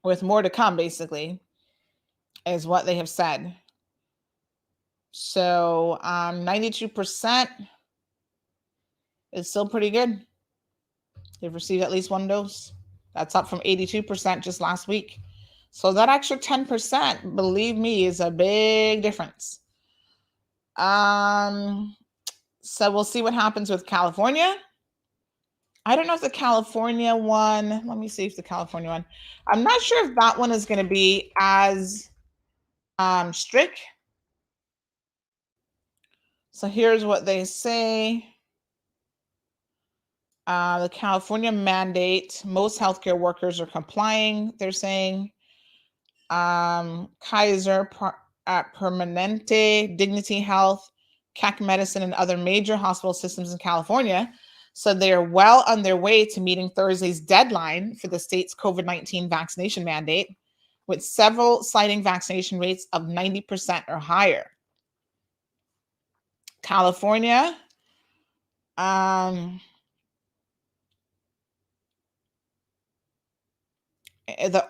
[SPEAKER 7] with more to come, basically, is what they have said. So 92% is still pretty good. They've received at least one dose. That's up from 82% just last week. So that extra 10%, believe me, is a big difference. So we'll see what happens with California. I don't know if the California one, let me see if the California one, I'm not sure if that one is going to be as strict. So here's what they say. The California mandate, most healthcare workers are complying, they're saying. Kaiser Permanente, Dignity Health, CAC Medicine, and other major hospital systems in California. So they are well on their way to meeting Thursday's deadline for the state's COVID-19 vaccination mandate, with several citing vaccination rates of 90% or higher. California,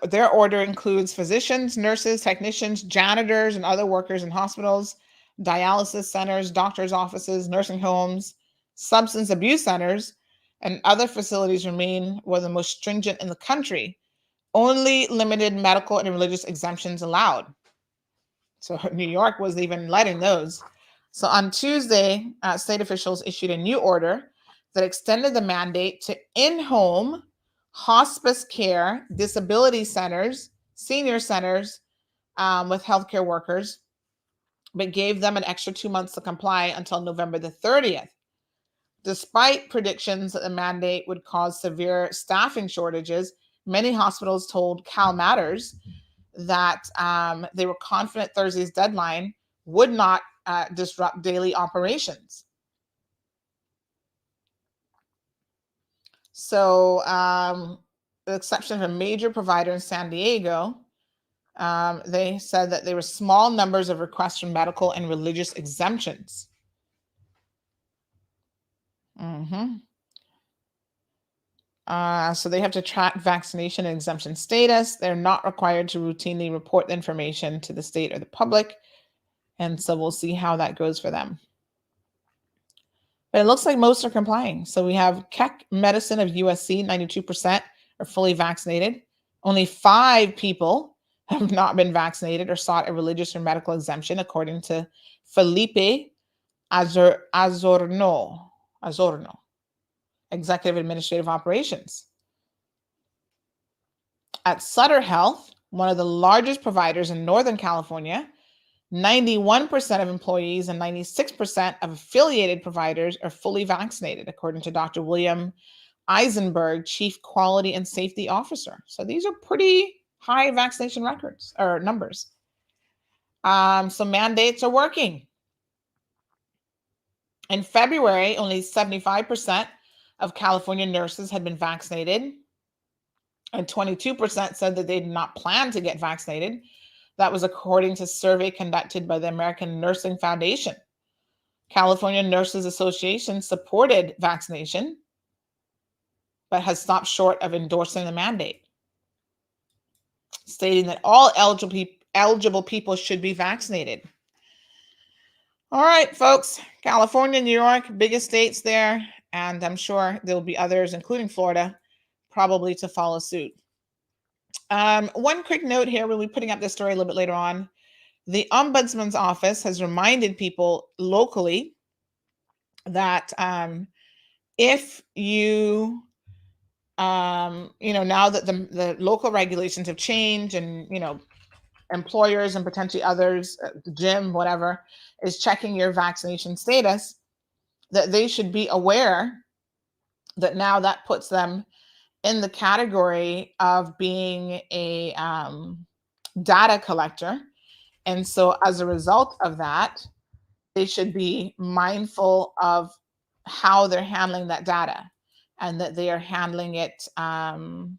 [SPEAKER 7] their order includes physicians, nurses, technicians, janitors, and other workers in hospitals, dialysis centers, doctors' offices, nursing homes, substance abuse centers, and other facilities remain one of the most stringent in the country. Only limited medical and religious exemptions allowed. So New York was even letting those. So on Tuesday, state officials issued a new order that extended the mandate to in-home hospice care, disability centers, senior centers with healthcare workers, but gave them an extra 2 months to comply until November the 30th. Despite predictions that the mandate would cause severe staffing shortages, many hospitals told Cal Matters that they were confident Thursday's deadline would not disrupt daily operations. So, the exception of a major provider in San Diego, they said that there were small numbers of requests for medical and religious exemptions. So they have to track vaccination and exemption status. They're not required to routinely report the information to the state or the public. And so we'll see how that goes for them. But it looks like most are complying. So we have Keck Medicine of USC, 92% are fully vaccinated. Only 5 people have not been vaccinated or sought a religious or medical exemption, according to Felipe Azorno, Executive Administrative Operations. At Sutter Health, one of the largest providers in Northern California, 91% of employees and 96% of affiliated providers are fully vaccinated, according to Dr. William Eisenberg, Chief Quality and Safety Officer. So these are pretty high vaccination records or numbers. So mandates are working. In February, only 75% of California nurses had been vaccinated, and 22% said that they did not plan to get vaccinated. That was according to a survey conducted by the American Nursing Foundation. California Nurses Association supported vaccination, but has stopped short of endorsing the mandate, stating that all eligible people should be vaccinated. All right, folks, California, New York, biggest states there, and I'm sure there will be others, including Florida, probably to follow suit. One quick note here, we'll be putting up this story a little bit later on. The Ombudsman's Office has reminded people locally that if you, now that the local regulations have changed and, employers and potentially others, the gym, whatever, is checking your vaccination status, that they should be aware that now that puts them in the category of being a data collector. And so as a result of that, they should be mindful of how they're handling that data and that they are handling it, in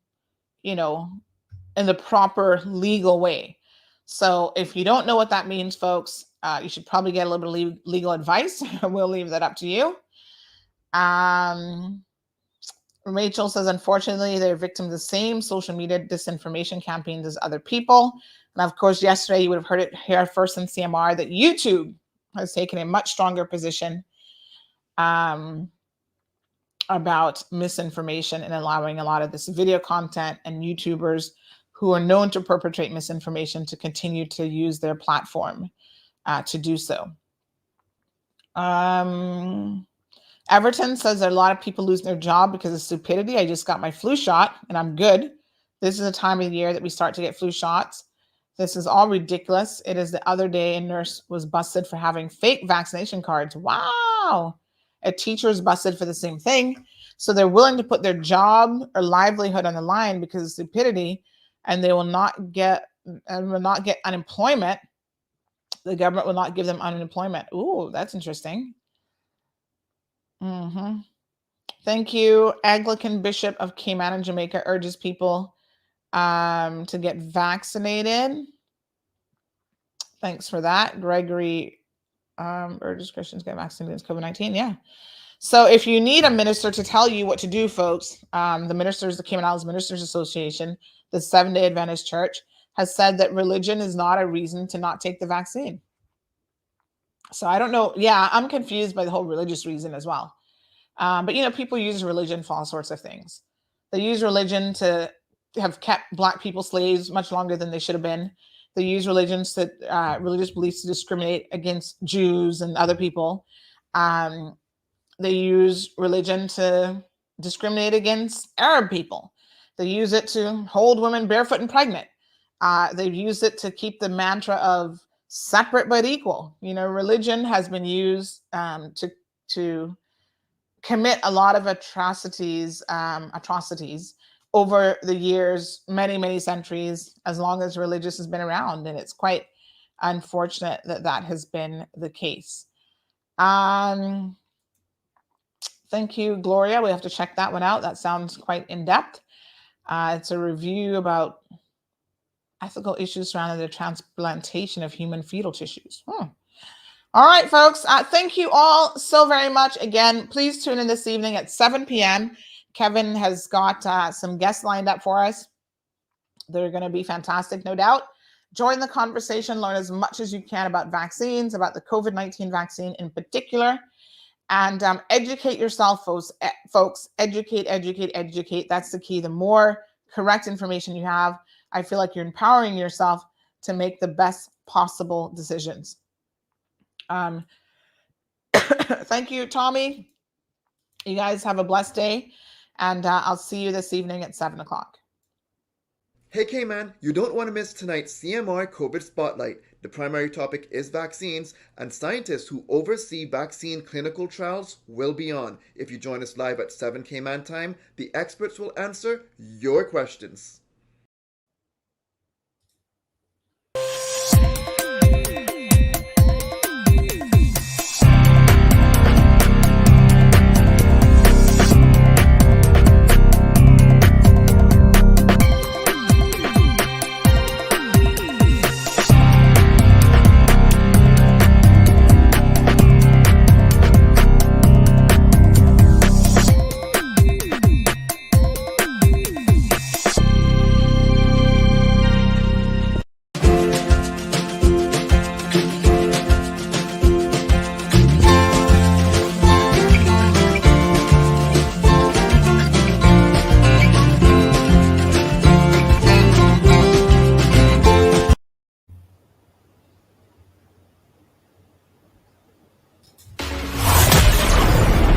[SPEAKER 7] the proper legal way. So if you don't know what that means, folks, you should probably get a little bit of legal advice. We'll leave that up to you. Rachel says, unfortunately, they're victims of the same social media disinformation campaigns as other people. And of course, yesterday you would have heard it here first in CMR that YouTube has taken a much stronger position about misinformation and allowing a lot of this video content and YouTubers who are known to perpetrate misinformation to continue to use their platform to do so. Everton says there are a lot of people losing their job because of stupidity. I just got my flu shot and I'm good. This is the time of the year that we start to get flu shots. This is all ridiculous. It is the other day a nurse was busted for having fake vaccination cards. Wow. A teacher is busted for the same thing. So they're willing to put their job or livelihood on the line because of stupidity, and they will not get unemployment. The government will not give them unemployment. Ooh, that's interesting. Thank you. Anglican Bishop of Cayman in Jamaica urges people to get vaccinated. Thanks for that. Gregory urges Christians to get vaccinated against COVID-19. Yeah. So if you need a minister to tell you what to do, folks, the Cayman Islands Ministers Association, the Seventh-day Adventist Church, has said that religion is not a reason to not take the vaccine. So I don't know. Yeah, I'm confused by the whole religious reason as well. But, people use religion for all sorts of things. They use religion to have kept Black people slaves much longer than they should have been. They use religious beliefs to discriminate against Jews and other people. They use religion to discriminate against Arab people. They use it to hold women barefoot and pregnant. They've used it to keep the mantra of separate but equal. Religion has been used to commit a lot of atrocities over the years, many, many centuries, as long as religious has been around. And it's quite unfortunate that that has been the case. Thank you, Gloria. We have to check that one out. That sounds quite in-depth. It's a review about ethical issues surrounding the transplantation of human fetal tissues. All right, folks. Thank you all so very much. Again, please tune in this evening at 7 p.m. Kevin has got some guests lined up for us. They're going to be fantastic, no doubt. Join the conversation. Learn as much as you can about vaccines, about the COVID-19 vaccine in particular. And educate yourself, folks. Educate. That's the key. The more correct information you have, I feel like you're empowering yourself to make the best possible decisions. Thank you, Tommy. You guys have a blessed day, and I'll see you this evening at 7 o'clock.
[SPEAKER 15] Hey Cayman, you don't want to miss tonight's CMR COVID Spotlight. The primary topic is vaccines, and scientists who oversee vaccine clinical trials will be on. If you join us live at 7 Cayman time, the experts will answer your questions.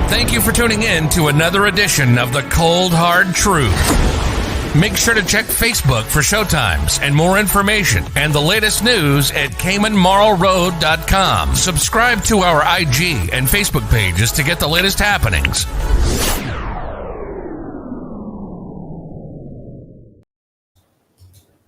[SPEAKER 1] Thank you for tuning in to another edition of The Cold Hard Truth. Make sure to check Facebook for showtimes and more information and the latest news at CaymanMarlRoad.com. Subscribe to our IG and Facebook pages to get the latest happenings.